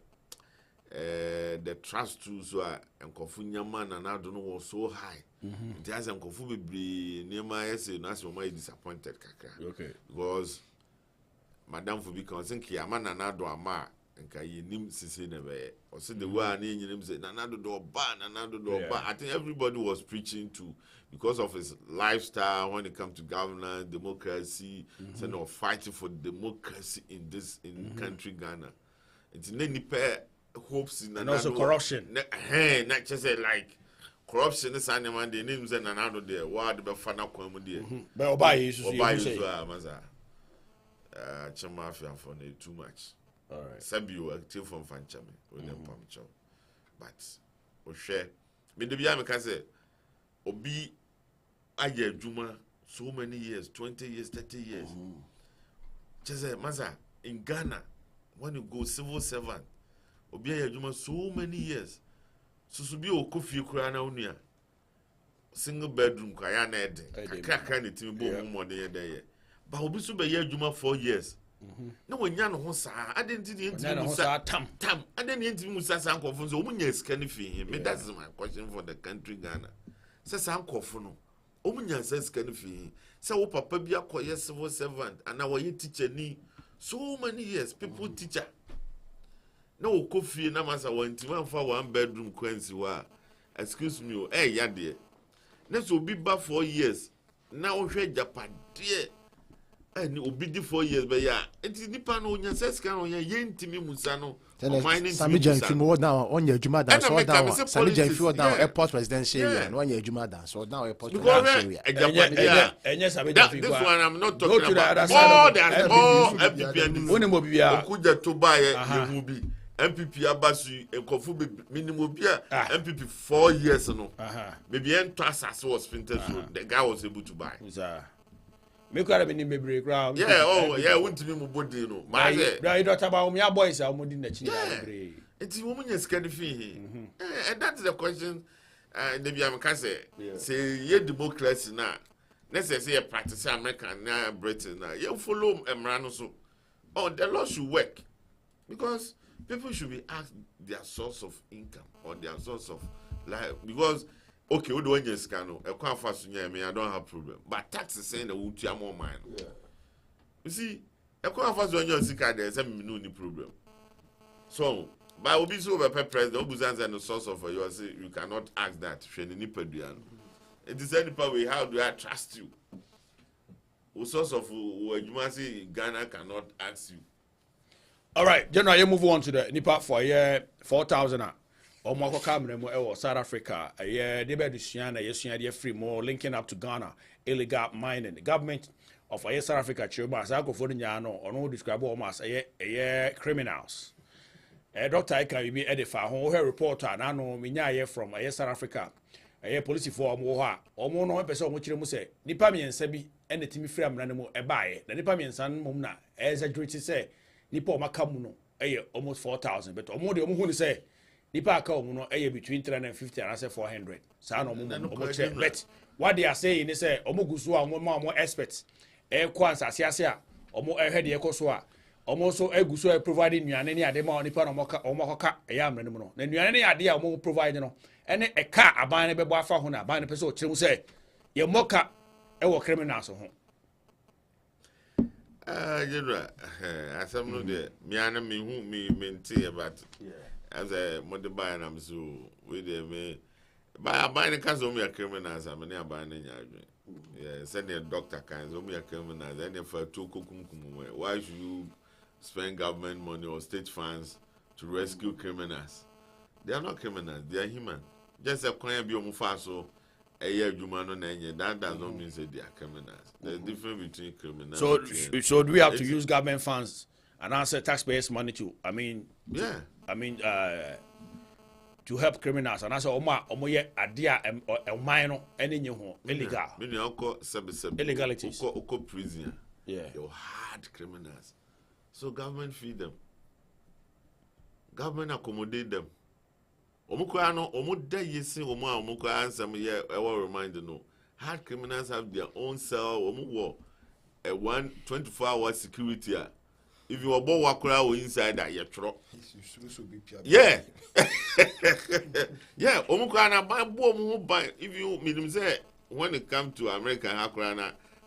the trust too so and Kofunyama and I don't know was so high. It has and Kofu be near my essay, and that's why disappointed Kaka. Okay. Because Madame for because think Yaman and Ado Ama and Kayi Nim Sisi never or said the one in him said Nanado do ban, Nanado do ban. I think everybody was preaching to because of his lifestyle when it comes to governance, democracy, so fighting for democracy in this country Ghana. It's any pair hopes in and also corruption. Not just like corruption is animal the names and another there. What the fana comedy. But Obai Maza Chamafia for too much. Alright. Sabu active from Fanchame with them puncture. But o share me the Biama can say Obi Aye Juma so many years, 20 years, 30 years. Just Maza in Ghana when you go civil servant. Obi Ayajuma so many years. So be o kofi kura na unia. Single bedroom kwaya na ede. Kakra ne timi bo mo de ye. Ba obi so be ye adwuma 4 years. Na wonya no ho saa. Adenti de ntimi musa tam. Adenti ntimi musa san kofo so omunya sika ne fi. Me that's my question for the country Ghana. Say san kofo no. Omunya sika ne fi. Say wo papa bi akoye civil servant and wo ye teacher ni so many years people teacher. No coffee na masa wantima for 1 bedroom kwansi wa excuse me ya de na so be ba 4 years na wo hwe Japan de ani obi di 4 years be ya enti nipa no nya seska no nya yentimi musa no mining Sami Janfimu now on your Juma dance so down Sami Janfimu now airport residential area on your Juma dance so now airport residential area this one I'm not talking about all FPP okuja to buy yehu bi MPP abasu enkofu minimum bia MPP 4 years no maybe entras was printed so the guy was able to buy me kwara be ni mebre ground wuntimi mu body no ma say right doctor ba o me boys a mo di na chi mebre enti wo munya sika de fi and that's the question the bi am ka say ye democracy na necessary ye practice American na Britain na ye follow emra no so the law should work because people should be asked their source of income or their source of life because okay, we do one years cano. I can't fast I don't have problem. But tax is saying that we will more mine. You see, I can't fast when you're sick. There's no problem. So, by will be so over president, Obuzans and the source of you say you cannot ask that. It is any power. How do I trust you? source of Wajumasi Ghana cannot ask you. All right, General, you move on to the Nipa for a year 4,000. Omako Cameroon, South Africa, a year, they better yes, free more linking up to Ghana, illegal mining. The government of South Africa, Chubas, I go for the Yano, or no describe almost a year criminals. Dr. I can be edified, who her reporter, and I know Minya from South Africa, a year police for Moha, or more no person which you say, Nipami and Sebi, and the Timmy Fram Nano, a buy, the Nipami and San Mumna, as a jury say, Nipo Makamuno, a year almost 4,000, but Omo the Omo say, Nipa Kamuno, a year between 350 and I say 400. Sano Mumo, but what they are saying is, Omogusua, more experts, Kwanza, Siasia, Omo, a head Ekosua. Almost so providing you any idea on the Panomoka or Moka, a yam no. Then you any idea more providing and a car a buying a baby for Huna, buying a person to say, your mocha, a criminals. I some know the Miana me who me maintain about as a mother buy and I'm so with them. By buying a castle, me a criminals, I'm near buying in your yeah, send a doctor kinds of me a criminals, and for 2 cookum. Why should you spend government money or state funds to rescue criminals? They are not criminals, they are human. Just a client be on so a year human on that does not mean that they are criminals. There's a difference between criminals. So do we have to use government funds and answer taxpayers' money to to help criminals and also omo idea minor any illegal illegalities prison. Yeah, you're hard criminals. So government feed them. Government accommodate them. Omukwano omuda yesi omukwa answer me I will remind you no. Hard criminals have their own cell omuwo a 24-hour security. If you are born wakura or inside that you tro. Yeah. Yeah, omukwana buy if you mean say when it comes to American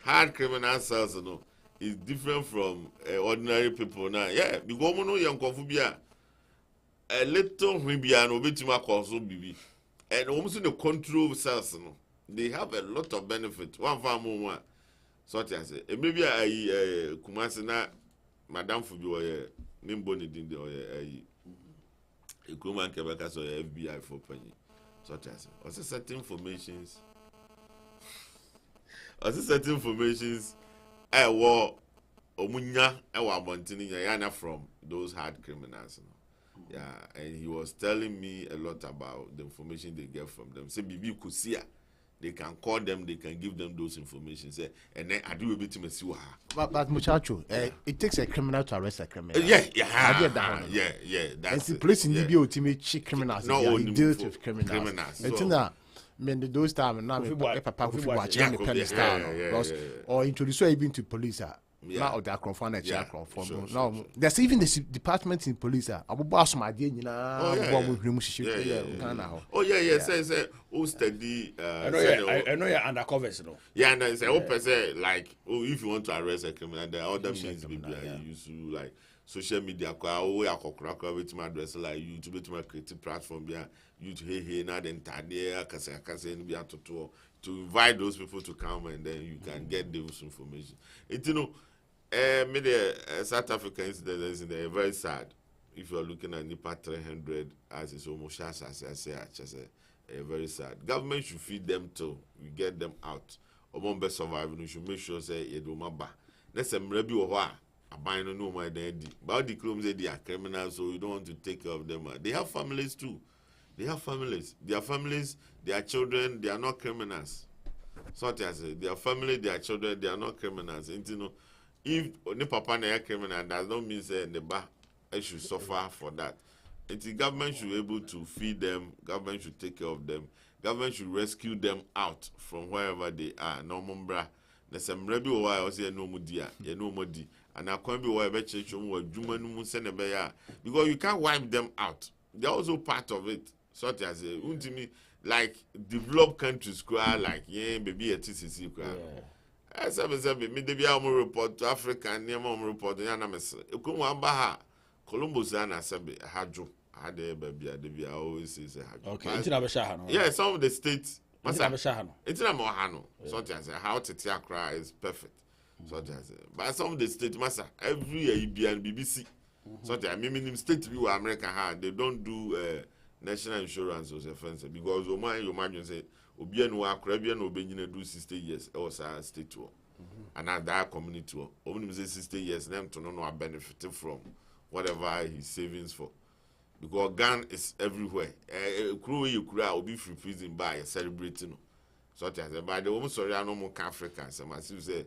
hard criminal cells no is different from ordinary people now. Yeah, because we know young confubia a little ribia no betima cause bibi. And almost in the control cells no, they have a lot of benefit. One farm such as maybe I Kumasi na Madame Fubi or Nimboni Dindi or a Kuman Quebec or FBI for penny. Such as also certain informations. Also certain informations I war Omunya Ewa Montini Yana from those hard criminals. Yeah, and he was telling me a lot about the information they get from them. Say Bibi Kusia. They can call them, they can give them those information. Say, and then I do a bit to Messiah. But muchacho, it takes a criminal to arrest a criminal. Yeah. That's the police in Libya ultimate check criminals. No, he deals with criminals. It's in that. Those times now, Papa who watch any pen style or introduce you even to police. Now they are confounded. Now there's even the department in police. Abu boss my dear, Say who study. I know you're undercovers, no. Yeah, and I say, like, if you want to arrest a criminal, there are other means you use to like social media. With my address like YouTube, with my creative platform, YouTube, hey, now then, to invite those people to come and then you can get those information. South African incident is very sad. If you are looking at Nipa 300 as it's almost very sad. Government should feed them too. We get them out. Omombe surviving. We should make sure say you do maba. Let's say maybe a buying no more than Eddie. But the claims they are criminals, so you don't want to take care of them. They have families too. Their families, their children, they are not criminals. Such as their family, their children, they are not criminals. And if the papa is a criminal, does not mean that the bar should suffer for that. The government should be able to feed them. Government should take care of them. Government should rescue them out from wherever they are. No mumbra. There's some rebel who I say no mudia, no modi, and I can't be whatever church or Juman Senebeya because you can't wipe them out. They're also part of it. Such as ultimately, like developed countries, like baby a TCC. As I said, me debi report to Africa and near report to Yanamas. Ukumwambaha, Columbus and Asabi, Hadjo, Hade baby, I always say Hadjo. Okay, yeah, some of the states. It's not Mohano. Such as how Titiakra is perfect. So that's it. But some of the state master every year EB and BBC. So that I mean state view America they don't do national insurance as a fence because you imagine say obi anu akrabia na obenyina do 60 years or state tour. And at that community tour. Only say 60 years them to know benefit from whatever his savings for. Because gun is everywhere. Crew you will be free prison by celebrating. So as by the woman sorry I no more Africa. So I say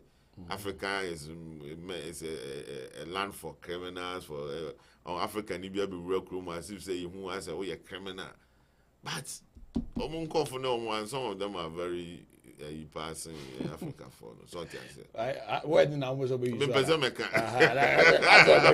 Africa is a land for criminals for Africa ni be real crew as if say who has a criminal. But some of them are very you passing Africa for no so I when I was over you. Me pese me kan.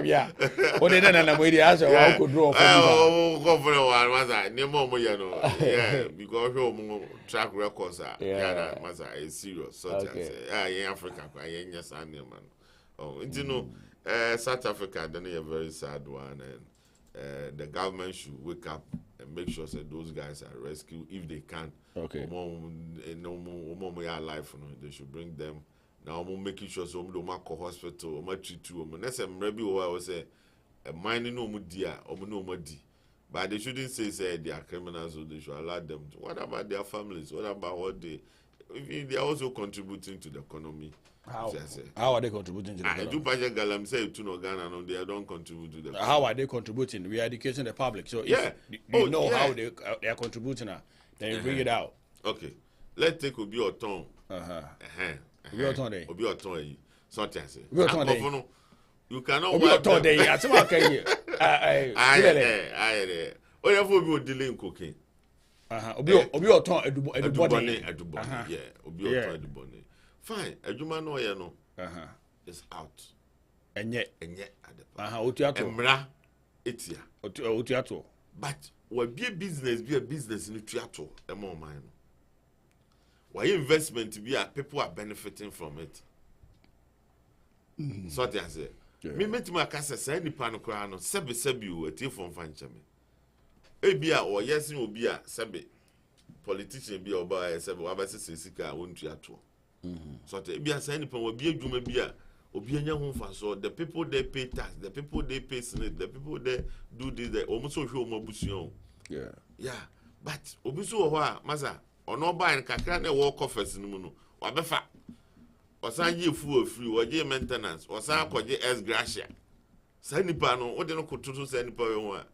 Yeah. What did na we dey ask how could draw for you. Go for one masa ni mo ye no. Yeah, because we track records are yeah masa is serious so in Africa kwa ye nya san man. Oh, you know South Africa then a very sad one and the government should wake up and make sure that those guys are rescued if they can. Okay. No more life, they should bring them. Now I'm making sure so we don't hospital, we treat you. Next time maybe I was say mining no mudia or no mudi. But they shouldn't say they are criminals, so they should allow them to. What about their families? What about what they are also contributing to the economy? How are they contributing to the economy? I do budget galam say to no Ghana no they don't contribute to the economy. How are they contributing? We are educating the public. So if you know how they are contributing now, then you bring it out. Okay. Let's take Obi Oton. Obi Oton dey. Obi Oton yi. Something say. Obi Oton dey. You cannot Obi Oton dey. I say what can you? Aye. Oya for Obi dealing cocaine. Obi Oton edubone. Yeah. Obi Oton edubone. Fine. Ejuma no ye no. It's out. Enye at the Otuato. Emra etia. Otuato. But what be a business in Otuato emo man. Why investment be a people are benefiting from it. So they say. Me met my casa say ni pano kra no sebi o ati from fanchame. Ebia or yes ni obi a sebi politician bi oba sebi wa ba se sika won Otuato. So they be a say ni pon obi adwuma bi a obi anya ho fa so the people they pay tax, the people they pay senate, the people they do this they almost so hwe omabusuon. Yeah. But obi so ho a masa ono buy in kakra na work office no mu no wa befa osan ye fuel free oje maintenance osan akoje ex gratia sa nipa no wo de no kototo sa nipa we ho a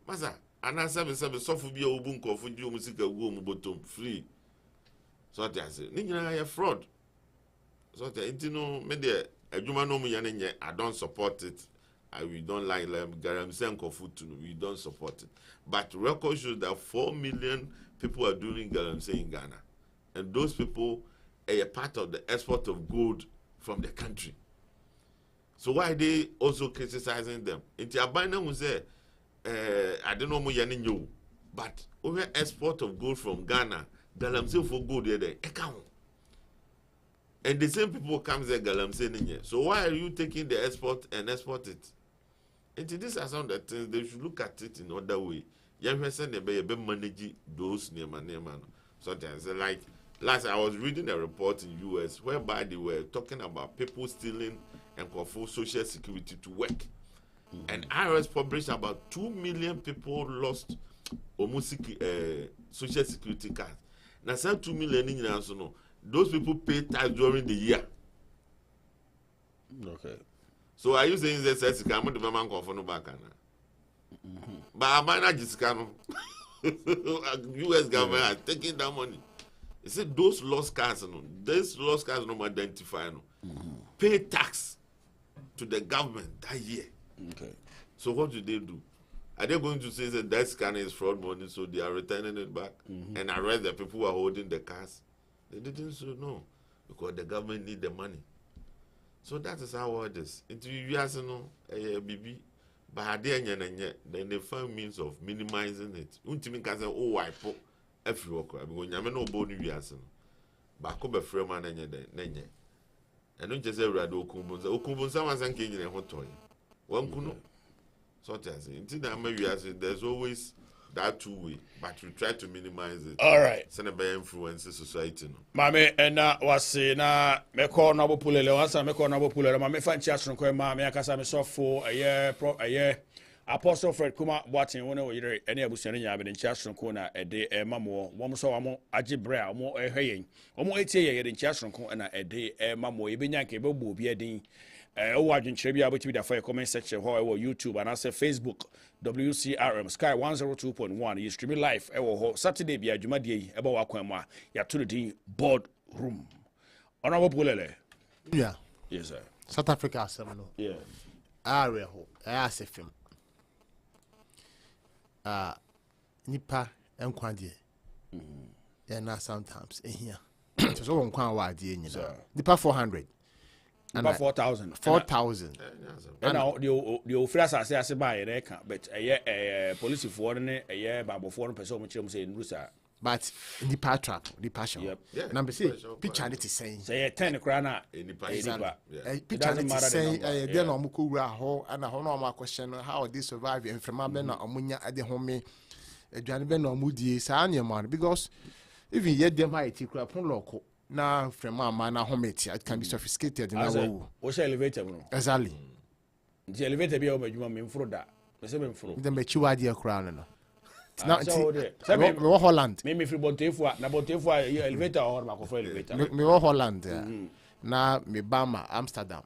masa ana sabe sofu bia obu nkofo di omusika gu omu bottom free so that say ni nyina ya fraud so that intino me de adwuma no mu ya nye I don't support it. We don't like Galamsen food to we don't support it. But record shows that 4 million people are doing Galamsen in Ghana. And those people are a part of the export of gold from the country. So why are they also criticizing them? Into Abana will say, I don't know more but over export of gold from Ghana, Galamsen for gold there, account. And the same people come there Galamsen in here. So why are you taking the export and export it? And these are some of the things they should look at it in other way. Young person they be manage those near. Sometimes like last I was reading a report in US whereby they were talking about people stealing and for social security to work. And IRS published about 2 million people lost almost social security cards. Now some 2 million in no, those people pay tax during the year. Okay. So are you saying that says come to man for no back na? But I manage this kind US government are taking that money. They said those lost cars no identify no. Pay tax to the government that year. Okay. So what do they do? Are they going to say that scanner is fraud money, so they are returning it back and arrest the people who are holding the cars? They didn't say no, because the government need the money. So that is how it is. Into you ask no, BB, but then they find means of minimizing it. Ultimately, can say, oh, I put every worker because you no body you ask no. But come be free man nenye. And don't just say rado okumbunza. Okumbunza was an king in a hot toy. One kuno. So that's it. Until that maybe there's always that two-way, but we try to minimize it. All right. Send a better influence in society. Mame, and was saying, me call Noble Pulele, once I make Noble Pulele, my fan chats from Mamma, I can so for a year. Apostle Fred Kuma watching one of your any of Bushania in chats from Kona a day, a mammo, one so amo, Ajibra, more a haying, almost 8 years in chats from Kona a day, a mammo, even Yankee, Bobo, be a ding. Watching Trivia, which be the fire comment section, however, YouTube and I say Facebook, WCRM, Sky 102.1. You streaming live, Saturday, be a Jumadi, about Wakama, Yaturity, boardroom. Honorable Pulele. Yeah. Yes, sir. South Africa, Seminole. Yeah. I asked him. Nipa and Quandi. Yeah, now sometimes in here. So on Quandi, Nipa 400. About 4,000. 4,000. And now the officers are saying, I say buy a but a police for a year, but 4 person, which I'm saying, Rusa. But in the part trap, the passion. Yep. Number 6, picture it is saying, say 10 krana. Picture it is saying, then I'm cool, and a honor question how they survive and from Abena Amunia at the home. A Janben or Moody, Sanya man, because if you yet them might take up local. Now, from my man, home it can be sophisticated. What's the elevator? Exactly. The elevator be over you want me for that. The mature idea crown. Now, Holland. Maybe if you want to elevator or my elevator. Me Holland. Now, me Bama, Amsterdam.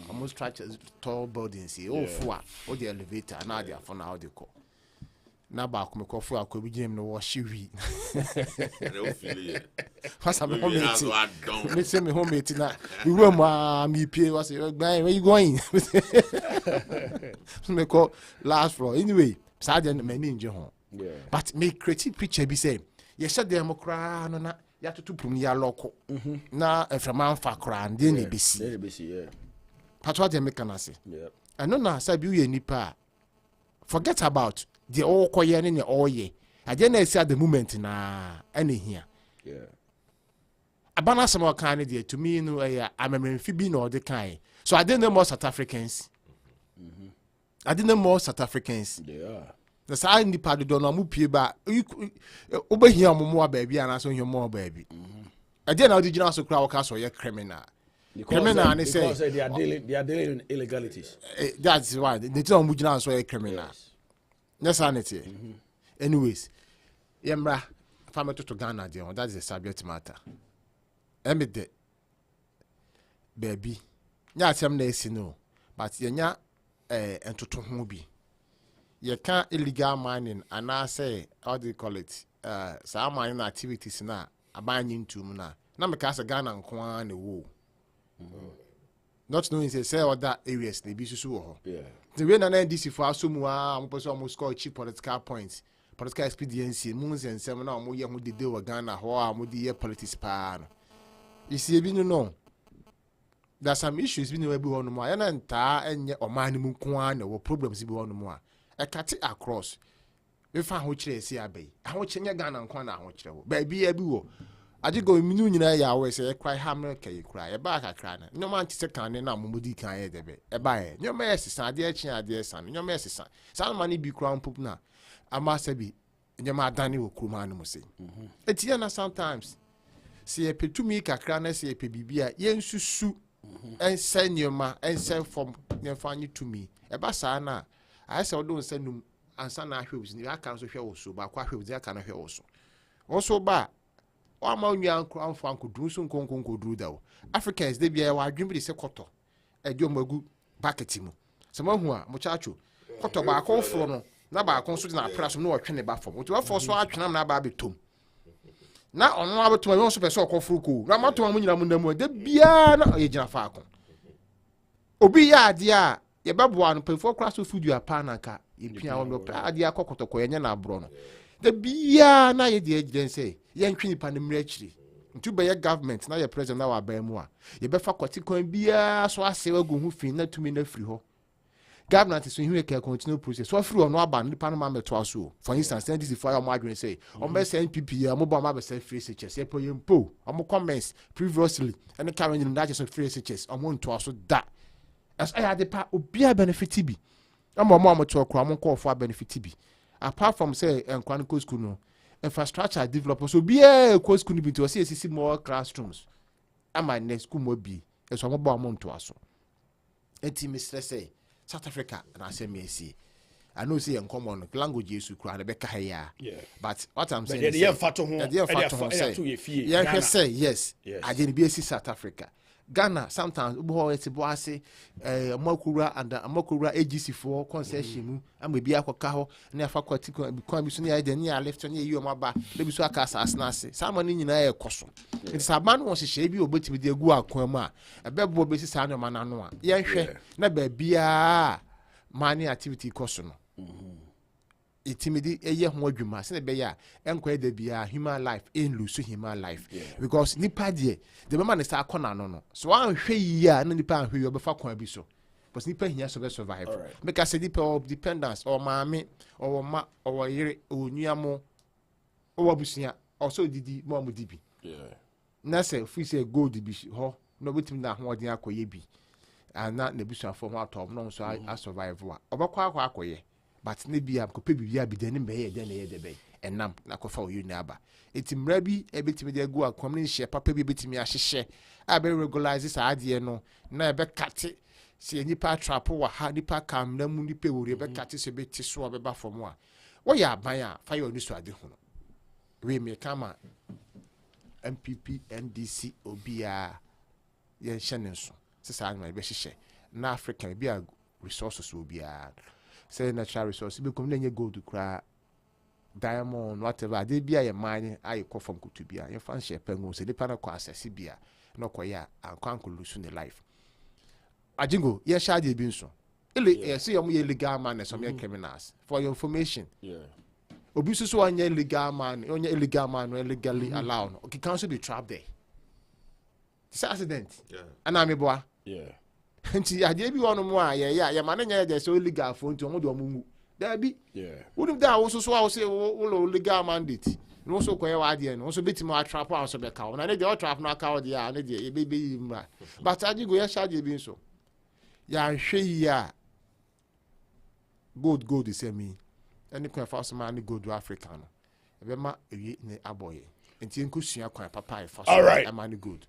Almost try to tall buildings. Oh, for the elevator. Now they are for now they call. Na ba ko me ko fu akọ bi gym no wo hyewi fasa me home meeting me say me home meeting na we room me pay was where you going so me call last floor anyway sergeant me ni nje ho but me create picture bi say ye hye dem kra no na ya tutu pum ya loko na eframa fa kra ndi na ebesi patwa dem me kana se eno na sabi u ye nipa forget about the all koye ne all ye agena see at the moment na any here abana some kind there to me no I'm amemfi no the kind so I didn't know more South Africans I didn't know more South Africans the side in the part don't know mu pie ba obehia mo baby and so hia mo baby agena original so crowd cast or criminal criminal and say they are dealing in illegalities that's why they tell mu gina so criminal. Yes, sanity. Anyways, Yemra, family to Ghana, that is a subject matter. Emide, baby, ya some days no, but yenya and to Hobi. You can't illegal mining, and I say, how do you call it? Some mining activities now, a binding to Muna. Now, because a Ghana and Kwan the woo. Not knowing say other areas they be so. Yeah. The way na NDC for asomua almost score cheap political points. Political expediency moons and seminar mo ye ho de deal Ghana ho mo de politics pa no. You see bi no. There's some issues bi no be one mo. Ya na nta enye oman mu kwa na wo problems bi one mo a. E cut across. We fa ho kire esi abai. Ho kyenye Ghana nkwa na ho kire wo. Ba bi ya bi wo. Aje go minu nyina ya we say cry hammer kai cry e ba kakra na no man tise kan na momodi kan ye debe e ba e nyoma yesisa ade achi ade san nyoma yesisa san mani bi kra mpup na ama sabi nyoma adane wo kuruma no mo say etia na sometimes see e petumi kakra na see e pe bibia ye nsusu ense nyoma ense from nyemfa to me e ba sa na I say odo nse num ansa na ahwe ozi ni aka nso hwe wo so ba kwa ahwe ozi aka na hwe wo so wo so ba o ma onua anko dun so nkonkonko duru da o Africans they bia wa adwembi de se koto e di omagu bucket mu se ma hu a mo chacho koto ba akon fro no na ba akon so de na praso no otwe ne ba fom o ti wa fo so atwena na ba betom na ono abetom we so pese okofro ko na matom mu nyina mu namu de bia na ye gina fa akon obi ya ade a ye beboa no pefo kra so food you apa na ka ye pia wo no pra ade akokoto ko ye nya na abro no de bia na ye de evidence ye ntwi nipa ne mrachiri ntu be ye government na ye president na wa ba mu a ye be fa kwati kon bia so ase wagu hu fin na tumi na free ho government so hiwe ke continue process so free ono aba nipa no ma meto aso for instance send this fire mo adwen say on be send NPP ya mo ba ma be send free SHS ye po ye mpo omo comments previously and carrying in that so free SHS omo nto aso da as I had the pa obi benefit bi omo to akura mo call for benefit bi apart from say nkwanko school no infrastructure developers so be ko school no bi to see more classrooms ama na school mo bi eso mo ba mo nto aso enti Mr. say South Africa na say me see I know say common language is kura na be ka ya but what I'm saying is yes agyen bi esi South Africa Ghana sometimes ubo eti bo ase amakura and amakura AGC for concession mu am bi akoka ho na faculty kwa bi so na ya ne left na yi o maba le bi so aka asasna ase sama ni nyina e koso it saban won hye bi obetimi de gu akwan mu a ebebo be sisa na ma no a ye hwe na ba bia mani activity koso no itimidi eye ho adwuma se ne be ya enko eda bia human life in lose human life because nipa de the man is akona no so an hwe yi a na nipa ahwe yo be fa kwa bi so because nipa hia so be survive make us nipa of dependence or maame or ma or yire onuamo or busia also didi mo mo dibi na say fi say gold bi ho no betimi na ho odin akoye bi ana na busia for ho atom no so I survive wa obakwa akoye but ne bia ko pe bibia bi dani be ye den ye de be enam na ko fa oyu aba etimra bi ebetimi de gu akwam ne hye papa bi betimi ahyehye a be regularize sa ade no na ebe kate se nipa trap wa ha nipa kam na mu nipa wori ebe kate se beti so obeba fom a wo ya aban a fa yo ni so ade hu no we me kama MPP NDC obia ye hye ne so se sa anwa be hye na Africa bia resources obia say natural resources become na gold kra diamond whatever they be a mine I call from kutubia you fan share pengo say the pana ko access bia no koya anko lose in life Agyengo ye shade bi nso ele say you illegal man and some criminals for your information obi so anya illegal man no illegally allowed okay can also be trapped there this accident and I'm boy nti ade bi wono mu a ya ma na nya je so legal for nti omo de omo mu da bi wonu da wo so a wo se wo legal mandate no so koye wa ade no so betimo atrap a so be ka na de trap no aka wo de a na de e be yi mra but Agyengo ya charge bi nso ya hwe ya good is me any kwa fast man go to Africa no e be ma ewi ne aboye nti enkusua kwa papa e fast man good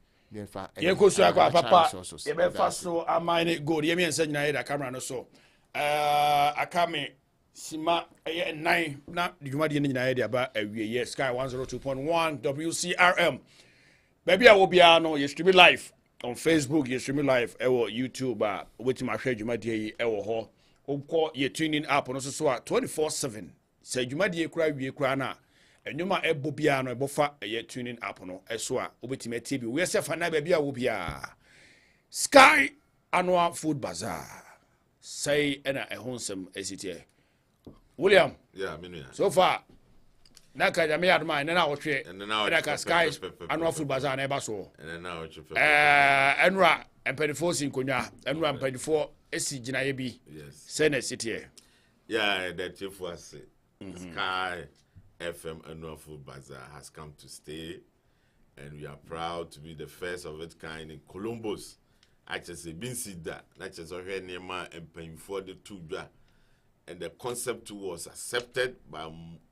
ye ko so akwa papa ye be fa so amine gold ye me ensa nyina ye da camera no so akame sima ye 9 na dwuma de nyina ye de aba awie ye sky 102.1 WCRM baby a wo bia no ye stream live on Facebook ye stream live e wo YouTube a wetin ma hwe dwuma de yi e wo ho ukọ ye tuning app no so a 24/7 se dwuma de kura wie kura na enuma ebo bia no ebo fa ye tuning app no eso a obetime tie bi we se fa na ba bia wo bia Sky Annual Food Bazaar say ena ehonsem esitie William so far na ka jame adma na wo hwe na ka Sky Annual Food Bazaar na eba so enra empedifo sinkonya enra empedifo esi ginaye bi say na esitie that chief was Sky FM Annual Food Bazaar has come to stay, and we are proud to be the first of its kind in Columbus. Actually, been seen that. Not just here Nema and paying for the two, and the concept too was accepted by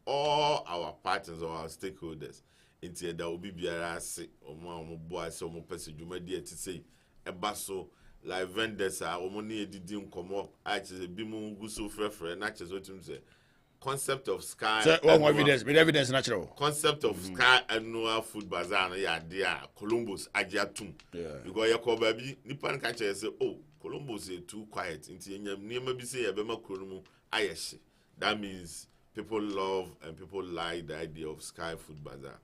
all our partners or our stakeholders. Until there will be BRC or more boys or more person you might to say a basso like vendors are money didn't come up. Actually, be more good so fresh, not just what you say. Concept of Sky. So, evidence natural. Concept of Sky Annual Food Bazaar, dear Columbus, Ajatum. Because your call baby, Nippon catcher say, oh, Columbus is too quiet. Into near maybe say a Bema Kurumu, Ayashi. That means people love and people like the idea of Sky Food Bazaar.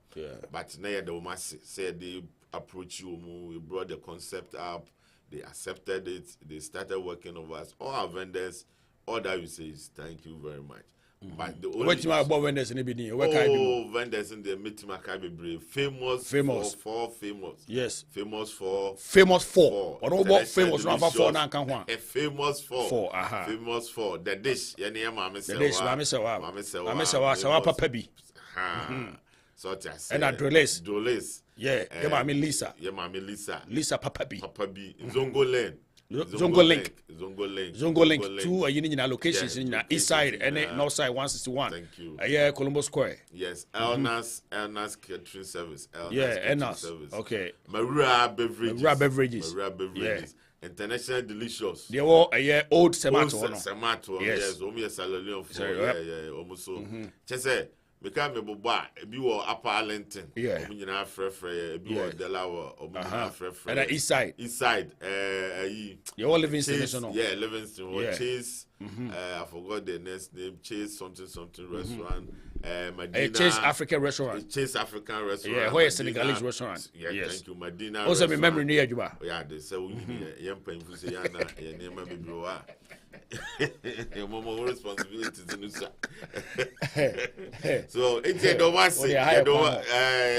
But now the Omasi said they approach you, we brought the concept up, they accepted it, they started working with us. All our vendors, all that we say is thank you very much. But the only vendors in the vendors in the meeting famous for famous. Yes. Famous for. Or no what famous number 4 now can one. Famous for. Famous for the dish. The dish. Mama sawa papa bi. So just. And Doles. Doles. Yeah. Your mommy Lisa. Your mommy Lisa. Lisa papa bi. Papa bi. Zongo Lane. Zongo Link. Zongo Link. 2 in locations in east side and north side 161. Thank you. Yeah, Colombo Square. Yes, Elnas catering service. Elnas. Service. Okay. Maria Beverages. Yeah. International Delicious. They were old Semato. Yes. Salolion for almost so. Chese, because me boba, ebi wo Upper Arlington. Yeah. Nyina frefre, ebi wo Delaware, nyina frefre. And east side. East side. You all Livingston. Yeah, Livingston. Chase. I forgot the next name. Chase something restaurant. Medina. Chase African restaurant. Chase African restaurant. Yeah, where is Senegalese restaurant? Yeah, yes. Thank you, Medina. Also, remember near you. Yeah, they say we young people say yana, your name may be blow. Your mama responsibilities in this. So it's a domasi.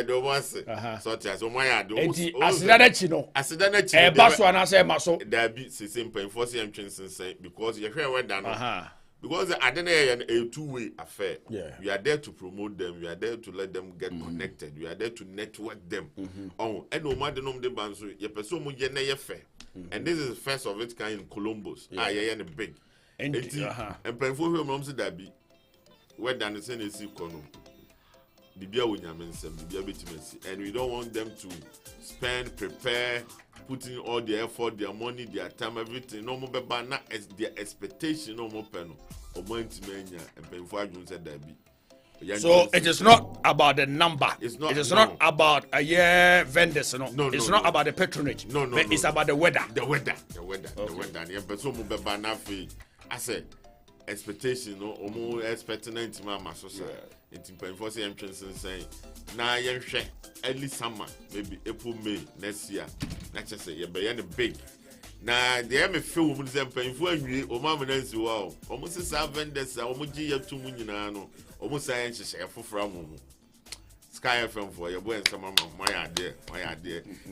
Domasi. So that's what my do. Asidana Asidana. Basso and I say Maso. There be simple enforcing entrance because you're here when done. Because I don't know a two-way affair. Yeah. We are there to promote them. We are there to let them get connected. We are there to network them. Oh, and no matter no the bands, you pursue mu yene fair. And this is the first of its kind in Columbus. Yeah, big. And painful home rooms that be where done the same as kono. Bibia wunyamense, bibia betimensi. And we don't want them to spend, prepare, putting all their effort, their money, their time, everything. No more beba na as their expectation no more peno. Omantimenya and painful said that be. So it is not about the number. It's not. It is not about vendors. No. It's not about the patronage. No. But it's about the weather. The weather. And person mo beba na fi. I said expectation. No, omo expecting 90 mama so say. It's painful say entrance saying. Na yenhwe early summer maybe April May next year. Na just say you be big. Na the me feel we say painful anwie o ma menansi wa o. Omo say vendors omo gi yatu mu nyina no. Omo say enhye efofra mu. Sky FM for your boy and some my idea.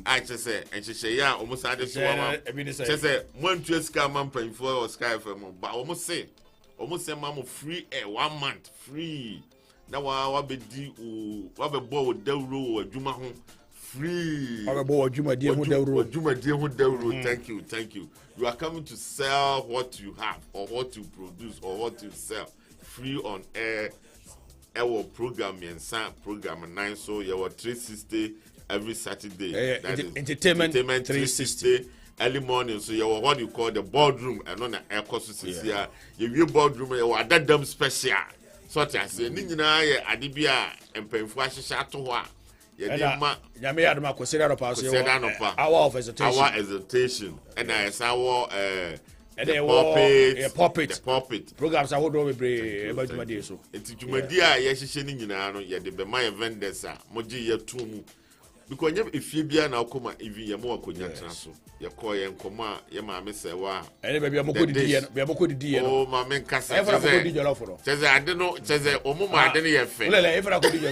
I just say enhye ya omo say de so wa. Just say one to sky man painful or Sky FM but omo say mama free air 1 month free. Na wa be di wa be bo dawro adwuma ho free wa be bo adwuma die ho dawro thank you you are coming to sell what you have or what you produce or what you sell free on air our program program 9 so your 360 every Saturday that is entertainment 360 early morning so you what you call the boardroom and on the air course here you boardroom you that them special. So I say, Nina, Adibia, and Painful Shato, Yamia Macosia, hour of hesitation, and I saw puppet programs. I would always about my dear. So it's Jumadia, yes, yet the Bemaya vendors, Moji, Yatum. Because if you be an outcome, if you are more conyatraso, your coy and coma, your mamma say, wow, and maybe I'm good dear, we have a good dear. Oh, my man, Cassa, I don't know, says a Omuma, I don't ever could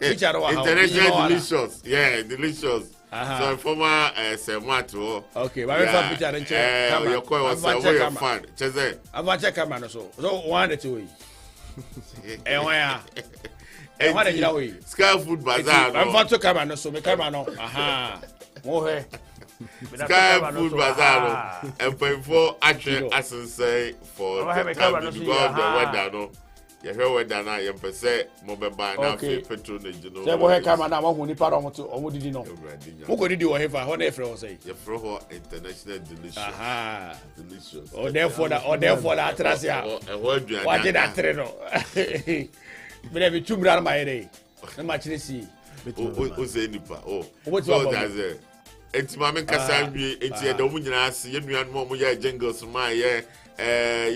international delicious, yeah, delicious. So, former Semato, okay, but your coy was a way of fun. Chese, I'm a check man, so 1 or 2 and where? Sky Food Bazaar. I'm about to come on, so me come on. Aha. Mohe. Sky Food Bazaar. And for action, as I say, for the time to go out the weather, no. You hear weather now, you per se, Mobile now, patronage, you know. Say, what come on now, who need pardon to, or did you know? Who could you have a honey for say? You throw international delicious. Aha. Delicious. Or therefore, that Atrasia. What did I trade? But every 2 grand my day. No much to see. Say nipa. Oh, what's all that? It's Mamma Cassabi, it's a dominance, you know, more jingles, my you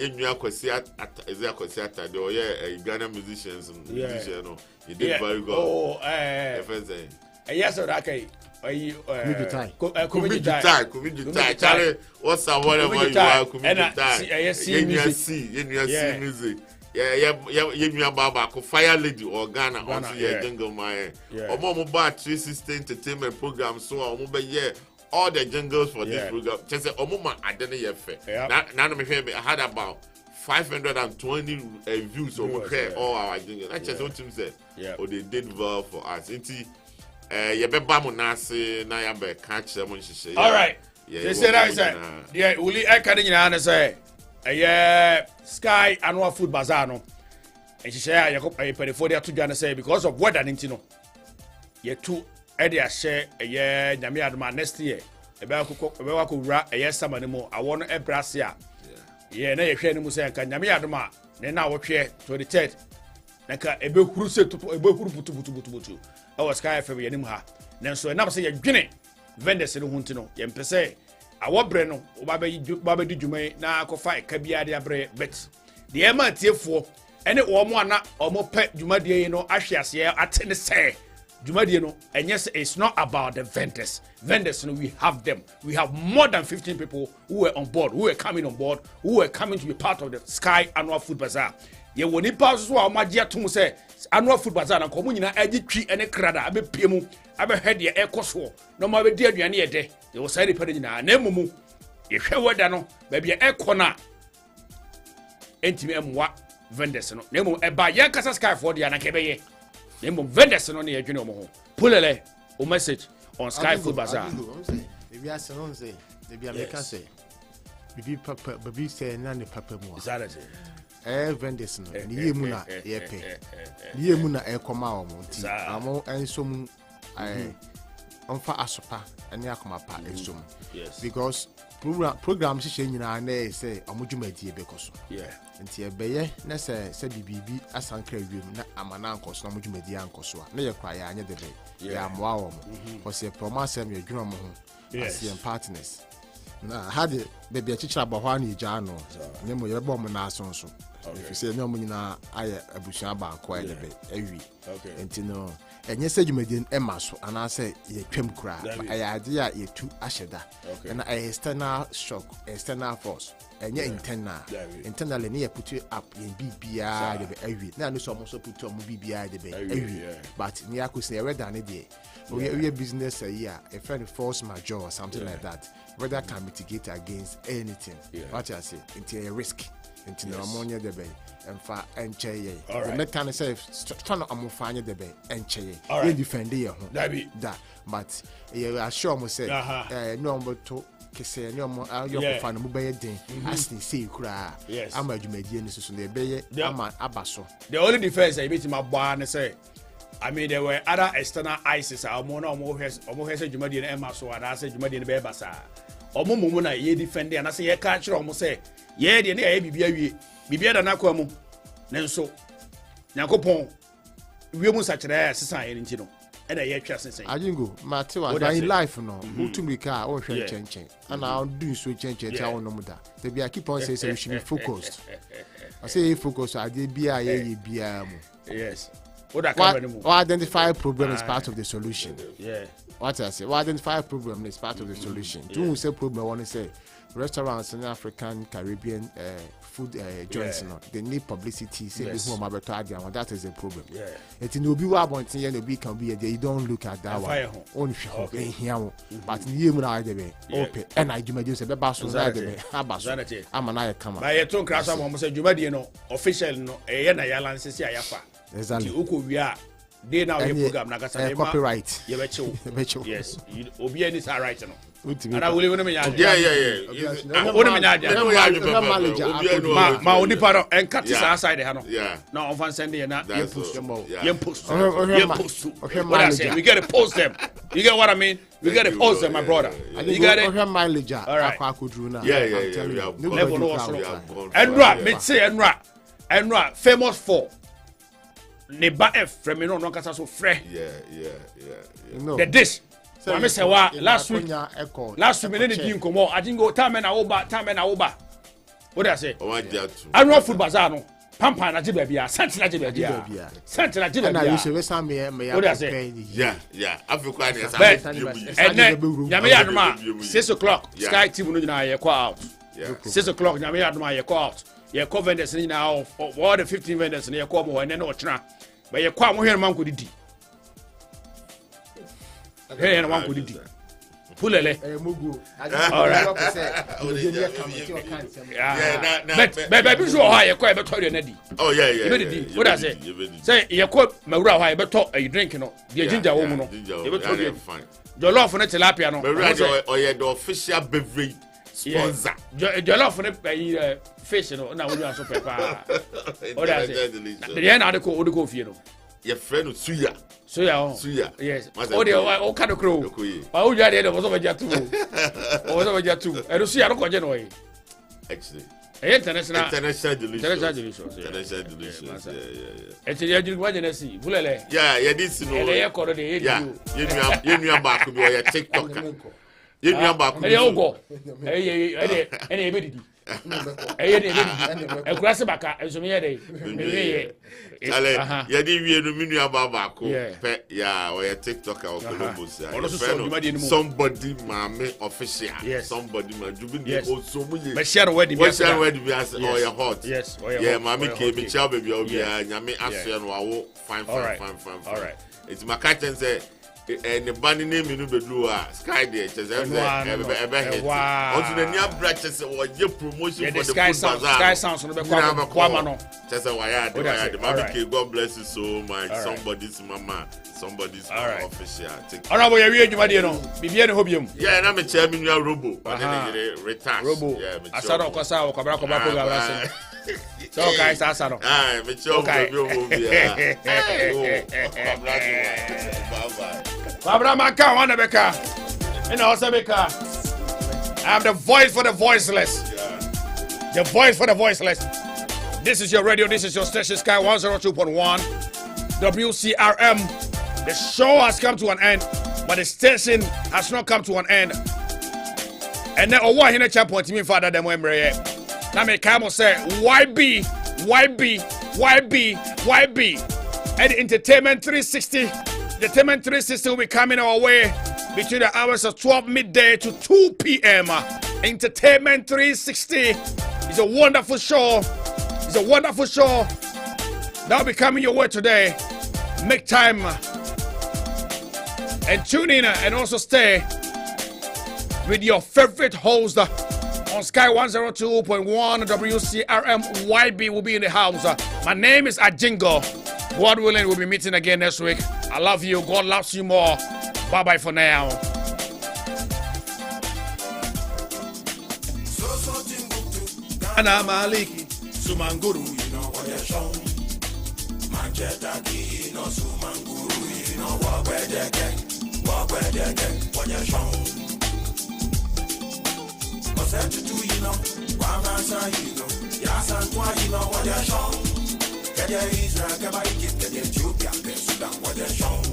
knew a concert at Zacosia, or yeah, Ghana musicians and musicians. You did very good. Oh, yes, okay. Could die. What's our whatever you are? Could die. Music. Yeah, Baba, Fire Lady or Ghana, also yeah, jingle my Omo 360 entertainment program. So Omo all the jingles for this program. Just say Omo I didn't yet fair. Now I had about 520 views over all our jingles. That's just what Tim said. Or they did well for us. You be bamu nasi na ya be catch them. All right. They say that is yeah, uli I can nyina say Sky annual food bazaar no. And she say ya perifo dia to dwane say because of weather nti no. Ye two e dia share nyame adoma next year. Ebe akokura summer ni mo awo no ebrase a. Yeah, na ye hwe ni mu say kan nyame adoma ne na wo hwe 23rd. Naka ebe huru se tutu ebe huru butu. Awo Sky FM ye nim ha. Nanso enam say ye dwene vendors no hunti no ye mpese awobre no oba be dwuma na akofa eka bia de abre bet de e ma tiefo ene omo ana omo pe dwumadie no ahwease atene say dwumadie no enye it's not about the vendors no we have them, we have more than 15 people who were on board, who were coming to be part of the Sky annual food bazaar. Ye woni pa so a magia to say annual food bazaar na komo nyina agi twi ene krada abe piemu abe hwede e ekoso no ma be di aduane ye de ye wo sai pade nyina na emumu ye hwe weda no ba bia ekona entimi emwa vendors no na emu eba ye kasa Sky for dia na kebe ye na emu vendors no na ye dwene omo ho pulele o message on Sky food bazaar we are say they be American say bibi papa bibi say na ne papa mu exactly vendors no ni yemu na ye pe ni yemu na e koma o mo nti amo ensom onfa asopa ene akoma pa ensom because program she nyina na say amodwumadi ebe koso nti ebeye na se bibibi asankra wiem na amana ankoso na amodwumadi ankoso na ye kwa ya anye debe ya moa o mo because promise am ye dwuma mo ho as partners na hade baby achichira bahwa na ija no nyemo ye bo mo na asonso if you say no mo nyina aye abusuan ba akwa edebe awi enti no enye se dwumadien emaso ana se ye twam kura aya ade a ye tu ahyeda na external shock external force enye internal ne ye put up in bibia de awi na no so mo so put on bibia de awi but ni akosi e weather ne de we business here a friend force major or something like that weather can mitigate against anything what I say into a risk into the ammonia de bay and fa enche the mechanic say trying to amofanya de bay enche we defend here that but you assure me say no more to kese no more your fan mo be den as they say kura am adwumadie ni so na be ama abaso the only defense I bit my boy and say I mean there were other external ISIS almost has dwumadie na ema so and I say dwumadie na be basa omo mumu na ye defend and I say ye ka kire omo say ye de na ye bibia wie bibia da na kwa mu nenso Yakopon we mu sachire sesan ye nti no e na ye twa sesan Agyengo mate wa in life no utumi ka o hwe chenchen ana do so chenchen ti awon no muda they be keep on say we should be focused I say focus ade bia ye bia mu yes identify problem is part of the solution. What I say, identify problem is part of the solution. Do say problem I want to say restaurants in African Caribbean food joints they need publicity say this one that is a problem. It no be wa bontin here no be can be there you don't look at that one. On here but you mu na dey open and I dwumadie say be ba so na dey abaso amana come. Ba ye ton krasa mo say dwumadie no official no e na ya lance say ayafa. Exactly. Uko wia dey now your program na kasa copyright. You becho. Yes. Obi any say right no. And I will even me yeah. Ma oni paro en cut this outside the no. Now on fan send na you post. What I say, we got to post them. You get what I mean? We got to post them, my brother. You got it? Mileage. All right. Yeah. Level no so. Enra, me say Enra famous for Neba F from me no kasa so frɛ. Yeah. The dish. I say wa last week me ne di nkomo Agyengo time na oba. What do I say? Annual food bazaar no. Pampa na jibe bia, sent na jibe bia. Na you say we sam me what do I say? Yeah. Africa na and nyame ya doma 6 o'clock Sky TV no nyina ye call out. 6 o'clock nyame ya doma ye call out. Ye call vendors ni na all the 15 vendors ni ye call mo ene na ochina. But ye call mo hwe man ko didi. Hey, and one could do. Pulele. All right. But be sure how you quite better than Eddie. Oh, yeah. What I say? Say, you quote Maura, I better a drink, you know, the ginger woman. Fine. Jollof ne tilapia no. The official beverage sponsor. Jollof ne fish no na we so pepper. O da say. The na de ko fie no. Your friend suya. Suya. Yes. O ka do kro. O you dey do so be jatu. O so be jatu. E do suya no ko je no e. Actually. International delicious. Yeah. Actually, you do what you see. Bulele. Yeah, this no. Yeah, you back with your TikTok. You back with your go. Any baby. A grass baka, as me day. You didn't mean about yeah, or your TikTok or Columbus. Somebody, mammy, official. Yes, somebody, my jubilee also. But share wedding, or your hot. Yes, yeah, mammy came in child baby, Yami Asian, fine. All right. It's my cat and say. And the band name in the Sky Day, also the near branches or your promotion for the Sky Sounds on the Kwamano. God bless you so much. Somebody's mama, somebody's official. All right, you know, Bibian Hobium. Yeah, and I'm a chairman, you are Robo. Robo. I saw no Cosa or Cabraco. So, guys, I saw no. Babramaka, Wanabeka, and Osabeka. I'm the voice for the voiceless. The voice for the voiceless. This is your radio, this is your station, Sky 102.1, WCRM. The show has come to an end, but the station has not come to an end. And then, what in a chap point to me, Father, them when now, me come say, YB, and Entertainment 360. The Entertainment 360 will be coming our way between the hours of 12 midday to 2 p.m. Entertainment 360 is a wonderful show. It's a wonderful show that will be coming your way today. Make time and tune in and also stay with your favorite host on Sky 102.1 WCRM. YB will be in the house. My name is AGYENGO. God willing, we'll be meeting again next week. I love you. God loves you more. Bye-bye for now. Ana Maliki, Sumanguru, you know what you're showing. Manjetaki, no Sumanguru, you know what you're what you're showing. Cause you know, Wamasa, you know, Yasan, you know what you're showing. Get your Israel, get your Ethiopia, Sudan, what you're showing.